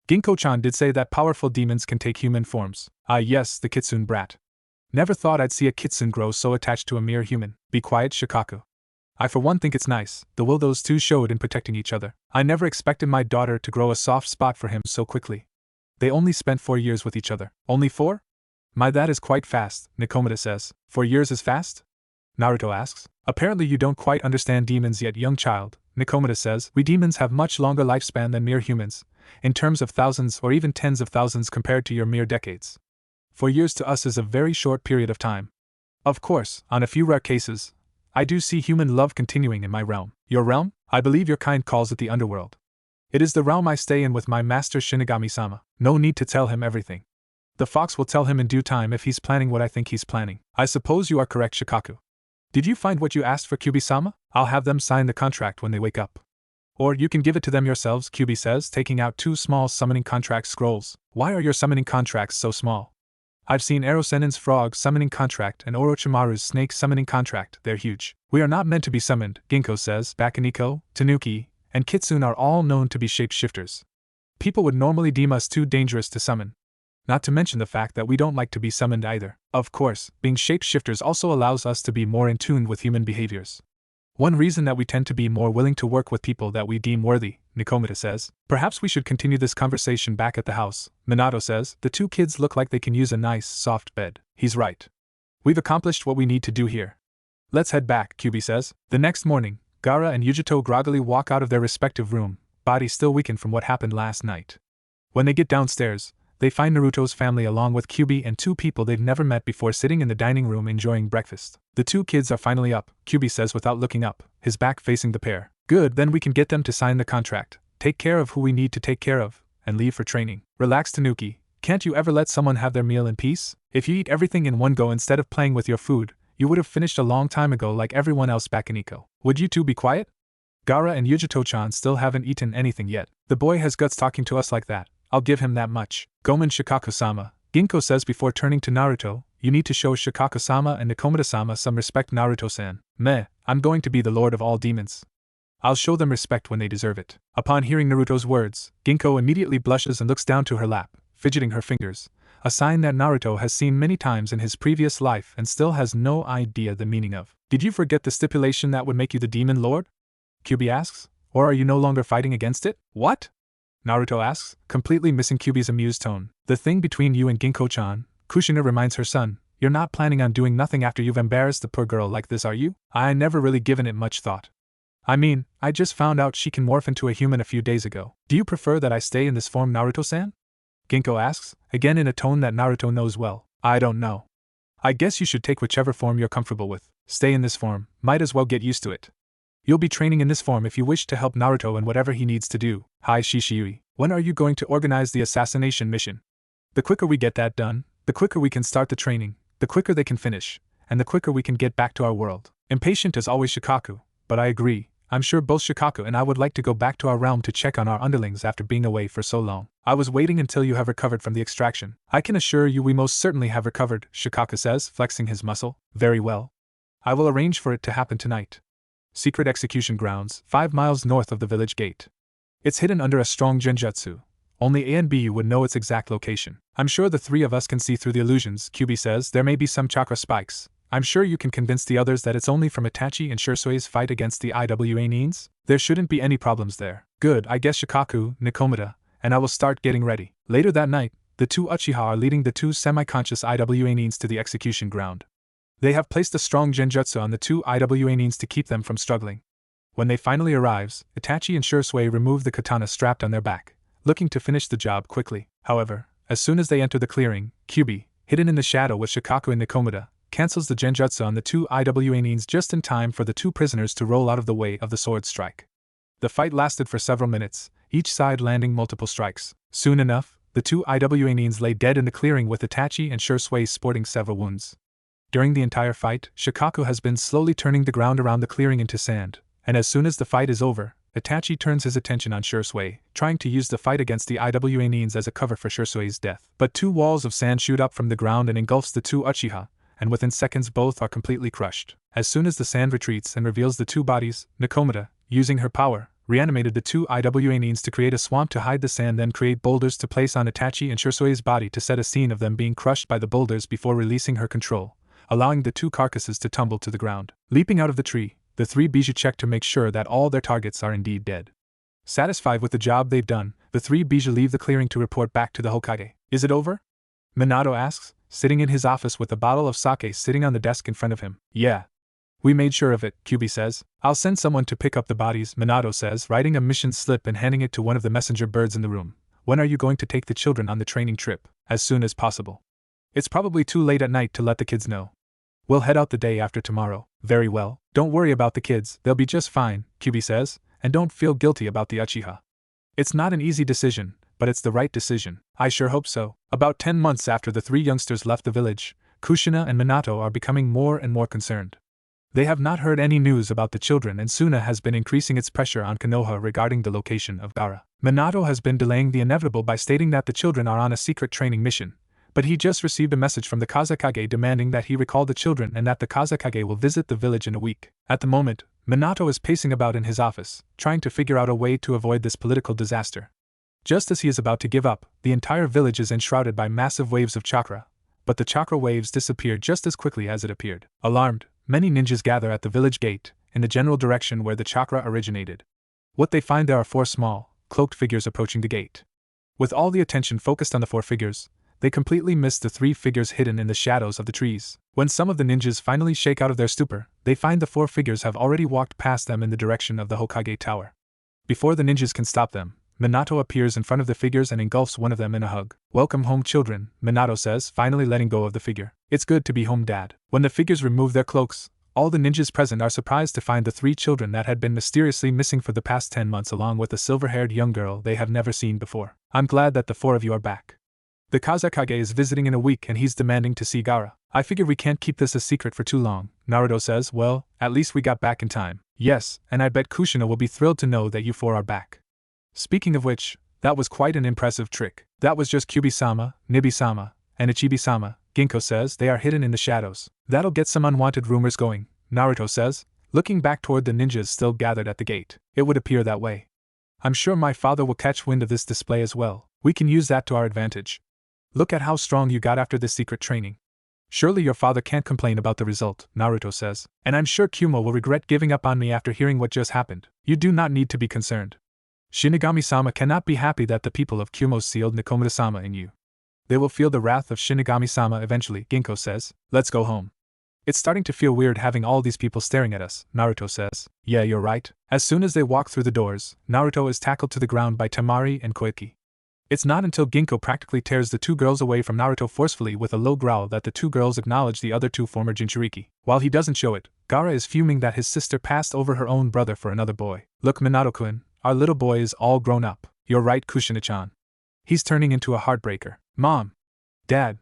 Ginko-chan did say that powerful demons can take human forms. Ah yes, the kitsune brat. Never thought I'd see a kitsune grow so attached to a mere human. Be quiet, Shikaku. I for one think it's nice, the will those two showed in protecting each other. I never expected my daughter to grow a soft spot for him so quickly. They only spent 4 years with each other. Only 4? My, that is quite fast, Nikomata says. 4 years is fast? Naruto asks. Apparently you don't quite understand demons yet, young child, Nikomata says. We demons have much longer lifespan than mere humans, in terms of thousands or even tens of thousands compared to your mere decades. 4 years to us is a very short period of time. Of course, on a few rare cases, I do see human love continuing in my realm. Your realm? I believe your kind calls it the underworld. It is the realm I stay in with my master Shinigami-sama. No need to tell him everything. The fox will tell him in due time if he's planning what I think he's planning. I suppose you are correct, Shikaku. Did you find what you asked for, Kyuubi-sama? I'll have them sign the contract when they wake up. Or you can give it to them yourselves, Kyuubi says, taking out 2 small summoning contract scrolls. Why are your summoning contracts so small? I've seen Erosenin's frog summoning contract and Orochimaru's snake summoning contract. They're huge. We are not meant to be summoned, Ginko says. Bakuniko, Tanuki, and Kitsune are all known to be shapeshifters. People would normally deem us too dangerous to summon. Not to mention the fact that we don't like to be summoned either. Of course, being shapeshifters also allows us to be more in tune with human behaviors. One reason that we tend to be more willing to work with people that we deem worthy, Nikomata says. Perhaps we should continue this conversation back at the house, Minato says. The 2 kids look like they can use a nice, soft bed. He's right. We've accomplished what we need to do here. Let's head back, Kyuubi says. The next morning, Gaara and Yujito groggily walk out of their respective room, bodies still weakened from what happened last night. When they get downstairs, they find Naruto's family along with Kyuubi and 2 people they've never met before sitting in the dining room enjoying breakfast. The 2 kids are finally up, Kyuubi says without looking up, his back facing the pair. Good, then we can get them to sign the contract, take care of who we need to take care of, and leave for training. Relax, Tanuki. Can't you ever let someone have their meal in peace? If you eat everything in one go instead of playing with your food, you would have finished a long time ago like everyone else back in Iko. Would you two be quiet? Gaara and Yujito-chan still haven't eaten anything yet. The boy has guts talking to us like that. I'll give him that much. Gomen Shikaku-sama, Ginko says before turning to Naruto, you need to show Shikaku-sama and Nikomata-sama some respect, Naruto-san. Meh, I'm going to be the lord of all demons. I'll show them respect when they deserve it. Upon hearing Naruto's words, Ginko immediately blushes and looks down to her lap, fidgeting her fingers, a sign that Naruto has seen many times in his previous life and still has no idea the meaning of. Did you forget the stipulation that would make you the demon lord? Kyuubi asks. Or are you no longer fighting against it? What? Naruto asks, completely missing Kyuubi's amused tone. The thing between you and Ginko-chan, Kushina reminds her son, you're not planning on doing nothing after you've embarrassed the poor girl like this, are you? I never really given it much thought. I mean, I just found out she can morph into a human a few days ago. Do you prefer that I stay in this form, Naruto-san? Ginko asks, again in a tone that Naruto knows well. I don't know. I guess you should take whichever form you're comfortable with. Stay in this form, might as well get used to it. You'll be training in this form if you wish to help Naruto in whatever he needs to do. Hi Shishiui, when are you going to organize the assassination mission? The quicker we get that done, the quicker we can start the training, the quicker they can finish, and the quicker we can get back to our world. Impatient as always Shikaku, but I agree, I'm sure both Shikaku and I would like to go back to our realm to check on our underlings after being away for so long. I was waiting until you have recovered from the extraction. I can assure you we most certainly have recovered, Shikaku says, flexing his muscle. Very well. I will arrange for it to happen tonight. Secret execution grounds, 5 miles north of the village gate. It's hidden under a strong genjutsu. Only A and B would know its exact location. I'm sure the 3 of us can see through the illusions, Kyuubi says. There may be some chakra spikes. I'm sure you can convince the others that it's only from Itachi and Shurisui's fight against the IWA Nines. There shouldn't be any problems there. Good, I guess Shikaku, Nikomata, and I will start getting ready. Later that night, the 2 Uchiha are leading the 2 semi-conscious IWA Nines to the execution ground. They have placed a strong genjutsu on the 2 IWA Nines to keep them from struggling. When they finally arrives, Itachi and Shurisui remove the katana strapped on their back, looking to finish the job quickly. However, as soon as they enter the clearing, Kyuubi, hidden in the shadow with Shikaku and Nikomata, cancels the genjutsu on the 2 IWA Nines just in time for the 2 prisoners to roll out of the way of the sword strike. The fight lasted for several minutes, each side landing multiple strikes. Soon enough, the 2 IWA Nines lay dead in the clearing with Itachi and Shurisui sporting several wounds. During the entire fight, Shikaku has been slowly turning the ground around the clearing into sand, and as soon as the fight is over, Itachi turns his attention on Shursui, trying to use the fight against the Iwa Nines as a cover for Shursui's death. But two walls of sand shoot up from the ground and engulfs the two Uchiha, and within seconds both are completely crushed. As soon as the sand retreats and reveals the two bodies, Nakomata, using her power, reanimated the two Iwa Nines to create a swamp to hide the sand, then create boulders to place on Itachi and Shursui's body to set a scene of them being crushed by the boulders before releasing her control, allowing the two carcasses to tumble to the ground. Leaping out of the tree, the three Bijuu check to make sure that all their targets are indeed dead. Satisfied with the job they've done, the three Bijuu leave the clearing to report back to the Hokage. Is it over? Minato asks, sitting in his office with a bottle of sake sitting on the desk in front of him. Yeah. We made sure of it, Kyuubi says. I'll send someone to pick up the bodies, Minato says, writing a mission slip and handing it to one of the messenger birds in the room. When are you going to take the children on the training trip? As soon as possible. It's probably too late at night to let the kids know. We'll head out the day after tomorrow. Very well. Don't worry about the kids, they'll be just fine, Kyuubi says, and don't feel guilty about the Uchiha. It's not an easy decision, but it's the right decision. I sure hope so. About 10 months after the three youngsters left the village, Kushina and Minato are becoming more and more concerned. They have not heard any news about the children, and Suna has been increasing its pressure on Konoha regarding the location of Gaara. Minato has been delaying the inevitable by stating that the children are on a secret training mission, but he just received a message from the Kazekage demanding that he recall the children and that the Kazekage will visit the village in a week. At the moment, Minato is pacing about in his office, trying to figure out a way to avoid this political disaster. Just as he is about to give up, the entire village is enshrouded by massive waves of chakra, but the chakra waves disappear just as quickly as it appeared. Alarmed, many ninjas gather at the village gate, in the general direction where the chakra originated. What they find there are four small, cloaked figures approaching the gate. With all the attention focused on the four figures, they completely miss the three figures hidden in the shadows of the trees. When some of the ninjas finally shake out of their stupor, they find the four figures have already walked past them in the direction of the Hokage Tower. Before the ninjas can stop them, Minato appears in front of the figures and engulfs one of them in a hug. Welcome home, children, Minato says, finally letting go of the figure. It's good to be home, Dad. When the figures remove their cloaks, all the ninjas present are surprised to find the three children that had been mysteriously missing for the past 10 months along with a silver-haired young girl they have never seen before. I'm glad that the four of you are back. The Kazekage is visiting in a week and he's demanding to see Gaara. I figure we can't keep this a secret for too long, Naruto says. Well, at least we got back in time. Yes, and I bet Kushina will be thrilled to know that you four are back. Speaking of which, that was quite an impressive trick. That was just Kyuubi-sama, Nibi-sama, and Ichibi-sama, Ginkgo says. They are hidden in the shadows. That'll get some unwanted rumors going, Naruto says, looking back toward the ninjas still gathered at the gate. It would appear that way. I'm sure my father will catch wind of this display as well. We can use that to our advantage. Look at how strong you got after this secret training. Surely your father can't complain about the result, Naruto says. And I'm sure Kyumo will regret giving up on me after hearing what just happened. You do not need to be concerned. Shinigami-sama cannot be happy that the people of Kyumo sealed Nakomata-sama in you. They will feel the wrath of Shinigami-sama eventually, Ginkgo says. Let's go home. It's starting to feel weird having all these people staring at us, Naruto says. Yeah, you're right. As soon as they walk through the doors, Naruto is tackled to the ground by Temari and Koiki. It's not until Ginkgo practically tears the two girls away from Naruto forcefully with a low growl that the two girls acknowledge the other two former Jinchuriki. While he doesn't show it, Gaara is fuming that his sister passed over her own brother for another boy. Look, Minato-kun, our little boy is all grown up. You're right, Kushina-chan. He's turning into a heartbreaker. Mom! Dad!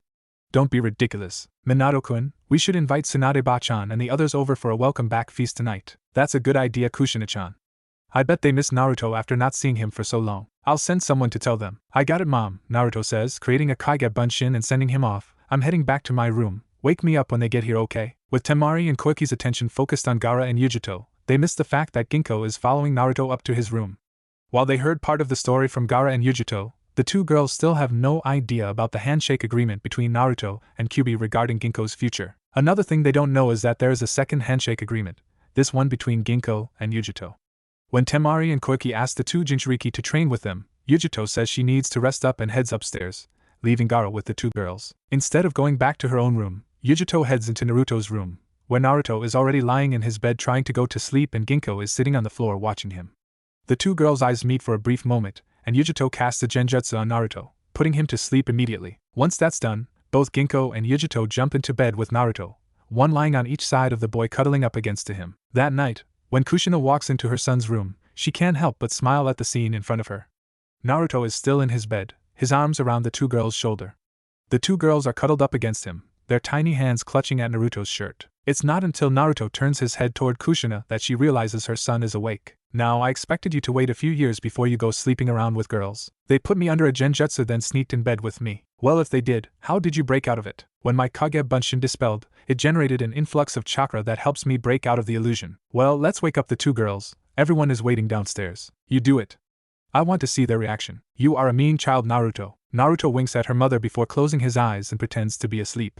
Don't be ridiculous. Minato-kun, we should invite Tsunade-ba-chan and the others over for a welcome-back feast tonight. That's a good idea, Kushina-chan. I bet they miss Naruto after not seeing him for so long. I'll send someone to tell them. I got it, Mom, Naruto says, creating a Kage Bunshin and sending him off. I'm heading back to my room. Wake me up when they get here, okay? With Temari and Koiki's attention focused on Gaara and Yujito, they miss the fact that Ginkgo is following Naruto up to his room. While they heard part of the story from Gaara and Yujito, the two girls still have no idea about the handshake agreement between Naruto and Kyuubi regarding Ginkgo's future. Another thing they don't know is that there is a second handshake agreement, this one between Ginkgo and Yujito. When Temari and Koiki ask the two Jinchuriki to train with them, Yujito says she needs to rest up and heads upstairs, leaving Gaara with the two girls. Instead of going back to her own room, Yujito heads into Naruto's room, where Naruto is already lying in his bed trying to go to sleep and Ginkgo is sitting on the floor watching him. The two girls' eyes meet for a brief moment, and Yujito casts a genjutsu on Naruto, putting him to sleep immediately. Once that's done, both Ginkgo and Yujito jump into bed with Naruto, one lying on each side of the boy cuddling up against him. That night, when Kushina walks into her son's room, she can't help but smile at the scene in front of her. Naruto is still in his bed, his arms around the two girls' shoulder. The two girls are cuddled up against him, their tiny hands clutching at Naruto's shirt. It's not until Naruto turns his head toward Kushina that she realizes her son is awake. Now I expected you to wait a few years before you go sleeping around with girls. They put me under a genjutsu then sneaked in bed with me. Well, if they did, how did you break out of it? When my Kage Bunshin dispelled, it generated an influx of chakra that helps me break out of the illusion. Well, let's wake up the two girls. Everyone is waiting downstairs. You do it. I want to see their reaction. You are a mean child, Naruto. Naruto winks at her mother before closing his eyes and pretends to be asleep.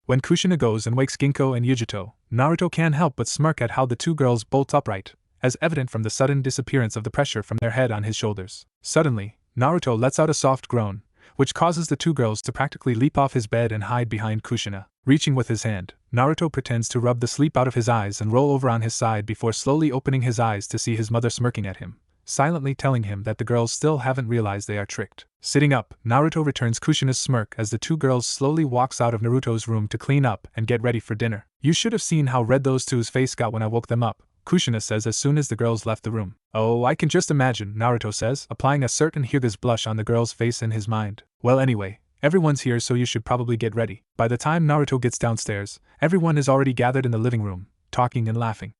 When Kushina goes and wakes Ginko and Yujito, Naruto can't help but smirk at how the two girls bolt upright, as evident from the sudden disappearance of the pressure from their head on his shoulders. Suddenly, Naruto lets out a soft groan, which causes the two girls to practically leap off his bed and hide behind Kushina. Reaching with his hand, Naruto pretends to rub the sleep out of his eyes and roll over on his side before slowly opening his eyes to see his mother smirking at him, silently telling him that the girls still haven't realized they are tricked. Sitting up, Naruto returns Kushina's smirk as the two girls slowly walks out of Naruto's room to clean up and get ready for dinner. You should have seen how red those two's face got when I woke them up, Kushina says as soon as the girls left the room. Oh, I can just imagine, Naruto says, applying a certain Hyuga's blush on the girl's face in his mind. Well, anyway, everyone's here, so you should probably get ready. By the time Naruto gets downstairs, everyone is already gathered in the living room, talking and laughing.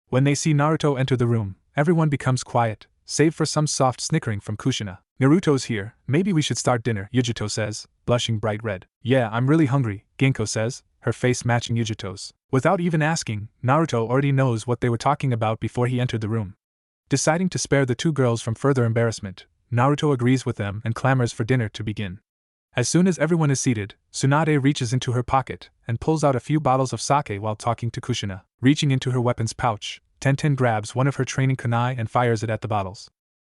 When they see Naruto enter the room, everyone becomes quiet, save for some soft snickering from Kushina. Naruto's here, maybe we should start dinner, Yujito says, blushing bright red. Yeah, I'm really hungry, Ginko says, her face matching Yujito's. Without even asking, Naruto already knows what they were talking about before he entered the room. Deciding to spare the two girls from further embarrassment, Naruto agrees with them and clamors for dinner to begin. As soon as everyone is seated, Tsunade reaches into her pocket and pulls out a few bottles of sake while talking to Kushina. Reaching into her weapons pouch, Tenten grabs one of her training kunai and fires it at the bottles.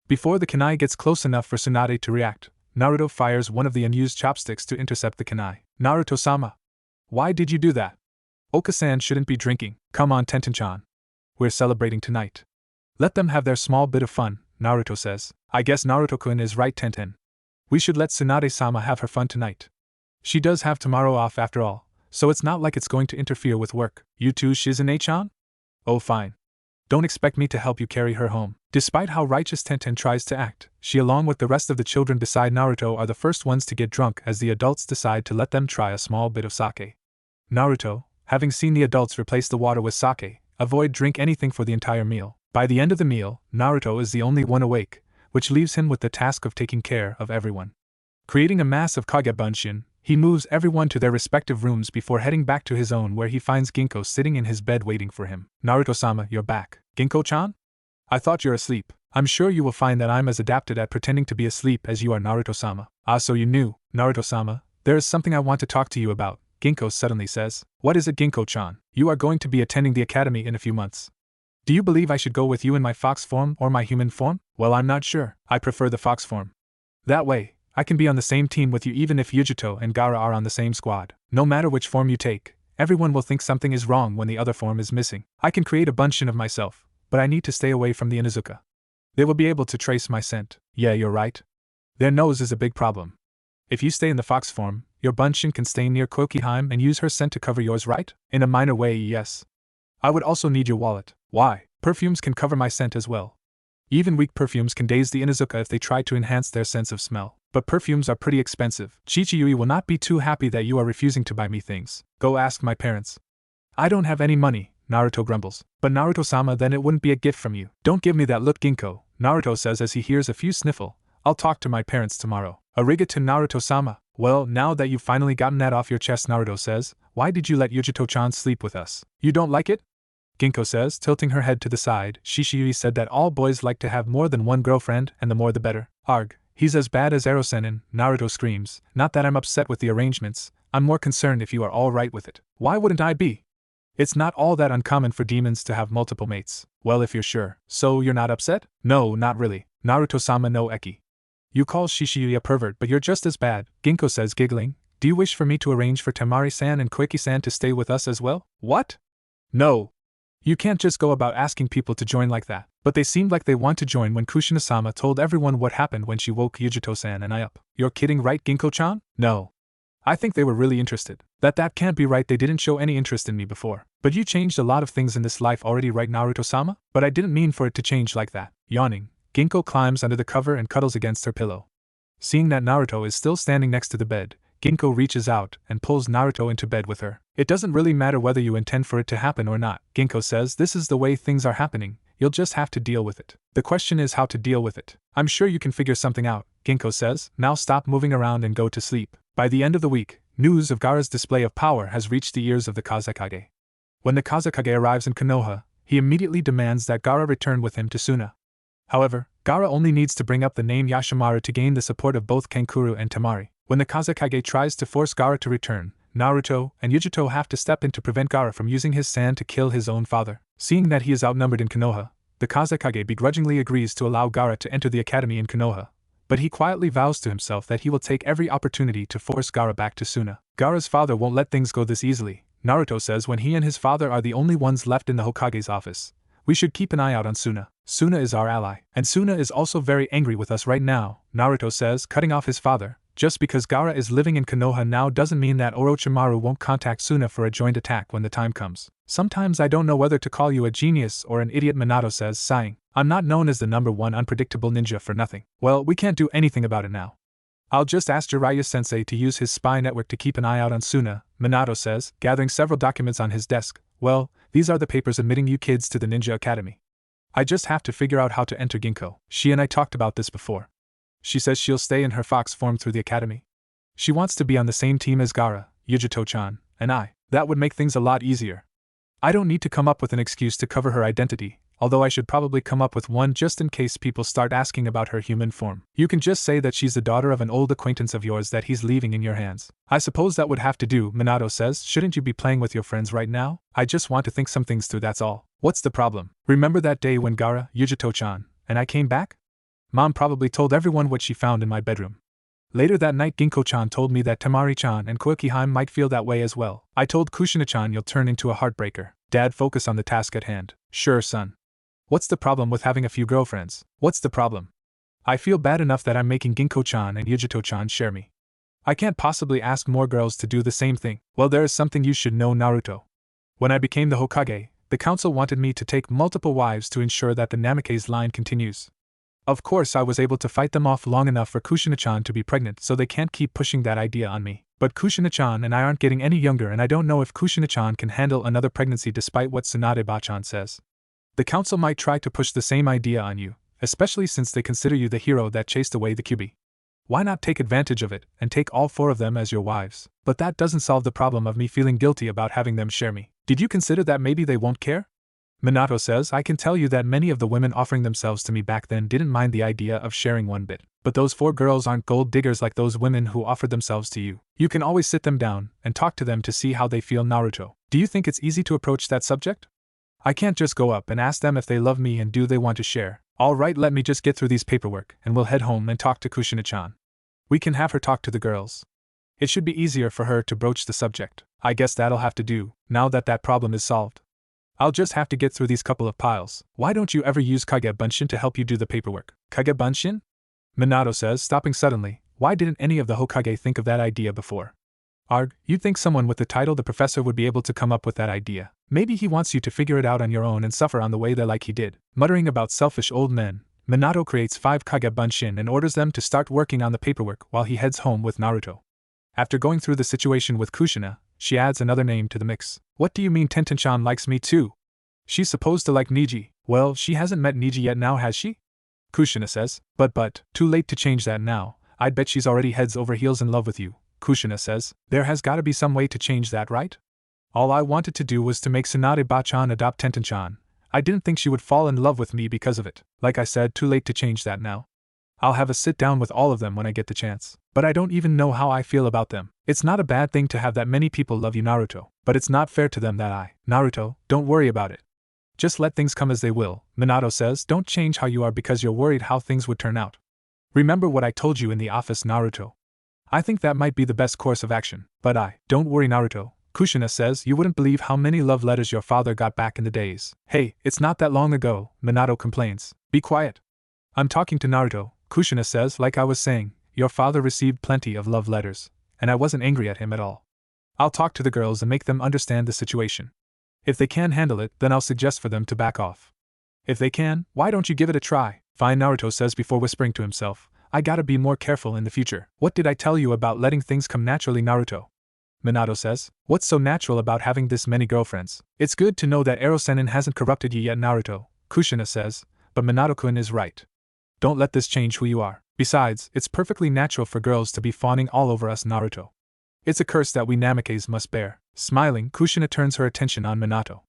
Before the kunai gets close enough for Tsunade to react, Naruto fires one of the unused chopsticks to intercept the kunai. Naruto-sama, why did you do that? Oka-san shouldn't be drinking. Come on, Tenten-chan. We're celebrating tonight. Let them have their small bit of fun, Naruto says. I guess Naruto-kun is right, Tenten. We should let Tsunade-sama have her fun tonight. She does have tomorrow off after all, so it's not like it's going to interfere with work. You too, Shizune-chan? Oh, fine. Don't expect me to help you carry her home. Despite how righteous Tenten tries to act, she along with the rest of the children beside Naruto are the first ones to get drunk as the adults decide to let them try a small bit of sake. Naruto, having seen the adults replace the water with sake, avoid drink anything for the entire meal. By the end of the meal, Naruto is the only one awake, which leaves him with the task of taking care of everyone. Creating a mass of Kage Bunshin, he moves everyone to their respective rooms before heading back to his own where he finds Ginko sitting in his bed waiting for him. Naruto-sama, you're back. Ginko-chan? I thought you're asleep. I'm sure you will find that I'm as adapted at pretending to be asleep as you are, Naruto-sama. Ah, so you knew, Naruto-sama. There is something I want to talk to you about, Ginko suddenly says. What is it, Ginko-chan? You are going to be attending the academy in a few months. Do you believe I should go with you in my fox form or my human form? Well, I'm not sure. I prefer the fox form. That way, I can be on the same team with you even if Yujito and Gaara are on the same squad. No matter which form you take, everyone will think something is wrong when the other form is missing. I can create a bunshin of myself, but I need to stay away from the Inuzuka. They will be able to trace my scent. Yeah, you're right. Their nose is a big problem. If you stay in the fox form, your bunshin can stay near Kokiheim and use her scent to cover yours, right? In a minor way, yes. I would also need your wallet. Why? Perfumes can cover my scent as well. Even weak perfumes can daze the Inuzuka if they try to enhance their sense of smell. But perfumes are pretty expensive. Chichiyui will not be too happy that you are refusing to buy me things. Go ask my parents. I don't have any money, Naruto grumbles. But Naruto-sama, then it wouldn't be a gift from you. Don't give me that look, Ginko, Naruto says as he hears a few sniffle. I'll talk to my parents tomorrow. Arigato, Naruto-sama. Well, now that you've finally gotten that off your chest, Naruto says, why did you let Yujito-chan sleep with us? You don't like it? Ginko says, tilting her head to the side. Shishiyui said that all boys like to have more than one girlfriend, and the more the better. Arg, he's as bad as Erosenin, Naruto screams. Not that I'm upset with the arrangements, I'm more concerned if you are all right with it. Why wouldn't I be? It's not all that uncommon for demons to have multiple mates. Well, if you're sure. So you're not upset? No, not really. Naruto-sama no eki. You call Shishiyui a pervert, but you're just as bad, Ginko says, giggling. Do you wish for me to arrange for Temari-san and Koiki-san to stay with us as well? What? No. You can't just go about asking people to join like that. But they seemed like they want to join when Kushina-sama told everyone what happened when she woke Yujito-san and I up. You're kidding, right, Ginko-chan? No. I think they were really interested. That can't be right, they didn't show any interest in me before. But you changed a lot of things in this life already, right, Naruto-sama? But I didn't mean for it to change like that. Yawning, Ginko climbs under the cover and cuddles against her pillow. Seeing that Naruto is still standing next to the bed, Ginko reaches out and pulls Naruto into bed with her. It doesn't really matter whether you intend for it to happen or not, Ginko says. This is the way things are happening, you'll just have to deal with it. The question is how to deal with it. I'm sure you can figure something out, Ginko says. Now stop moving around and go to sleep. By the end of the week, news of Gaara's display of power has reached the ears of the Kazekage. When the Kazekage arrives in Konoha, he immediately demands that Gaara return with him to Suna. However, Gaara only needs to bring up the name Yashimaru to gain the support of both Kankuro and Temari. When the Kazekage tries to force Gaara to return, Naruto and Yujito have to step in to prevent Gaara from using his sand to kill his own father. Seeing that he is outnumbered in Konoha, the Kazekage begrudgingly agrees to allow Gaara to enter the academy in Konoha, but he quietly vows to himself that he will take every opportunity to force Gaara back to Suna. Gaara's father won't let things go this easily, Naruto says when he and his father are the only ones left in the Hokage's office. We should keep an eye out on Suna. Suna is our ally. And Suna is also very angry with us right now, Naruto says, cutting off his father. Just because Gaara is living in Konoha now doesn't mean that Orochimaru won't contact Suna for a joint attack when the time comes. Sometimes I don't know whether to call you a genius or an idiot, Minato says, sighing. I'm not known as the #1 unpredictable ninja for nothing. Well, we can't do anything about it now. I'll just ask Jiraiya-sensei to use his spy network to keep an eye out on Suna, Minato says, gathering several documents on his desk. Well, these are the papers admitting you kids to the Ninja Academy. I just have to figure out how to enter Ginko. She and I talked about this before. She says she'll stay in her fox form through the academy. She wants to be on the same team as Gaara, Yujito-chan, and I. That would make things a lot easier. I don't need to come up with an excuse to cover her identity, although I should probably come up with one just in case people start asking about her human form. You can just say that she's the daughter of an old acquaintance of yours that he's leaving in your hands. I suppose that would have to do, Minato says. Shouldn't you be playing with your friends right now? I just want to think some things through, that's all. What's the problem? Remember that day when Gaara, Yujito-chan, and I came back? Mom probably told everyone what she found in my bedroom. Later that night Ginko-chan told me that Temari-chan and Koikiheim might feel that way as well. I told Kushina-chan you'll turn into a heartbreaker. Dad, focus on the task at hand. Sure, son. What's the problem with having a few girlfriends? What's the problem? I feel bad enough that I'm making Ginko-chan and Yujito-chan share me. I can't possibly ask more girls to do the same thing. Well, there is something you should know, Naruto. When I became the Hokage, the council wanted me to take multiple wives to ensure that the Namikaze line continues. Of course, I was able to fight them off long enough for Kushina-chan to be pregnant, so they can't keep pushing that idea on me. But Kushina-chan and I aren't getting any younger, and I don't know if Kushina-chan can handle another pregnancy despite what Tsunade-ba-chan says. The council might try to push the same idea on you, especially since they consider you the hero that chased away the Kyuubi. Why not take advantage of it and take all 4 of them as your wives? But that doesn't solve the problem of me feeling guilty about having them share me. Did you consider that maybe they won't care? Minato says, I can tell you that many of the women offering themselves to me back then didn't mind the idea of sharing one bit. But those 4 girls aren't gold diggers like those women who offered themselves to you. You can always sit them down and talk to them to see how they feel, Naruto. Do you think it's easy to approach that subject? I can't just go up and ask them if they love me and do they want to share. Alright, let me just get through these paperwork and we'll head home and talk to Kushina-chan. We can have her talk to the girls. It should be easier for her to broach the subject. I guess that'll have to do, now that that problem is solved. I'll just have to get through these couple of piles. Why don't you ever use Kage Bunshin to help you do the paperwork? Kage Bunshin? Minato says, stopping suddenly. Why didn't any of the Hokage think of that idea before? Arg, you'd think someone with the title the professor would be able to come up with that idea. Maybe he wants you to figure it out on your own and suffer on the way there like he did. Muttering about selfish old men, Minato creates 5 Kage Bunshin and orders them to start working on the paperwork while he heads home with Naruto. After going through the situation with Kushina, she adds another name to the mix. What do you mean Tenten-chan likes me too? She's supposed to like Niji. Well, she hasn't met Niji yet now, has she? Kushina says. But, too late to change that now. I'd bet she's already heads over heels in love with you. Kushina says. There has gotta be some way to change that, right? All I wanted to do was to make Tsunade-ba-chan adopt Tenten-chan. I didn't think she would fall in love with me because of it. Like I said, too late to change that now. I'll have a sit down with all of them when I get the chance. But I don't even know how I feel about them. It's not a bad thing to have that many people love you, Naruto. But it's not fair to them that I. Naruto, don't worry about it. Just let things come as they will, Minato says. Don't change how you are because you're worried how things would turn out. Remember what I told you in the office, Naruto. I think that might be the best course of action. But don't worry, Naruto. Kushina says, you wouldn't believe how many love letters your father got back in the days. Hey, it's not that long ago, Minato complains. Be quiet. I'm talking to Naruto, Kushina says. Like I was saying, your father received plenty of love letters, and I wasn't angry at him at all. I'll talk to the girls and make them understand the situation. If they can handle it, then I'll suggest for them to back off. If they can, why don't you give it a try? Fine, Naruto says before whispering to himself, I gotta be more careful in the future. What did I tell you about letting things come naturally, Naruto? Minato says. What's so natural about having this many girlfriends? It's good to know that Erosenin hasn't corrupted you yet, Naruto, Kushina says, but Minato-kun is right. Don't let this change who you are. Besides, it's perfectly natural for girls to be fawning all over us, Naruto. It's a curse that we Namikes must bear. Smiling, Kushina turns her attention on Minato.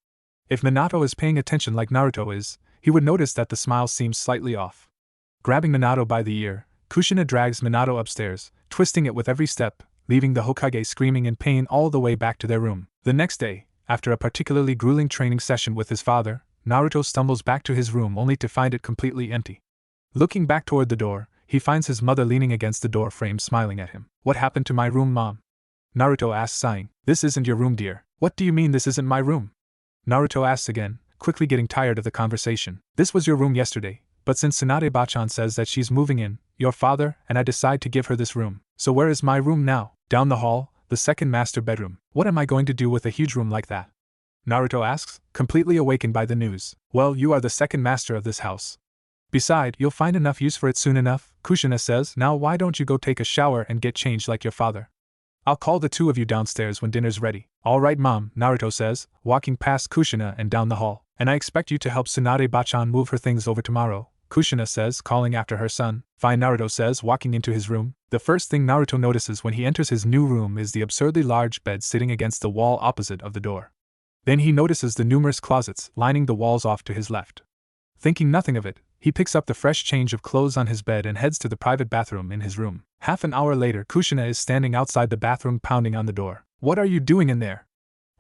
If Minato is paying attention like Naruto is, he would notice that the smile seems slightly off. Grabbing Minato by the ear, Kushina drags Minato upstairs, twisting it with every step, leaving the Hokage screaming in pain all the way back to their room. The next day, after a particularly grueling training session with his father, Naruto stumbles back to his room only to find it completely empty. Looking back toward the door, he finds his mother leaning against the door frame smiling at him. What happened to my room, Mom? Naruto asks, sighing. This isn't your room, dear. What do you mean this isn't my room? Naruto asks again, quickly getting tired of the conversation. This was your room yesterday, but since Tsunade-bachan says that she's moving in, your father and I decide to give her this room. So where is my room now? Down the hall, the second master bedroom. What am I going to do with a huge room like that? Naruto asks, completely awakened by the news. Well, you are the second master of this house. Besides, you'll find enough use for it soon enough, Kushina says. Now why don't you go take a shower and get changed like your father? I'll call the two of you downstairs when dinner's ready. All right, Mom, Naruto says, walking past Kushina and down the hall. And I expect you to help Tsunade-bachan move her things over tomorrow, Kushina says, calling after her son. Fine, Naruto says, walking into his room. The first thing Naruto notices when he enters his new room is the absurdly large bed sitting against the wall opposite of the door. Then he notices the numerous closets lining the walls off to his left. Thinking nothing of it, he picks up the fresh change of clothes on his bed and heads to the private bathroom in his room. Half an hour later, Kushina is standing outside the bathroom pounding on the door. What are you doing in there?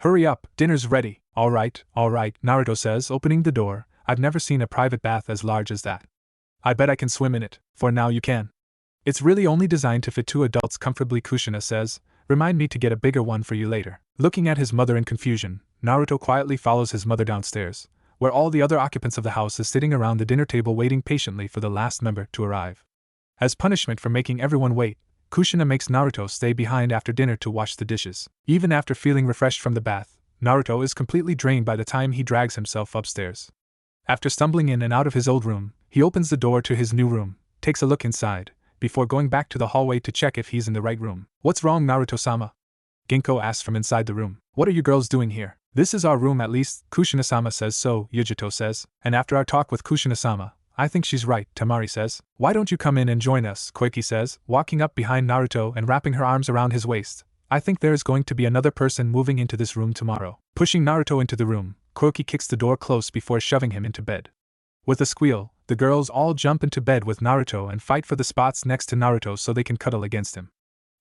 Hurry up, dinner's ready. All right, Naruto says, opening the door. I've never seen a private bath as large as that. I bet I can swim in it, for now you can. It's really only designed to fit 2 adults comfortably, Kushina says. Remind me to get a bigger one for you later. Looking at his mother in confusion, Naruto quietly follows his mother downstairs, where all the other occupants of the house is sitting around the dinner table waiting patiently for the last member to arrive. As punishment for making everyone wait, Kushina makes Naruto stay behind after dinner to wash the dishes. Even after feeling refreshed from the bath, Naruto is completely drained by the time he drags himself upstairs. After stumbling in and out of his old room, he opens the door to his new room, takes a look inside, before going back to the hallway to check if he's in the right room. What's wrong, Naruto-sama? Ginko asks from inside the room. What are you girls doing here? This is our room at least, Kushina-sama says. So, Yujito says, and after our talk with Kushina-sama, I think she's right, Temari says. Why don't you come in and join us, Koiki says, walking up behind Naruto and wrapping her arms around his waist. I think there is going to be another person moving into this room tomorrow. Pushing Naruto into the room, Koiki kicks the door close before shoving him into bed. With a squeal, the girls all jump into bed with Naruto and fight for the spots next to Naruto so they can cuddle against him.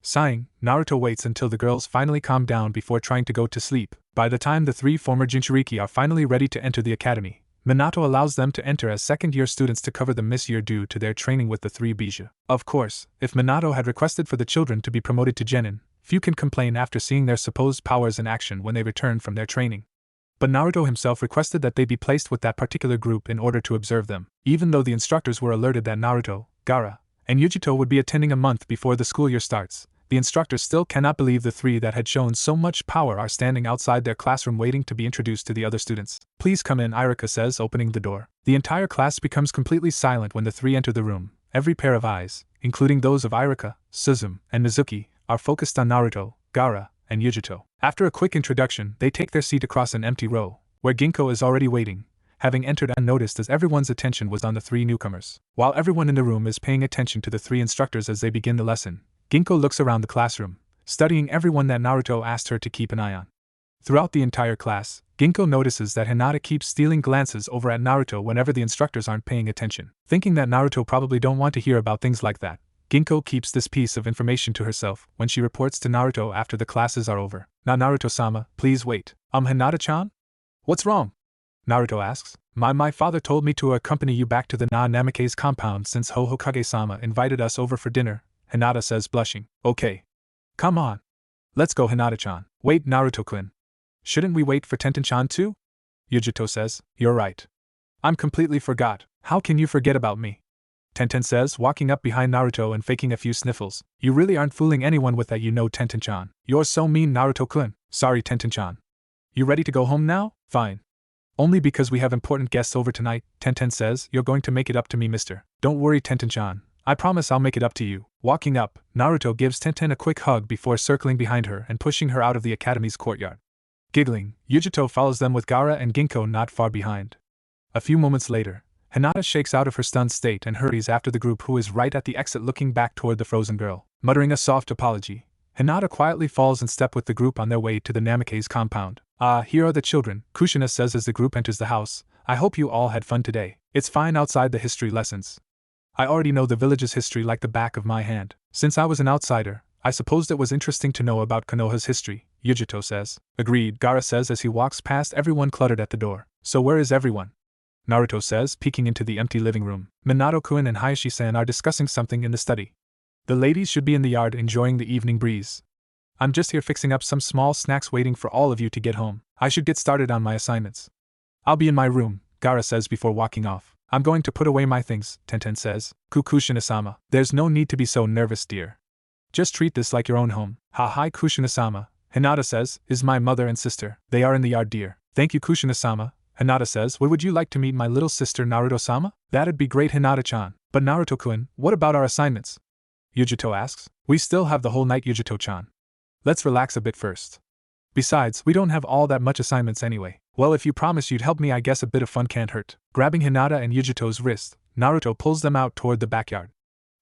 Sighing, Naruto waits until the girls finally calm down before trying to go to sleep. By the time the 3 former Jinchuriki are finally ready to enter the academy, Minato allows them to enter as second-year students to cover the miss-year due to their training with the 3 Bija. Of course, if Minato had requested for the children to be promoted to genin, few can complain after seeing their supposed powers in action when they return from their training. But Naruto himself requested that they be placed with that particular group in order to observe them, even though the instructors were alerted that Naruto, Gaara, and Yujito would be attending a month before the school year starts. The instructors still cannot believe the 3 that had shown so much power are standing outside their classroom waiting to be introduced to the other students. Please come in, Irika says, opening the door. The entire class becomes completely silent when the 3 enter the room. Every pair of eyes, including those of Irika, Suzume, and Mizuki, are focused on Naruto, Gaara, and Yujito. After a quick introduction, they take their seat across an empty row, where Ginko is already waiting, having entered unnoticed as everyone's attention was on the 3 newcomers. While everyone in the room is paying attention to the 3 instructors as they begin the lesson, Ginko looks around the classroom, studying everyone that Naruto asked her to keep an eye on. Throughout the entire class, Ginko notices that Hinata keeps stealing glances over at Naruto whenever the instructors aren't paying attention. Thinking that Naruto probably don't want to hear about things like that, Ginko keeps this piece of information to herself when she reports to Naruto after the classes are over. Now Naruto-sama, please wait. Hinata-chan? What's wrong? Naruto asks. My father told me to accompany you back to the Namikaze compound since Hokage-sama invited us over for dinner, Hinata says, blushing. Okay. Come on. Let's go, Hinata-chan. Wait, Naruto-kun. Shouldn't we wait for Tenten-chan too? Yujito says. You're right. I'm completely forgot. How can you forget about me? Tenten says, walking up behind Naruto and faking a few sniffles. You really aren't fooling anyone with that, you know, Tenten-chan. You're so mean, Naruto-kun. Sorry, Tenten-chan. You ready to go home now? Fine. Only because we have important guests over tonight, Tenten says. You're going to make it up to me, mister. Don't worry, Tenten-chan. I promise I'll make it up to you. Walking up, Naruto gives Tenten a quick hug before circling behind her and pushing her out of the academy's courtyard. Giggling, Yujito follows them with Gaara and Ginkgo not far behind. A few moments later, Hinata shakes out of her stunned state and hurries after the group, who is right at the exit looking back toward the frozen girl. Muttering a soft apology, Hinata quietly falls in step with the group on their way to the Namikaze compound. Ah, here are the children, Kushina says as the group enters the house. I hope you all had fun today. It's fine outside the history lessons. I already know the village's history like the back of my hand. Since I was an outsider, I supposed it was interesting to know about Konoha's history, Yujito says. Agreed, Gaara says as he walks past everyone cluttered at the door. So where is everyone? Naruto says, peeking into the empty living room. Minato-kun and Hayashi-san are discussing something in the study. The ladies should be in the yard enjoying the evening breeze. I'm just here fixing up some small snacks waiting for all of you to get home. I should get started on my assignments. I'll be in my room, Gaara says before walking off. I'm going to put away my things, Tenten says. Kushina-sama. There's no need to be so nervous, dear. Just treat this like your own home. Hi Kushina-sama, Hinata says, is my mother and sister. They are in the yard, dear. Thank you, Kushina-sama, Hinata says. Would you like to meet my little sister Naruto-sama? That'd be great, Hinata-chan. But Naruto-kun, what about our assignments? Yujito asks. We still have the whole night, Yujito-chan. Let's relax a bit first. Besides, we don't have all that much assignments anyway. Well, if you promise you'd help me, I guess a bit of fun can't hurt. Grabbing Hinata and Yujito's wrist, Naruto pulls them out toward the backyard.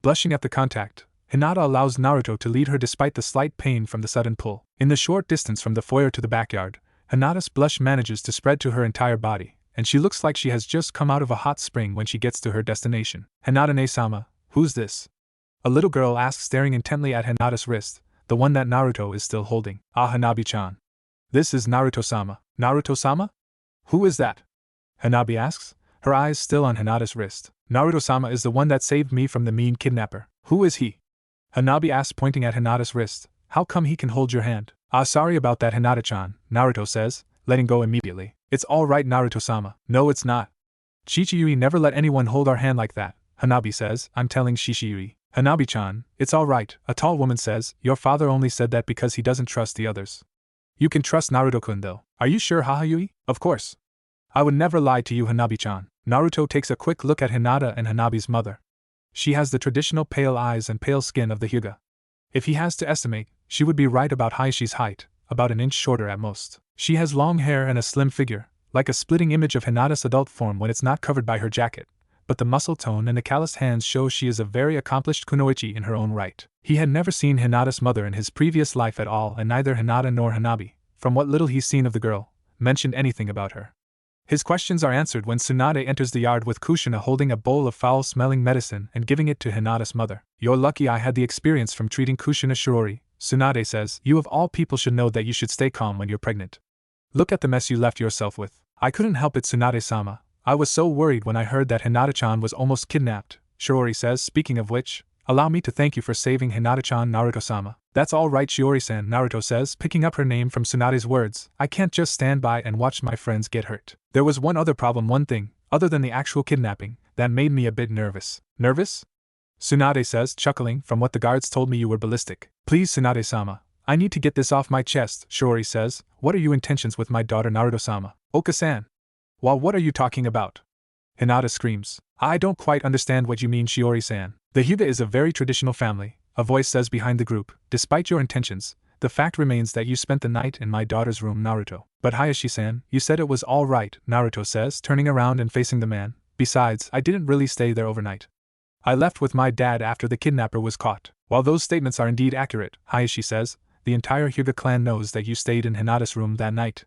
Blushing at the contact, Hinata allows Naruto to lead her despite the slight pain from the sudden pull. In the short distance from the foyer to the backyard, Hinata's blush manages to spread to her entire body, and she looks like she has just come out of a hot spring when she gets to her destination. Hinata-ne-sama, who's this? A little girl asks, staring intently at Hinata's wrist, the one that Naruto is still holding. Ah, Hanabi-chan. This is Naruto-sama. Naruto-sama? Who is that? Hanabi asks, her eyes still on Hinata's wrist. Naruto-sama is the one that saved me from the mean kidnapper. Who is he? Hanabi asks, pointing at Hinata's wrist. How come he can hold your hand? Ah, sorry about that, Hinata-chan, Naruto says, letting go immediately. It's all right, Naruto-sama. No, it's not. Chichiyui never let anyone hold our hand like that, Hanabi says. I'm telling Chichiyui. Hanabi-chan, it's all right, a tall woman says. Your father only said that because he doesn't trust the others. You can trust Naruto-kun though. Are you sure, Hahayui? Of course. I would never lie to you, Hanabi-chan. Naruto takes a quick look at Hinata and Hanabi's mother. She has the traditional pale eyes and pale skin of the Hyuga. If he has to estimate, she would be right about Hayashi's height, about an inch shorter at most. She has long hair and a slim figure, like a splitting image of Hinata's adult form when it's not covered by her jacket. But the muscle tone and the calloused hands show she is a very accomplished kunoichi in her own right. He had never seen Hinata's mother in his previous life at all, and neither Hinata nor Hanabi, from what little he's seen of the girl, mentioned anything about her. His questions are answered when Tsunade enters the yard with Kushina holding a bowl of foul-smelling medicine and giving it to Hinata's mother. You're lucky I had the experience from treating Kushina Shirori, Tsunade says. You of all people should know that you should stay calm when you're pregnant. Look at the mess you left yourself with. I couldn't help it, Tsunade-sama. I was so worried when I heard that Hinata-chan was almost kidnapped, Shiori says. Speaking of which, allow me to thank you for saving Hinata-chan, Naruto-sama. That's all right, Shiori-san, Naruto says, picking up her name from Tsunade's words. I can't just stand by and watch my friends get hurt. There was one other problem, one thing, other than the actual kidnapping, that made me a bit nervous. Nervous? Tsunade says, chuckling. From what the guards told me, you were ballistic. Please, Tsunade-sama. I need to get this off my chest, Shiori says. What are your intentions with my daughter Naruto-sama? Oka-san. Well, what are you talking about? Hinata screams. I don't quite understand what you mean, Shiori-san. The Hyuga is a very traditional family, a voice says behind the group. Despite your intentions, the fact remains that you spent the night in my daughter's room, Naruto. But Hayashi-san, you said it was all right, Naruto says, turning around and facing the man. Besides, I didn't really stay there overnight. I left with my dad after the kidnapper was caught. While those statements are indeed accurate, Hayashi says, the entire Hyuga clan knows that you stayed in Hinata's room that night.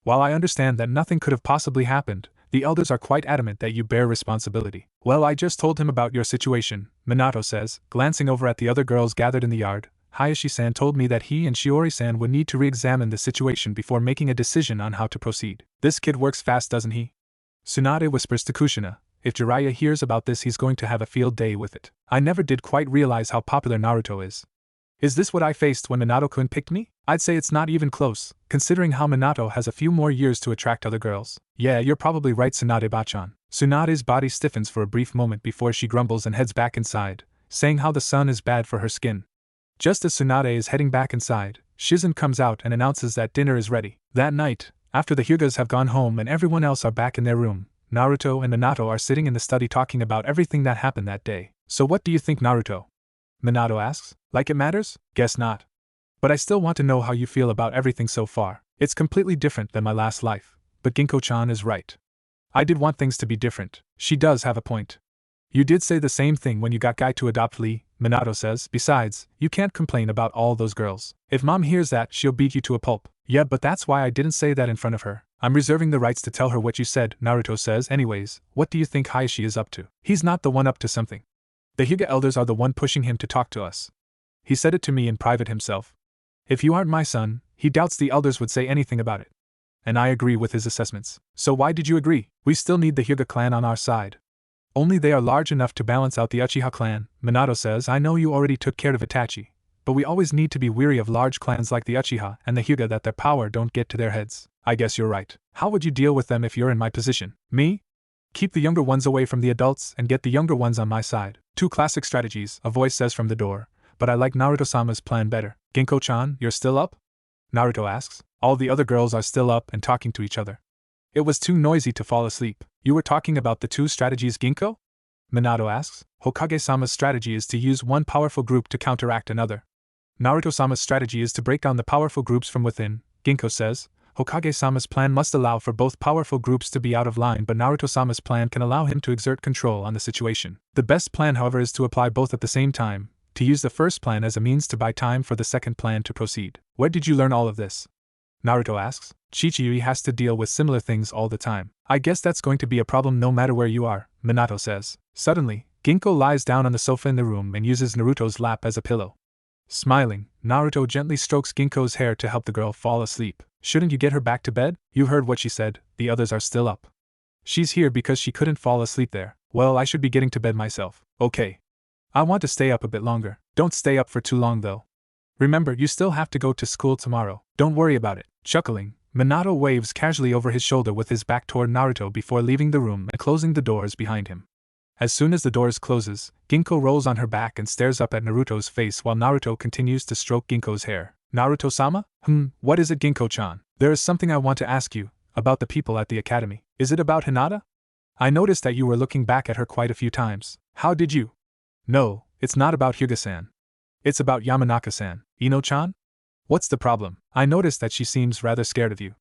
While I understand that nothing could have possibly happened, the elders are quite adamant that you bear responsibility. Well, I just told him about your situation, Minato says, glancing over at the other girls gathered in the yard. Hayashi-san told me that he and Shiori-san would need to re-examine the situation before making a decision on how to proceed. This kid works fast, doesn't he? Tsunade whispers to Kushina. If Jiraiya hears about this, he's going to have a field day with it. I never did quite realize how popular Naruto is. Is this what I faced when Minato-kun picked me? I'd say it's not even close, considering how Minato has a few more years to attract other girls. Yeah, you're probably right, Tsunade-bachan. Tsunade's body stiffens for a brief moment before she grumbles and heads back inside, saying how the sun is bad for her skin. Just as Tsunade is heading back inside, Shizen comes out and announces that dinner is ready. That night, after the Hyugas have gone home and everyone else are back in their room, Naruto and Minato are sitting in the study talking about everything that happened that day. So what do you think, Naruto? Minato asks. Like it matters? Guess not. But I still want to know how you feel about everything so far. It's completely different than my last life, but Ginko-chan is right. I did want things to be different. She does have a point. You did say the same thing when you got Guy to adopt Lee, Minato says. Besides, you can't complain about all those girls. If Mom hears that, she'll beat you to a pulp. Yeah, but that's why I didn't say that in front of her. I'm reserving the rights to tell her what you said, Naruto says. Anyways, what do you think Hayashi is up to? He's not the one up to something. The Hyuga elders are the one pushing him to talk to us. He said it to me in private himself. If you aren't my son, he doubts the elders would say anything about it. And I agree with his assessments. So why did you agree? We still need the Hyuga clan on our side. Only they are large enough to balance out the Uchiha clan, Minato says. I know you already took care of Itachi, but we always need to be weary of large clans like the Uchiha and the Hyuga that their power don't get to their heads. I guess you're right. How would you deal with them if you're in my position? Me? Keep the younger ones away from the adults and get the younger ones on my side. Two classic strategies, a voice says from the door, but I like Naruto-sama's plan better. Ginko-chan, you're still up? Naruto asks. All the other girls are still up and talking to each other. It was too noisy to fall asleep. You were talking about the two strategies, Ginko? Minato asks. Hokage-sama's strategy is to use one powerful group to counteract another. Naruto-sama's strategy is to break down the powerful groups from within, Ginko says. Hokage-sama's plan must allow for both powerful groups to be out of line, but Naruto-sama's plan can allow him to exert control on the situation. The best plan, however, is to apply both at the same time, to use the first plan as a means to buy time for the second plan to proceed. Where did you learn all of this? Naruto asks. Chichiyu has to deal with similar things all the time. I guess that's going to be a problem no matter where you are, Minato says. Suddenly, Ginko lies down on the sofa in the room and uses Naruto's lap as a pillow. Smiling, Naruto gently strokes Ginko's hair to help the girl fall asleep. Shouldn't you get her back to bed? You heard what she said, the others are still up. She's here because she couldn't fall asleep there. Well, I should be getting to bed myself. Okay. I want to stay up a bit longer. Don't stay up for too long though. Remember, you still have to go to school tomorrow. Don't worry about it. Chuckling, Minato waves casually over his shoulder with his back toward Naruto before leaving the room and closing the doors behind him. As soon as the doors closes, Ginko rolls on her back and stares up at Naruto's face while Naruto continues to stroke Ginko's hair. Naruto-sama? What is it, Ginko-chan? There is something I want to ask you, about the people at the academy. Is it about Hinata? I noticed that you were looking back at her quite a few times. How did you? No, it's not about Hyuga-san. It's about Yamanaka-san. Ino-chan? What's the problem? I noticed that she seems rather scared of you.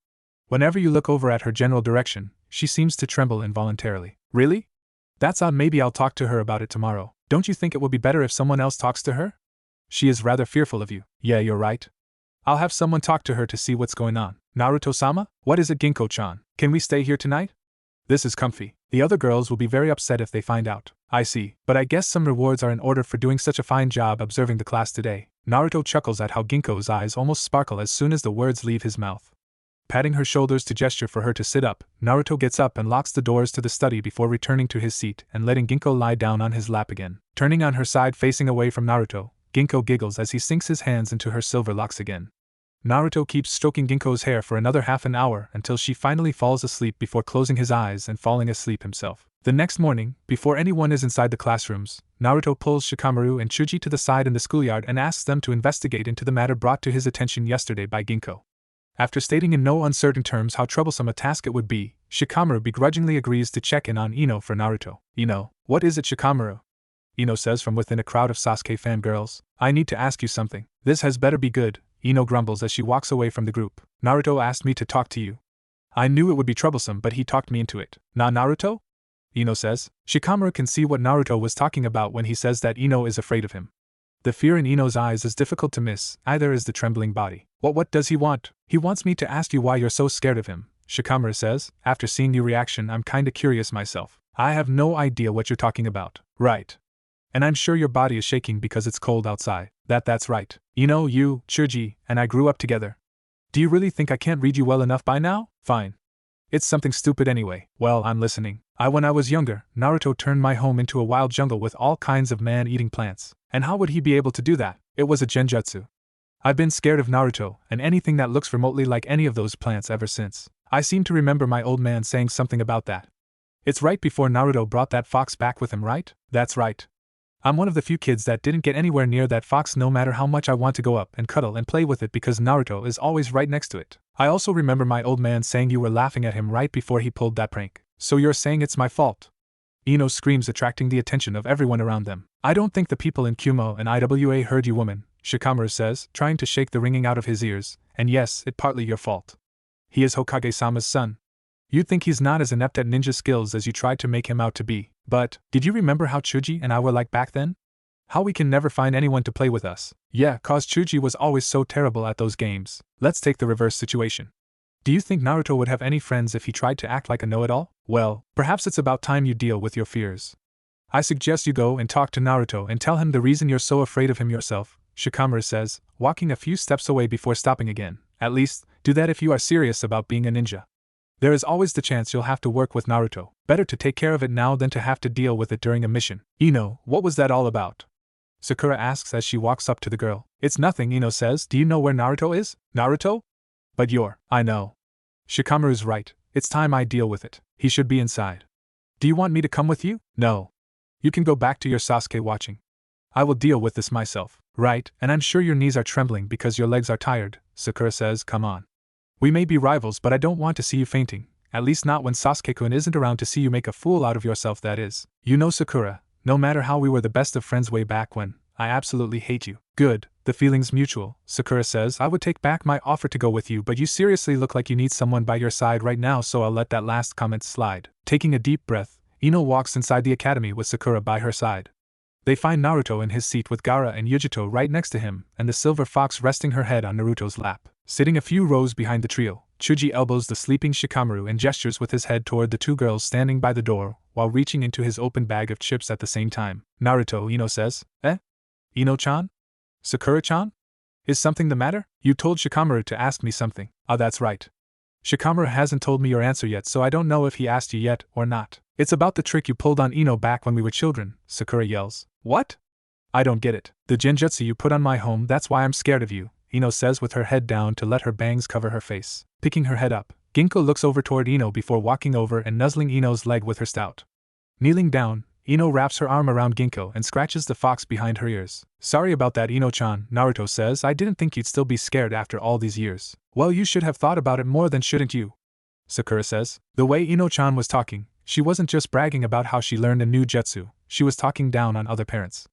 Whenever you look over at her general direction, she seems to tremble involuntarily. Really? That's odd. Maybe I'll talk to her about it tomorrow. Don't you think it would be better if someone else talks to her? She is rather fearful of you. Yeah, you're right. I'll have someone talk to her to see what's going on. Naruto-sama? What is it, Ginko-chan? Can we stay here tonight? This is comfy. The other girls will be very upset if they find out. I see, but I guess some rewards are in order for doing such a fine job observing the class today. Naruto chuckles at how Ginko's eyes almost sparkle as soon as the words leave his mouth. Patting her shoulders to gesture for her to sit up, Naruto gets up and locks the doors to the study before returning to his seat and letting Ginko lie down on his lap again. Turning on her side facing away from Naruto, Ginko giggles as he sinks his hands into her silver locks again. Naruto keeps stroking Ginko's hair for another half an hour until she finally falls asleep before closing his eyes and falling asleep himself. The next morning, before anyone is inside the classrooms, Naruto pulls Shikamaru and Chuji to the side in the schoolyard and asks them to investigate into the matter brought to his attention yesterday by Ginko. After stating in no uncertain terms how troublesome a task it would be, Shikamaru begrudgingly agrees to check in on Ino for Naruto. Ino, what is it, Shikamaru? Ino says from within a crowd of Sasuke fangirls. I need to ask you something. This has better be good, Ino grumbles as she walks away from the group. Naruto asked me to talk to you. I knew it would be troublesome, but he talked me into it. Naruto? Ino says. Shikamaru can see what Naruto was talking about when he says that Ino is afraid of him. The fear in Ino's eyes is difficult to miss, either is the trembling body. What does he want? He wants me to ask you why you're so scared of him, Shikamaru says. After seeing your reaction, I'm kinda curious myself. I have no idea what you're talking about. Right. And I'm sure your body is shaking because it's cold outside. That's right. Ino, you, Chuji, and I grew up together. Do you really think I can't read you well enough by now? Fine. It's something stupid anyway. Well, I'm listening. When I was younger, Naruto turned my home into a wild jungle with all kinds of man-eating plants. And how would he be able to do that? It was a genjutsu. I've been scared of Naruto and anything that looks remotely like any of those plants ever since. I seem to remember my old man saying something about that. It's right before Naruto brought that fox back with him, right? That's right. I'm one of the few kids that didn't get anywhere near that fox no matter how much I want to go up and cuddle and play with it because Naruto is always right next to it. I also remember my old man saying you were laughing at him right before he pulled that prank. So you're saying it's my fault? Ino screams, attracting the attention of everyone around them. I don't think the people in Kumo and Iwa heard you, woman, Shikamaru says, trying to shake the ringing out of his ears, and yes, it's partly your fault. He is Hokage-sama's son. You'd think he's not as inept at ninja skills as you tried to make him out to be, but did you remember how Chuji and I were like back then? How we can never find anyone to play with us. Yeah, cause Chuji was always so terrible at those games. Let's take the reverse situation. Do you think Naruto would have any friends if he tried to act like a know-it-all? Well, perhaps it's about time you deal with your fears. I suggest you go and talk to Naruto and tell him the reason you're so afraid of him yourself, Shikamaru says, walking a few steps away before stopping again. At least, do that if you are serious about being a ninja. There is always the chance you'll have to work with Naruto. Better to take care of it now than to have to deal with it during a mission. Ino, what was that all about? Sakura asks as she walks up to the girl. It's nothing, Ino says. Do you know where Naruto is? Naruto? But I know. Shikamaru's right. It's time I deal with it. He should be inside. Do you want me to come with you? No. You can go back to your Sasuke watching. I will deal with this myself. Right, and I'm sure your knees are trembling because your legs are tired, Sakura says. Come on. We may be rivals, but I don't want to see you fainting. At least not when Sasuke-kun isn't around to see you make a fool out of yourself, that is. You know, Sakura, no matter how we were the best of friends way back when, I absolutely hate you. Good, the feeling's mutual, Sakura says. I would take back my offer to go with you, but you seriously look like you need someone by your side right now, so I'll let that last comment slide. Taking a deep breath, Ino walks inside the academy with Sakura by her side. They find Naruto in his seat with Gaara and Yujito right next to him, and the silver fox resting her head on Naruto's lap. Sitting a few rows behind the trio, Chuji elbows the sleeping Shikamaru and gestures with his head toward the two girls standing by the door, while reaching into his open bag of chips at the same time. Naruto, Ino says. Eh? Ino-chan? Sakura-chan? Is something the matter? You told Shikamaru to ask me something. Ah, that's right. Shikamaru hasn't told me your answer yet, so I don't know if he asked you yet or not. It's about the trick you pulled on Ino back when we were children, Sakura yells. What? I don't get it. The genjutsu you put on my home, that's why I'm scared of you, Ino says with her head down to let her bangs cover her face. Picking her head up, Ginkgo looks over toward Ino before walking over and nuzzling Ino's leg with her stout. Kneeling down, Ino wraps her arm around Ginkgo and scratches the fox behind her ears. Sorry about that, Ino-chan, Naruto says. I didn't think you'd still be scared after all these years. Well, you should have thought about it more than shouldn't you? Sakura says. The way Ino-chan was talking, she wasn't just bragging about how she learned a new jutsu, she was talking down on other parents.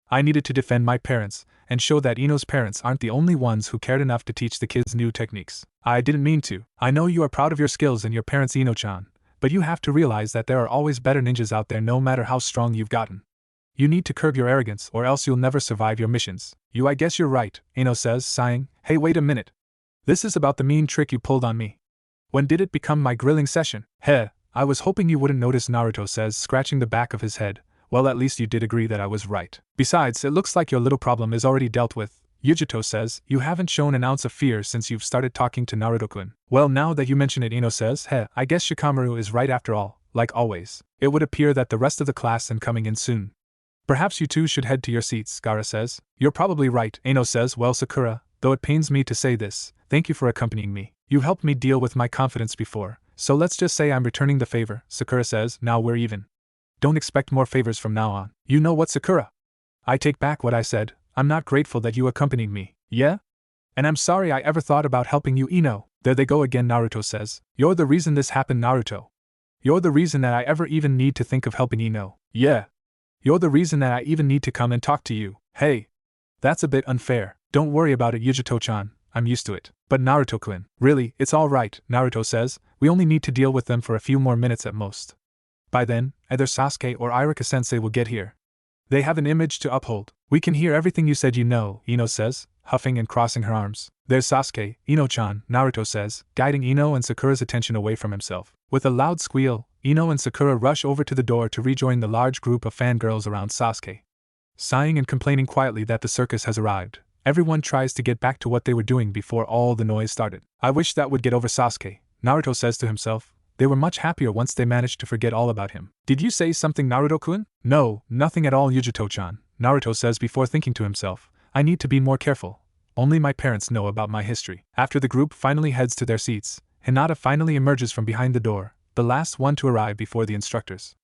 I needed to defend my parents, and show that Ino's parents aren't the only ones who cared enough to teach the kids new techniques. I didn't mean to. I know you are proud of your skills and your parents, Ino-chan, but you have to realize that there are always better ninjas out there no matter how strong you've gotten. You need to curb your arrogance or else you'll never survive your missions. I guess you're right, Ino says, sighing. Hey, wait a minute. This is about the mean trick you pulled on me. When did it become my grilling session? Heh, I was hoping you wouldn't notice, Naruto says, scratching the back of his head. Well, at least you did agree that I was right. Besides, it looks like your little problem is already dealt with, Yujito says. You haven't shown an ounce of fear since you've started talking to Naruto-kun. Well, now that you mention it, Ino says, I guess Shikamaru is right after all, like always. It would appear that the rest of the class is coming in soon. Perhaps you two should head to your seats, Gaara says. You're probably right, Ino says. Well, Sakura, though it pains me to say this, thank you for accompanying me. You helped me deal with my confidence before, so let's just say I'm returning the favor, Sakura says. Now we're even. Don't expect more favors from now on. You know what, Sakura? I take back what I said. I'm not grateful that you accompanied me. Yeah? And I'm sorry I ever thought about helping you, Ino. There they go again, Naruto says. You're the reason this happened, Naruto. You're the reason that I ever even need to think of helping Ino. Yeah. You're the reason that I even need to come and talk to you. Hey. That's a bit unfair. Don't worry about it, Yujito-chan. I'm used to it. But Naruto-kun, really, it's all right, Naruto says. We only need to deal with them for a few more minutes at most. By then, either Sasuke or Irika-sensei will get here. They have an image to uphold. We can hear everything you said, Ino says, huffing and crossing her arms. There's Sasuke, Ino-chan, Naruto says, guiding Ino and Sakura's attention away from himself. With a loud squeal, Ino and Sakura rush over to the door to rejoin the large group of fangirls around Sasuke. Sighing and complaining quietly that the circus has arrived, everyone tries to get back to what they were doing before all the noise started. I wish that would get over Sasuke, Naruto says to himself. They were much happier once they managed to forget all about him. Did you say something, Naruto-kun? No, nothing at all, Yujito-chan, Naruto says before thinking to himself. I need to be more careful. Only my parents know about my history. After the group finally heads to their seats, Hinata finally emerges from behind the door, the last one to arrive before the instructors.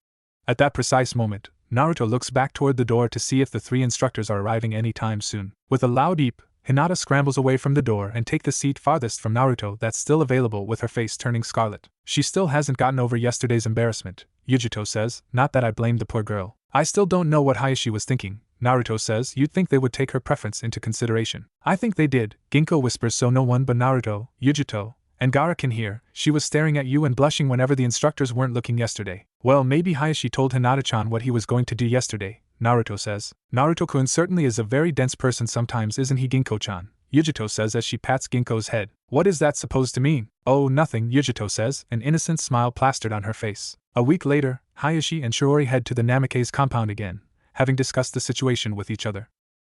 At that precise moment, Naruto looks back toward the door to see if the three instructors are arriving any time soon. With a loud eep, Hinata scrambles away from the door and takes the seat farthest from Naruto that's still available with her face turning scarlet. She still hasn't gotten over yesterday's embarrassment. Yujito says, not that I blamed the poor girl. I still don't know what Hayashi was thinking. Naruto says, you'd think they would take her preference into consideration. I think they did, Ginkgo whispers so no one but Naruto, Yujito, and Gaara can hear. She was staring at you and blushing whenever the instructors weren't looking yesterday. Well, maybe Hayashi told Hinata-chan what he was going to do yesterday, Naruto says. Naruto-kun certainly is a very dense person sometimes, isn't he, Ginkgo-chan? Yujito says as she pats Ginkgo's head. What is that supposed to mean? Oh, nothing, Yujito says, an innocent smile plastered on her face. A week later, Hayashi and Shiori head to the Namikaze compound again, having discussed the situation with each other.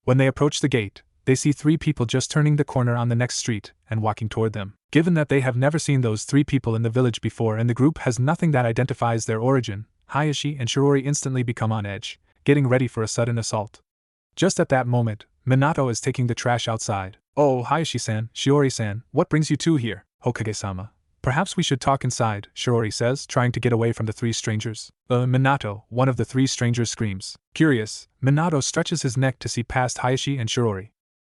When they approach the gate, they see 3 people just turning the corner on the next street and walking toward them. Given that they have never seen those 3 people in the village before and the group has nothing that identifies their origin, Hayashi and Shiori instantly become on edge, getting ready for a sudden assault. Just at that moment, Minato is taking the trash outside. Oh, Hayashi-san, Shiori-san, what brings you two here? Hokage-sama. Perhaps we should talk inside, Shiori says, trying to get away from the 3 strangers. Minato, one of the 3 strangers screams. Curious, Minato stretches his neck to see past Hayashi and Shiori.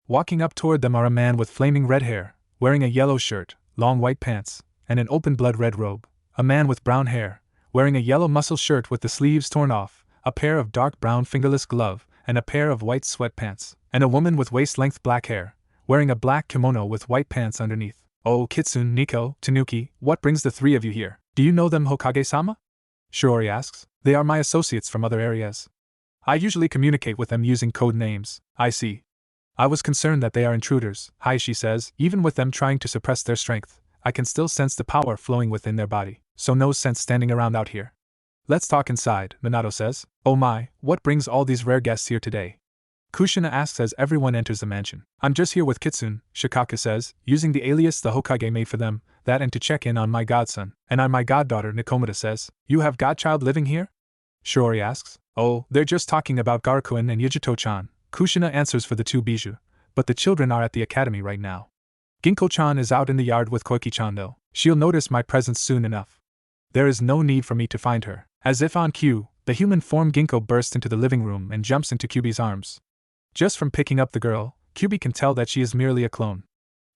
Walking up toward them are a man with flaming red hair, wearing a yellow shirt, long white pants, and an open blood red robe. A man with brown hair, wearing a yellow muscle shirt with the sleeves torn off, a pair of dark brown fingerless glove, and a pair of white sweatpants. And a woman with waist-length black hair, wearing a black kimono with white pants underneath. Oh, Kitsune, Nico, Tanuki, what brings the 3 of you here? Do you know them, Hokage-sama? Shiori asks. They are my associates from other areas. I usually communicate with them using code names. I see. I was concerned that they are intruders, Hayashi says. Even with them trying to suppress their strength, I can still sense the power flowing within their body, so no sense standing around out here. Let's talk inside, Minato says. Oh my, what brings all these rare guests here today? Kushina asks as everyone enters the mansion. I'm just here with Kitsune, Shikaka says, using the alias the Hokage made for them, that and to check in on my godson. And I'm my goddaughter, Nikomata says. You have godchild living here? Shiori asks. Oh, they're just talking about Garakuen and Yujito-chan. Kushina answers for the 2 Bijou, but the children are at the academy right now. Ginkgo-chan is out in the yard with Koiki-chan though. She'll notice my presence soon enough. There is no need for me to find her. As if on cue, the human form Ginkgo bursts into the living room and jumps into Kyuubi's arms. Just from picking up the girl, Kyuubi can tell that she is merely a clone.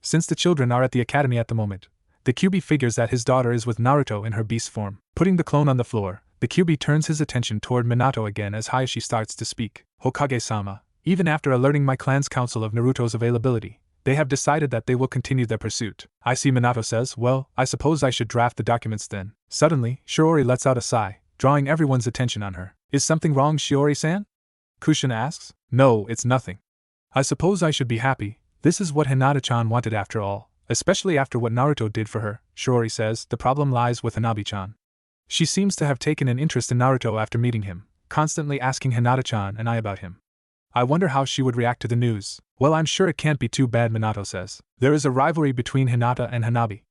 Since the children are at the academy at the moment, the Kyuubi figures that his daughter is with Naruto in her beast form. Putting the clone on the floor, the Kyuubi turns his attention toward Minato again as Hayashi starts to speak. Hokage-sama, even after alerting my clan's council of Naruto's availability, they have decided that they will continue their pursuit. I see, Minato says. Well, I suppose I should draft the documents then. Suddenly, Shiori lets out a sigh, drawing everyone's attention on her. Is something wrong, Shiori-san? Kushina asks. No, it's nothing. I suppose I should be happy. This is what Hinata-chan wanted after all, especially after what Naruto did for her, Shiori says. The problem lies with Hanabi-chan. She seems to have taken an interest in Naruto after meeting him, constantly asking Hinata-chan and I about him. I wonder how she would react to the news. Well, I'm sure it can't be too bad, Minato says. There is a rivalry between Hinata and Hanabi.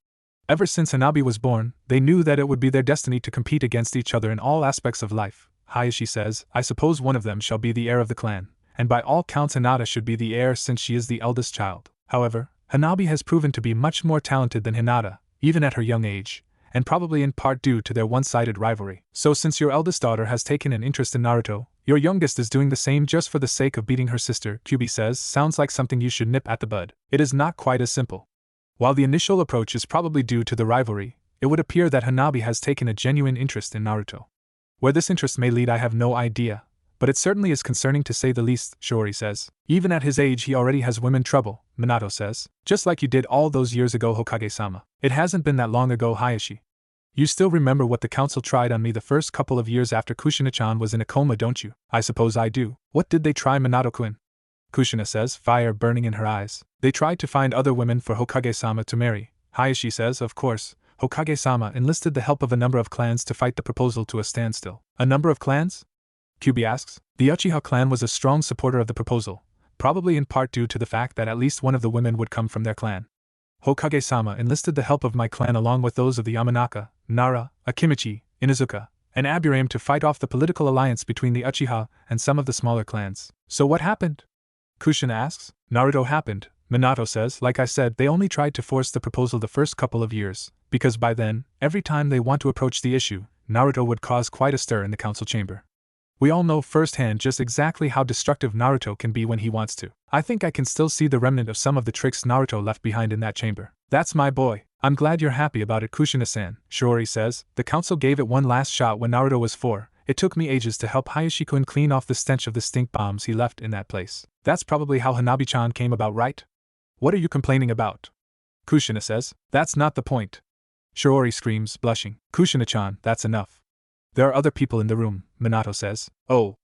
Ever since Hanabi was born, they knew that it would be their destiny to compete against each other in all aspects of life. Hayashi says, I suppose one of them shall be the heir of the clan, and by all counts Hinata should be the heir since she is the eldest child. However, Hanabi has proven to be much more talented than Hinata, even at her young age, and probably in part due to their one-sided rivalry. So since your eldest daughter has taken an interest in Naruto, your youngest is doing the same just for the sake of beating her sister, Kyuubi says. Sounds like something you should nip at the bud. It is not quite as simple. While the initial approach is probably due to the rivalry, it would appear that Hanabi has taken a genuine interest in Naruto. Where this interest may lead I have no idea, but it certainly is concerning to say the least, Shiori says. Even at his age he already has women trouble, Minato says. Just like you did all those years ago, Hokage-sama. It hasn't been that long ago, Hayashi. You still remember what the council tried on me the first couple of years after Kushina-chan was in a coma, don't you? I suppose I do. What did they try, Minato-kun? Kushina says, fire burning in her eyes. They tried to find other women for Hokage-sama to marry. Hayashi says, of course. Hokage-sama enlisted the help of a number of clans to fight the proposal to a standstill. A number of clans? Kyuubi asks. The Uchiha clan was a strong supporter of the proposal, probably in part due to the fact that at least one of the women would come from their clan. Hokage-sama enlisted the help of my clan along with those of the Yamanaka, Nara, Akimichi, Inuzuka, and Aburame to fight off the political alliance between the Uchiha and some of the smaller clans. So what happened? Kushina asks. Naruto happened, Minato says. Like I said, they only tried to force the proposal the first couple of years, because by then, every time they want to approach the issue, Naruto would cause quite a stir in the council chamber. We all know firsthand just exactly how destructive Naruto can be when he wants to. I think I can still see the remnant of some of the tricks Naruto left behind in that chamber. That's my boy. I'm glad you're happy about it, Kushina-san, Shiori says. The council gave it one last shot when Naruto was 4. It took me ages to help Hayashi-kun clean off the stench of the stink bombs he left in that place. That's probably how Hanabi-chan came about, right? What are you complaining about? Kushina says. That's not the point. Shiori screams, blushing. Kushina-chan, that's enough. There are other people in the room, Minato says. Oh.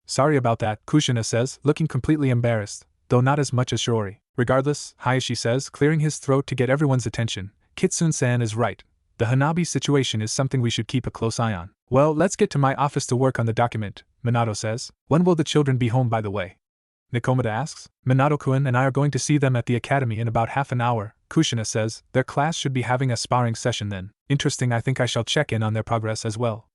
Sorry about that, Kushina says, looking completely embarrassed, though not as much as Shiori. Regardless, Hayashi says, clearing his throat to get everyone's attention, Kitsune-san is right. The Hanabi situation is something we should keep a close eye on. Well, let's get to my office to work on the document, Minato says. When will the children be home, by the way? Nikomata asks. Minato-kun and I are going to see them at the academy in about half an hour, Kushina says. Their class should be having a sparring session then. Interesting, I think I shall check in on their progress as well.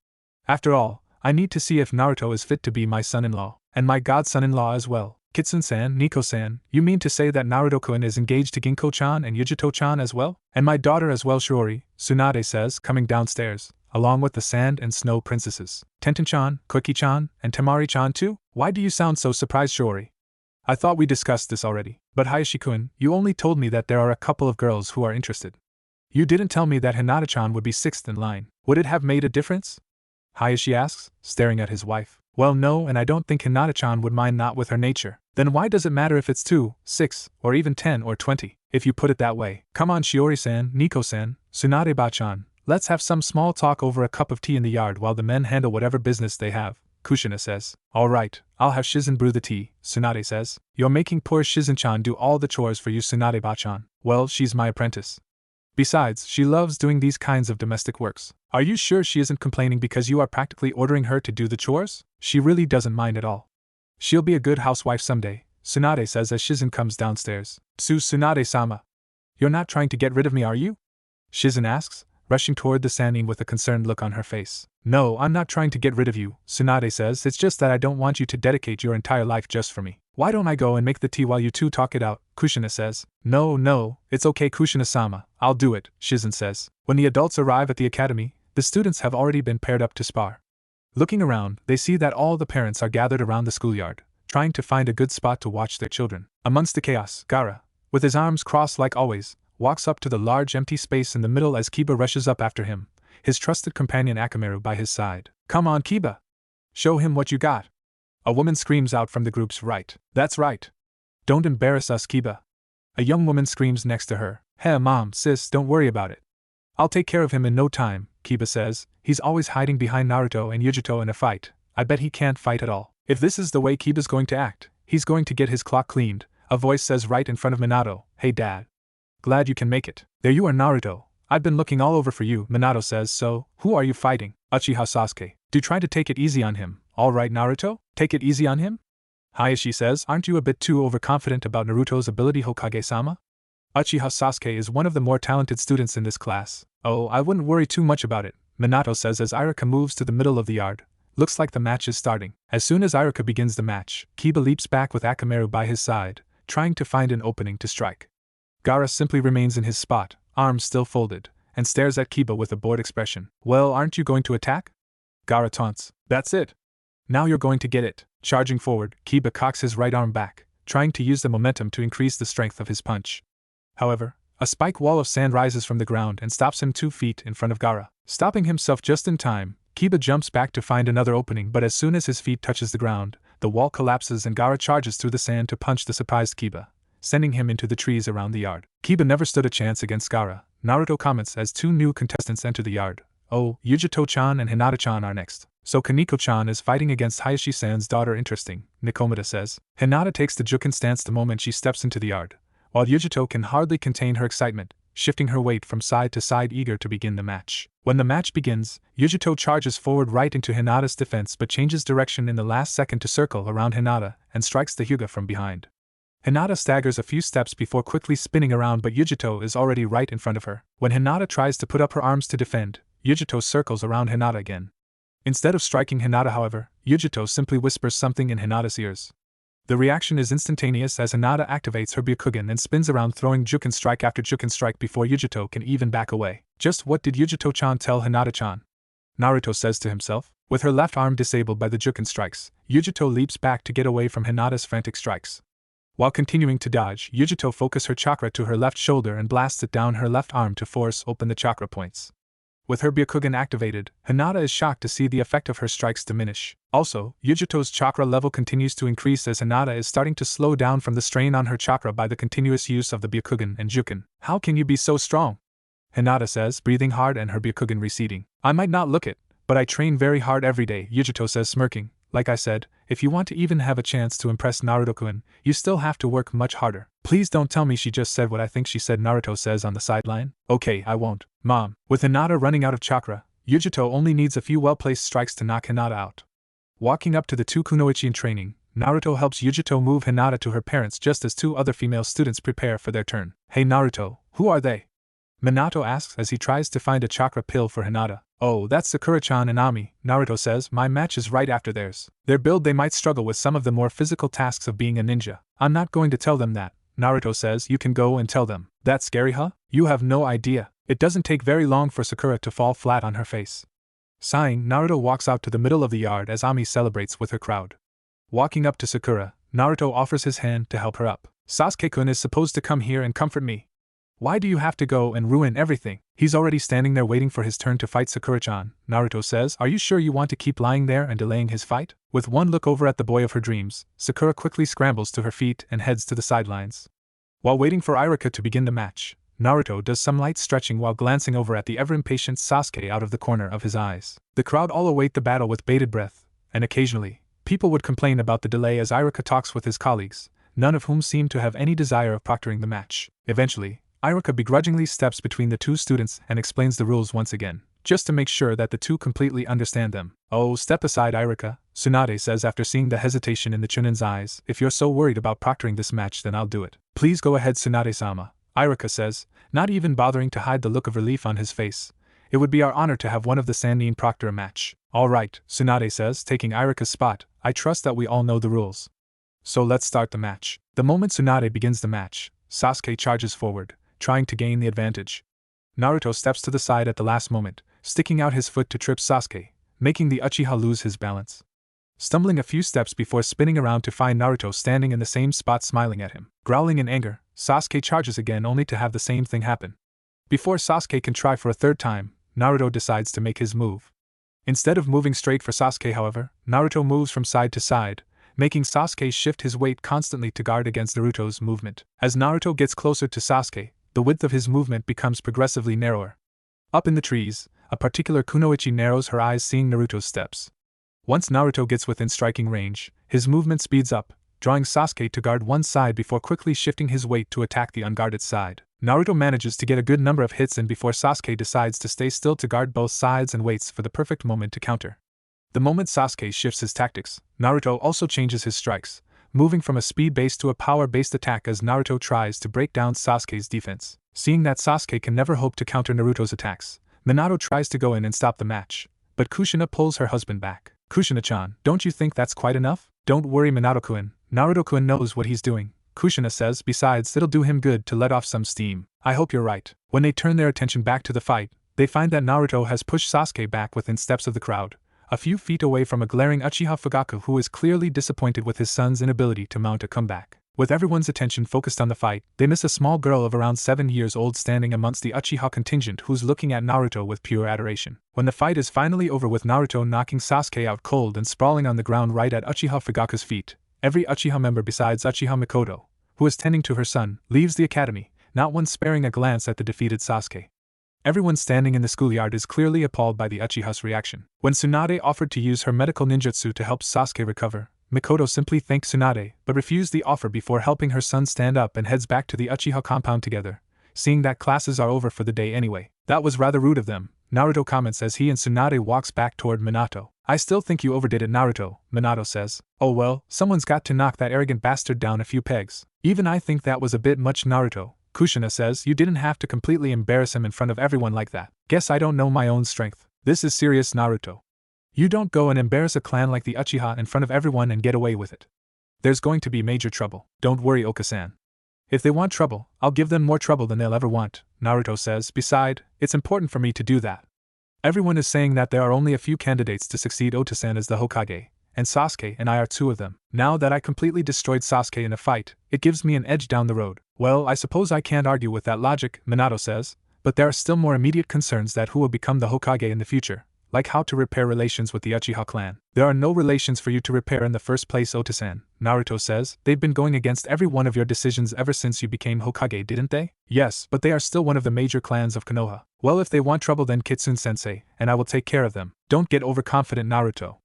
After all, I need to see if Naruto is fit to be my son-in-law, and my godson-in-law as well. Kitsune-san, Nico-san, you mean to say that Naruto-kun is engaged to Ginko-chan and Yujito-chan as well? And my daughter as well, Shiori, Tsunade says, coming downstairs, along with the sand and snow princesses. Tenten-chan, Koki-chan, and Temari-chan too? Why do you sound so surprised, Shiori? I thought we discussed this already. But Hayashi-kun, you only told me that there are a couple of girls who are interested. You didn't tell me that Hinata-chan would be 6th in line. Would it have made a difference? Hayashi asks, staring at his wife. Well, no, and I don't think Hinata-chan would mind, not with her nature. Then why does it matter if it's 2, 6, or even 10 or 20, if you put it that way? Come on, Shiori-san, Nico-san, Tsunade-ba-chan, let's have some small talk over a cup of tea in the yard while the men handle whatever business they have, Kushina says. All right, I'll have Shizen brew the tea, Tsunade says. You're making poor Shizen-chan do all the chores for you, Tsunade-ba-chan. Well, she's my apprentice. Besides, she loves doing these kinds of domestic works. Are you sure she isn't complaining because you are practically ordering her to do the chores? She really doesn't mind at all. She'll be a good housewife someday, Tsunade says as Shizen comes downstairs. Tsunade-sama. You're not trying to get rid of me, are you? Shizen asks, rushing toward the Sannin with a concerned look on her face. No, I'm not trying to get rid of you, Tsunade says. It's just that I don't want you to dedicate your entire life just for me. Why don't I go and make the tea while you two talk it out, Kushina says. No, it's okay, Kushina-sama, I'll do it, Shizen says. When the adults arrive at the academy, the students have already been paired up to spar. Looking around, they see that all the parents are gathered around the schoolyard, trying to find a good spot to watch their children. Amongst the chaos, Gaara, with his arms crossed like always, walks up to the large empty space in the middle as Kiba rushes up after him, his trusted companion Akamaru by his side. Come on, Kiba! Show him what you got! A woman screams out from the group's right. That's right. Don't embarrass us, Kiba. A young woman screams next to her. Hey, mom, sis, don't worry about it. I'll take care of him in no time, Kiba says. He's always hiding behind Naruto and Yujito in a fight. I bet he can't fight at all. If this is the way Kiba's going to act, he's going to get his clock cleaned, a voice says right in front of Minato. Hey, Dad. Glad you can make it. There you are, Naruto. I've been looking all over for you, Minato says. So, who are you fighting? Uchiha Sasuke. Do try to take it easy on him. All right, Naruto? Take it easy on him? Hayashi says, aren't you a bit too overconfident about Naruto's ability, Hokage-sama? Uchiha Sasuke is one of the more talented students in this class. Oh, I wouldn't worry too much about it, Minato says as Iruka moves to the middle of the yard. Looks like the match is starting. As soon as Iruka begins the match, Kiba leaps back with Akamaru by his side, trying to find an opening to strike. Gaara simply remains in his spot, arms still folded, and stares at Kiba with a bored expression. Well, aren't you going to attack? Gaara taunts. That's it. Now you're going to get it. Charging forward, Kiba cocks his right arm back, trying to use the momentum to increase the strength of his punch. However, a spike wall of sand rises from the ground and stops him 2 feet in front of Gaara. Stopping himself just in time, Kiba jumps back to find another opening, but as soon as his feet touches the ground, the wall collapses and Gaara charges through the sand to punch the surprised Kiba, sending him into the trees around the yard. Kiba never stood a chance against Gaara, Naruto comments as 2 new contestants enter the yard. Oh, Yujito-chan and Hinata-chan are next. So Kaneko-chan is fighting against Hayashi-san's daughter. Interesting, Nikomata says. Hinata takes the Jukin stance the moment she steps into the yard, while Yujito can hardly contain her excitement, shifting her weight from side to side eager to begin the match. When the match begins, Yujito charges forward right into Hinata's defense but changes direction in the last second to circle around Hinata and strikes the Hyuga from behind. Hinata staggers a few steps before quickly spinning around, but Yujito is already right in front of her. When Hinata tries to put up her arms to defend, Yujito circles around Hinata again. Instead of striking Hinata, however, Yujito simply whispers something in Hinata's ears. The reaction is instantaneous as Hinata activates her Byakugan and spins around, throwing Jukin strike after Jukin strike before Yujito can even back away. Just what did Yujito-chan tell Hinata-chan? Naruto says to himself. With her left arm disabled by the Jukin strikes, Yujito leaps back to get away from Hinata's frantic strikes. While continuing to dodge, Yujito focuses her chakra to her left shoulder and blasts it down her left arm to force open the chakra points. With her Byakugan activated, Hinata is shocked to see the effect of her strikes diminish. Also, Yujito's chakra level continues to increase as Hinata is starting to slow down from the strain on her chakra by the continuous use of the Byakugan and Juken. How can you be so strong? Hinata says, breathing hard and her Byakugan receding. I might not look it, but I train very hard every day, Yujito says, smirking. Like I said, if you want to even have a chance to impress Naruto-kun, you still have to work much harder. Please don't tell me she just said what I think she said, Naruto says on the sideline. Okay, I won't, Mom. With Hinata running out of chakra, Yujito only needs a few well-placed strikes to knock Hinata out. Walking up to the two kunoichi in training, Naruto helps Yujito move Hinata to her parents just as two other female students prepare for their turn. Hey Naruto, who are they? Minato asks as he tries to find a chakra pill for Hinata. Oh, that's Sakura-chan and Ami, Naruto says. My match is right after theirs. Their build, they might struggle with some of the more physical tasks of being a ninja. I'm not going to tell them that, Naruto says. You can go and tell them. That's scary, huh? You have no idea. It doesn't take very long for Sakura to fall flat on her face. Sighing, Naruto walks out to the middle of the yard as Ami celebrates with her crowd. Walking up to Sakura, Naruto offers his hand to help her up. Sasuke-kun is supposed to come here and comfort me. Why do you have to go and ruin everything? He's already standing there waiting for his turn to fight, Sakura-chan, Naruto says. Are you sure you want to keep lying there and delaying his fight? With one look over at the boy of her dreams, Sakura quickly scrambles to her feet and heads to the sidelines. While waiting for Iruka to begin the match, Naruto does some light stretching while glancing over at the ever-impatient Sasuke out of the corner of his eyes. The crowd all await the battle with bated breath, and occasionally, people would complain about the delay as Iruka talks with his colleagues, none of whom seem to have any desire of proctoring the match. Eventually, Iruka begrudgingly steps between the two students and explains the rules once again, just to make sure that the two completely understand them. Oh, step aside, Iruka, Tsunade says after seeing the hesitation in the Chunin's eyes. If you're so worried about proctoring this match, then I'll do it. Please go ahead, Tsunade-sama, Iruka says, not even bothering to hide the look of relief on his face. It would be our honor to have one of the Sannin proctor a match. All right, Tsunade says, taking Iruka's spot. I trust that we all know the rules. So let's start the match. The moment Tsunade begins the match, Sasuke charges forward, trying to gain the advantage. Naruto steps to the side at the last moment, sticking out his foot to trip Sasuke, making the Uchiha lose his balance. Stumbling a few steps before spinning around to find Naruto standing in the same spot smiling at him. Growling in anger, Sasuke charges again only to have the same thing happen. Before Sasuke can try for a third time, Naruto decides to make his move. Instead of moving straight for Sasuke, however, Naruto moves from side to side, making Sasuke shift his weight constantly to guard against Naruto's movement. As Naruto gets closer to Sasuke, the width of his movement becomes progressively narrower. Up in the trees, a particular kunoichi narrows her eyes seeing Naruto's steps. Once Naruto gets within striking range, his movement speeds up, drawing Sasuke to guard one side before quickly shifting his weight to attack the unguarded side. Naruto manages to get a good number of hits in before Sasuke decides to stay still to guard both sides and waits for the perfect moment to counter. The moment Sasuke shifts his tactics, Naruto also changes his strikes, moving from a speed-based to a power-based attack as Naruto tries to break down Sasuke's defense. Seeing that Sasuke can never hope to counter Naruto's attacks, Minato tries to go in and stop the match, but Kushina pulls her husband back. Kushina-chan, don't you think that's quite enough? Don't worry, Minato-kun, Naruto-kun knows what he's doing, Kushina says. Besides, it'll do him good to let off some steam. I hope you're right. When they turn their attention back to the fight, they find that Naruto has pushed Sasuke back within steps of the crowd, a few feet away from a glaring Uchiha Fugaku who is clearly disappointed with his son's inability to mount a comeback. With everyone's attention focused on the fight, they miss a small girl of around 7 years old standing amongst the Uchiha contingent who's looking at Naruto with pure adoration. When the fight is finally over with Naruto knocking Sasuke out cold and sprawling on the ground right at Uchiha Fugaku's feet, every Uchiha member besides Uchiha Mikoto, who is tending to her son, leaves the academy, not one sparing a glance at the defeated Sasuke. Everyone standing in the schoolyard is clearly appalled by the Uchiha's reaction. When Tsunade offered to use her medical ninjutsu to help Sasuke recover, Mikoto simply thanked Tsunade but refused the offer before helping her son stand up and heads back to the Uchiha compound together, seeing that classes are over for the day anyway. That was rather rude of them, Naruto comments as he and Tsunade walks back toward Minato. I still think you overdid it, Naruto, Minato says. Oh well, someone's got to knock that arrogant bastard down a few pegs. Even I think that was a bit much, Naruto, Kushina says. You didn't have to completely embarrass him in front of everyone like that. Guess I don't know my own strength. This is serious, Naruto. You don't go and embarrass a clan like the Uchiha in front of everyone and get away with it. There's going to be major trouble. Don't worry, Oka-san. If they want trouble, I'll give them more trouble than they'll ever want, Naruto says. Besides, it's important for me to do that. Everyone is saying that there are only a few candidates to succeed Ota-san as the Hokage, and Sasuke and I are two of them. Now that I completely destroyed Sasuke in a fight, it gives me an edge down the road. Well, I suppose I can't argue with that logic, Minato says, but there are still more immediate concerns that who will become the Hokage in the future, like how to repair relations with the Uchiha clan. There are no relations for you to repair in the first place, Otosan, Naruto says. They've been going against every one of your decisions ever since you became Hokage, didn't they? Yes, but they are still one of the major clans of Konoha. Well, if they want trouble then Kitsune-sensei, and I will take care of them. Don't get overconfident, Naruto.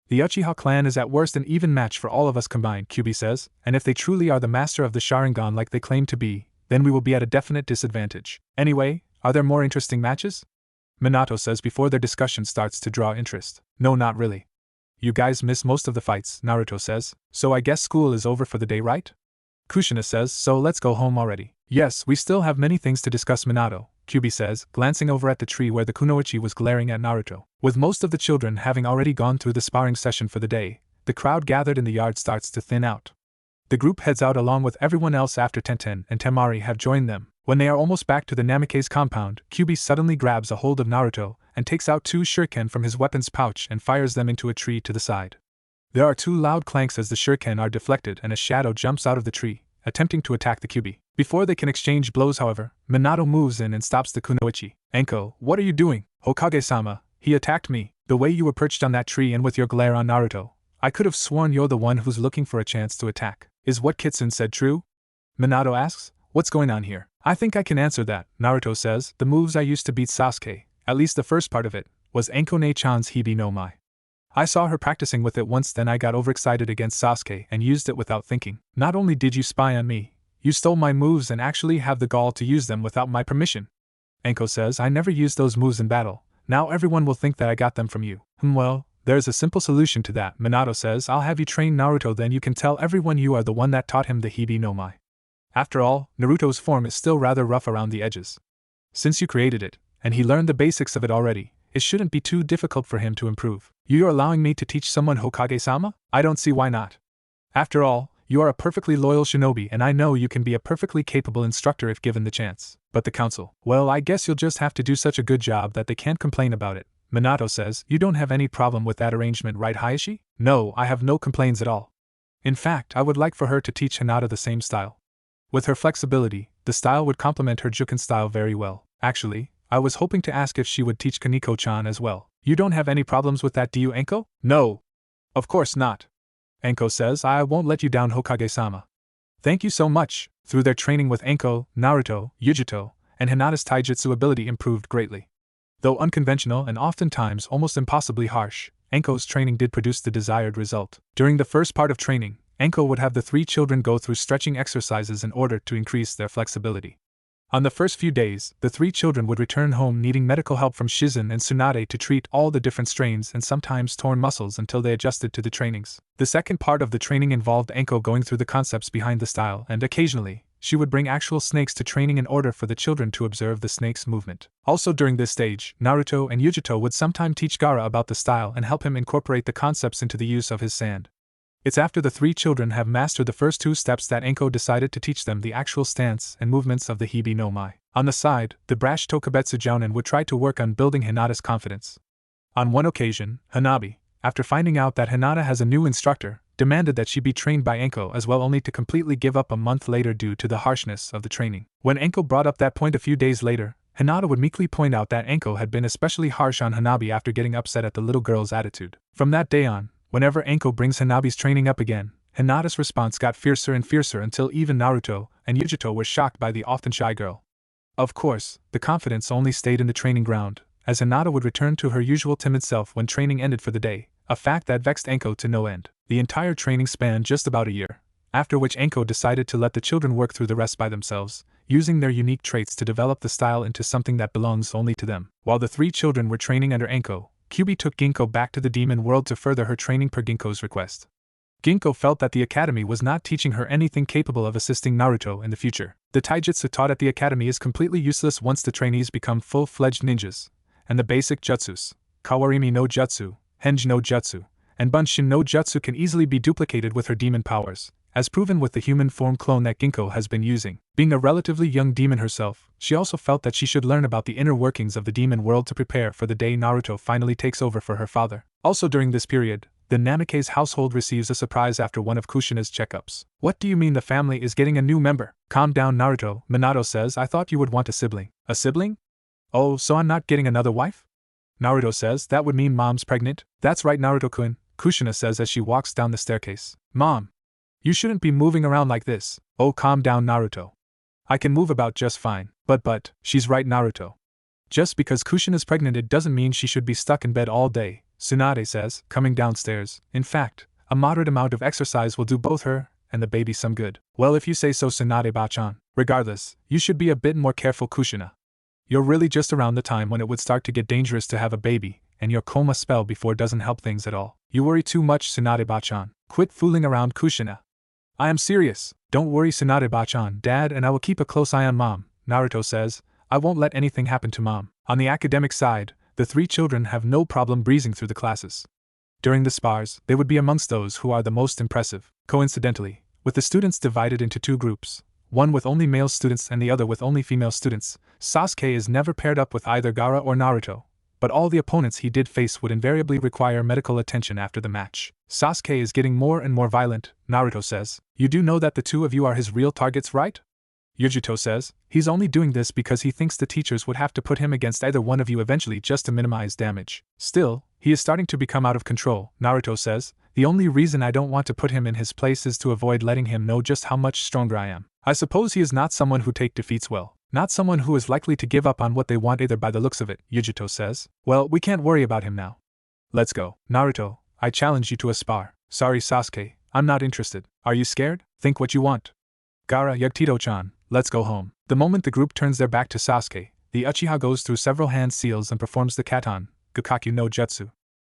The Uchiha clan is at worst an even match for all of us combined, Kyuubi says, and if they truly are the master of the Sharingan like they claim to be, then we will be at a definite disadvantage. Anyway, are there more interesting matches? Minato says before their discussion starts to draw interest. No, not really. You guys miss most of the fights, Naruto says, so I guess school is over for the day, right? Kushina says, so let's go home already. Yes, we still have many things to discuss, Minato, Kyuubi says, glancing over at the tree where the kunoichi was glaring at Naruto. With most of the children having already gone through the sparring session for the day, the crowd gathered in the yard starts to thin out. The group heads out along with everyone else after Tenten and Temari have joined them. When they are almost back to the Namikaze compound, Kyuubi suddenly grabs a hold of Naruto and takes out 2 shuriken from his weapons pouch and fires them into a tree to the side. There are 2 loud clanks as the shuriken are deflected and a shadow jumps out of the tree, attempting to attack the Kyuubi. Before they can exchange blows, however, Minato moves in and stops the kunoichi. Enko, what are you doing? Hokage-sama, he attacked me. The way you were perched on that tree and with your glare on Naruto, I could have sworn you're the one who's looking for a chance to attack. Is what Kitsune said true? Minato asks. What's going on here? I think I can answer that, Naruto says. The moves I used to beat Sasuke, at least the first part of it, was Enkone-chan's Hibi no Mai. I saw her practicing with it once, then I got overexcited against Sasuke and used it without thinking. Not only did you spy on me, you stole my moves and actually have the gall to use them without my permission. Enko says, I never used those moves in battle. Now everyone will think that I got them from you. Well, there's a simple solution to that, Minato says. I'll have you train Naruto, then you can tell everyone you are the one that taught him the Hibi no Mai. After all, Naruto's form is still rather rough around the edges. Since you created it, and he learned the basics of it already, it shouldn't be too difficult for him to improve. You're allowing me to teach someone, Hokage-sama? I don't see why not. After all, you are a perfectly loyal shinobi and I know you can be a perfectly capable instructor if given the chance. But the council, well, I guess you'll just have to do such a good job that they can't complain about it. Minato says, you don't have any problem with that arrangement, right, Hayashi? No, I have no complaints at all. In fact, I would like for her to teach Hinata the same style. With her flexibility, the style would complement her Juken style very well. Actually, I was hoping to ask if she would teach Kaneko-chan as well. You don't have any problems with that, do you, Enko? No. Of course not. Enko says, I won't let you down, Hokage-sama. Thank you so much. Through their training with Enko, Naruto, Yujito, and Hinata's taijutsu ability improved greatly. Though unconventional and oftentimes almost impossibly harsh, Enko's training did produce the desired result. During the first part of training, Enko would have the 3 children go through stretching exercises in order to increase their flexibility. On the first few days, the 3 children would return home needing medical help from Shizen and Tsunade to treat all the different strains and sometimes torn muscles until they adjusted to the trainings. The second part of the training involved Enko going through the concepts behind the style, and occasionally, she would bring actual snakes to training in order for the children to observe the snake's movement. Also during this stage, Naruto and Yujito would sometimes teach Gaara about the style and help him incorporate the concepts into the use of his sand. It's after the 3 children have mastered the first 2 steps that Enko decided to teach them the actual stance and movements of the Hibi no Mai. On the side, the brash Tokubetsu Jounin would try to work on building Hinata's confidence. On one occasion, Hanabi, after finding out that Hinata has a new instructor, demanded that she be trained by Enko as well, only to completely give up a month later due to the harshness of the training. When Enko brought up that point a few days later, Hinata would meekly point out that Enko had been especially harsh on Hanabi after getting upset at the little girl's attitude. From that day on, whenever Enko brings Hanabi's training up again, Hinata's response got fiercer and fiercer until even Naruto and Yujito were shocked by the often shy girl. Of course, the confidence only stayed in the training ground, as Hinata would return to her usual timid self when training ended for the day, a fact that vexed Enko to no end. The entire training spanned just about a year, after which Enko decided to let the children work through the rest by themselves, using their unique traits to develop the style into something that belongs only to them. While the 3 children were training under Enko, Kyuubi took Ginkgo back to the demon world to further her training per Ginkgo's request. Ginkgo felt that the academy was not teaching her anything capable of assisting Naruto in the future. The taijutsu taught at the academy is completely useless once the trainees become full-fledged ninjas, and the basic jutsus, Kawarimi no Jutsu, Henji no Jutsu, and Bunshin no Jutsu can easily be duplicated with her demon powers, as proven with the human form clone that Ginkgo has been using. Being a relatively young demon herself, she also felt that she should learn about the inner workings of the demon world to prepare for the day Naruto finally takes over for her father. Also during this period, the Namake's household receives a surprise after one of Kushina's checkups. What do you mean the family is getting a new member? Calm down, Naruto, Minato says. I thought you would want a sibling. A sibling? Oh, so I'm not getting another wife? Naruto says. That would mean mom's pregnant? That's right, Naruto-kun, Kushina says as she walks down the staircase. Mom! You shouldn't be moving around like this. Oh, calm down, Naruto. I can move about just fine. But, she's right, Naruto. Just because Kushina's pregnant it doesn't mean she should be stuck in bed all day, Tsunade says, coming downstairs. In fact, a moderate amount of exercise will do both her and the baby some good. Well, if you say so, Tsunade-bachan. Regardless, you should be a bit more careful, Kushina. You're really just around the time when it would start to get dangerous to have a baby, and your coma spell before doesn't help things at all. You worry too much, Tsunade-bachan. Quit fooling around, Kushina. I am serious. Don't worry, Tsunade-bachan. Dad and I will keep a close eye on Mom, Naruto says. I won't let anything happen to Mom. On the academic side, the three children have no problem breezing through the classes. During the spars, they would be amongst those who are the most impressive. Coincidentally, with the students divided into two groups, one with only male students and the other with only female students, Sasuke is never paired up with either Gaara or Naruto, but all the opponents he did face would invariably require medical attention after the match. Sasuke is getting more and more violent, Naruto says. You do know that the two of you are his real targets, right? Yujito says. He's only doing this because he thinks the teachers would have to put him against either one of you eventually just to minimize damage. Still, he is starting to become out of control, Naruto says. The only reason I don't want to put him in his place is to avoid letting him know just how much stronger I am. I suppose he is not someone who take defeats well. Not someone who is likely to give up on what they want either by the looks of it, Yujito says. Well, we can't worry about him now. Let's go. Naruto, I challenge you to a spar. Sorry, Sasuke, I'm not interested. Are you scared? Think what you want. Gaara, Yugtito-chan, let's go home. The moment the group turns their back to Sasuke, the Uchiha goes through several hand seals and performs the Katon, Gakkaku no Jutsu.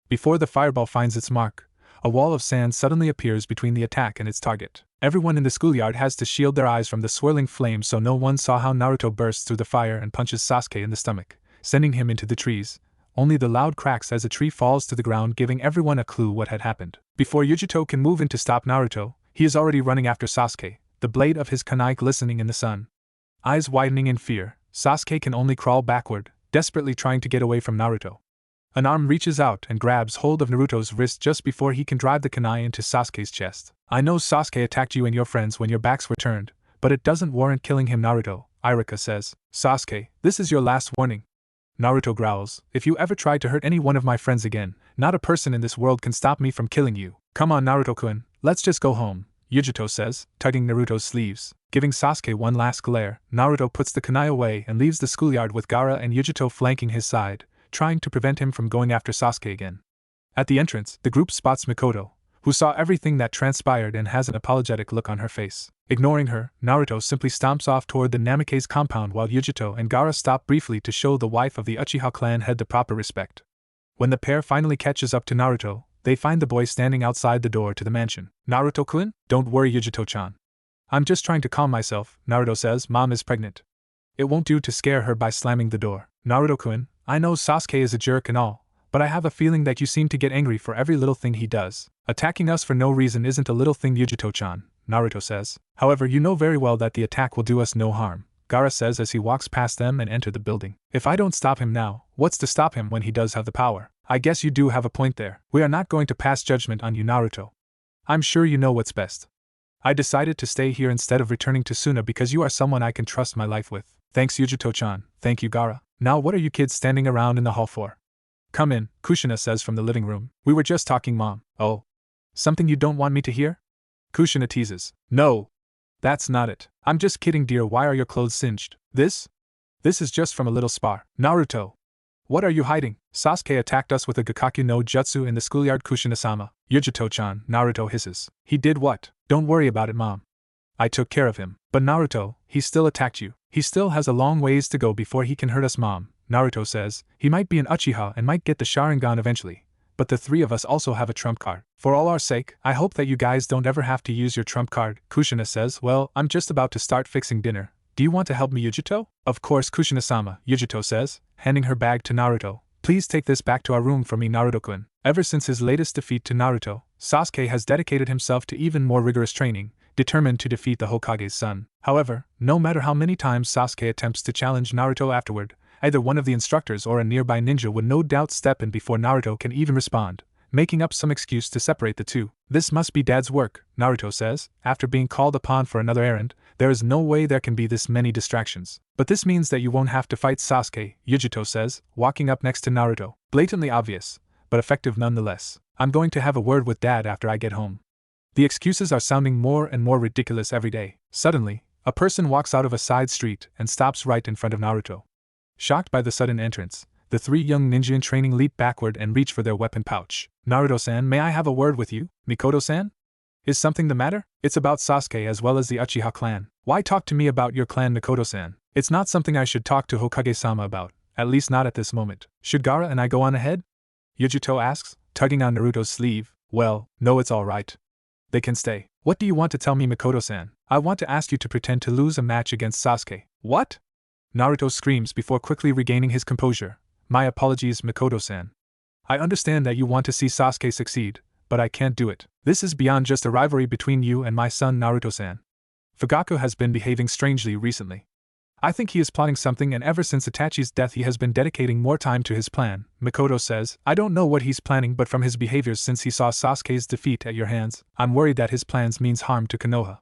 Before the fireball finds its mark, a wall of sand suddenly appears between the attack and its target. Everyone in the schoolyard has to shield their eyes from the swirling flames so no one saw how Naruto bursts through the fire and punches Sasuke in the stomach, sending him into the trees. Only the loud cracks as a tree falls to the ground giving everyone a clue what had happened. Before Yujito can move in to stop Naruto, he is already running after Sasuke, the blade of his kunai glistening in the sun. Eyes widening in fear, Sasuke can only crawl backward, desperately trying to get away from Naruto. An arm reaches out and grabs hold of Naruto's wrist just before he can drive the kunai into Sasuke's chest. I know Sasuke attacked you and your friends when your backs were turned, but it doesn't warrant killing him, Naruto, Irika says. Sasuke, this is your last warning. Naruto growls, if you ever try to hurt any one of my friends again, not a person in this world can stop me from killing you. Come on, Naruto-kun, let's just go home, Yujito says, tugging Naruto's sleeves. Giving Sasuke one last glare, Naruto puts the kunai away and leaves the schoolyard with Gaara and Yujito flanking his side, trying to prevent him from going after Sasuke again. At the entrance, the group spots Mikoto, who saw everything that transpired and has an apologetic look on her face. Ignoring her, Naruto simply stomps off toward the Namake's compound while Yujito and Gaara stop briefly to show the wife of the Uchiha clan head the proper respect. When the pair finally catches up to Naruto, they find the boy standing outside the door to the mansion. Naruto-kun? Don't worry, Yujito-chan. I'm just trying to calm myself, Naruto says. Mom is pregnant. It won't do to scare her by slamming the door. Naruto-kun, I know Sasuke is a jerk and all, but I have a feeling that you seem to get angry for every little thing he does. Attacking us for no reason isn't a little thing, Yujito-chan, Naruto says. However, you know very well that the attack will do us no harm, Gaara says as he walks past them and enter the building. If I don't stop him now, what's to stop him when he does have the power? I guess you do have a point there. We are not going to pass judgment on you, Naruto. I'm sure you know what's best. I decided to stay here instead of returning to Suna because you are someone I can trust my life with. Thanks, Yujito-chan. Thank you, Gaara. Now what are you kids standing around in the hall for? Come in, Kushina says from the living room. We were just talking, Mom. Oh. Something you don't want me to hear? Kushina teases. No. That's not it. I'm just kidding, dear. Why are your clothes singed? This is just from a little spar. Naruto. What are you hiding? Sasuke attacked us with a Gakkaku no Jutsu in the schoolyard, Kushina-sama. Yujito-chan, Naruto hisses. He did what? Don't worry about it, Mom. I took care of him. But Naruto, he still attacked you. He still has a long ways to go before he can hurt us, Mom, Naruto says. He might be an Uchiha and might get the Sharingan eventually, but the three of us also have a trump card. For all our sake, I hope that you guys don't ever have to use your trump card, Kushina says. Well, I'm just about to start fixing dinner. Do you want to help me, Yujito? Of course, Kushina-sama, Yujito says, handing her bag to Naruto. Please take this back to our room for me, Naruto-kun. Ever since his latest defeat to Naruto, Sasuke has dedicated himself to even more rigorous training, determined to defeat the Hokage's son. However, no matter how many times Sasuke attempts to challenge Naruto afterward, either one of the instructors or a nearby ninja would no doubt step in before Naruto can even respond, making up some excuse to separate the two. This must be Dad's work, Naruto says. After being called upon for another errand, there is no way there can be this many distractions. But this means that you won't have to fight Sasuke, Yujito says, walking up next to Naruto. Blatantly obvious, but effective nonetheless. I'm going to have a word with Dad after I get home. The excuses are sounding more and more ridiculous every day. Suddenly, a person walks out of a side street and stops right in front of Naruto. Shocked by the sudden entrance, the three young ninja in training leap backward and reach for their weapon pouch. Naruto-san, may I have a word with you? Mikoto-san? Is something the matter? It's about Sasuke as well as the Uchiha clan. Why talk to me about your clan, Mikoto-san? It's not something I should talk to Hokage-sama about, at least not at this moment. Should Gaara and I go on ahead? Yujito asks, tugging on Naruto's sleeve. Well, no, it's all right. They can stay. What do you want to tell me, Mikoto-san? I want to ask you to pretend to lose a match against Sasuke. What? Naruto screams before quickly regaining his composure. My apologies, Mikoto-san. I understand that you want to see Sasuke succeed, but I can't do it. This is beyond just a rivalry between you and my son Naruto-san. Fugaku has been behaving strangely recently. I think he is plotting something, and ever since Itachi's death he has been dedicating more time to his plan, Mikoto says. I don't know what he's planning, but from his behaviors since he saw Sasuke's defeat at your hands, I'm worried that his plans means harm to Konoha.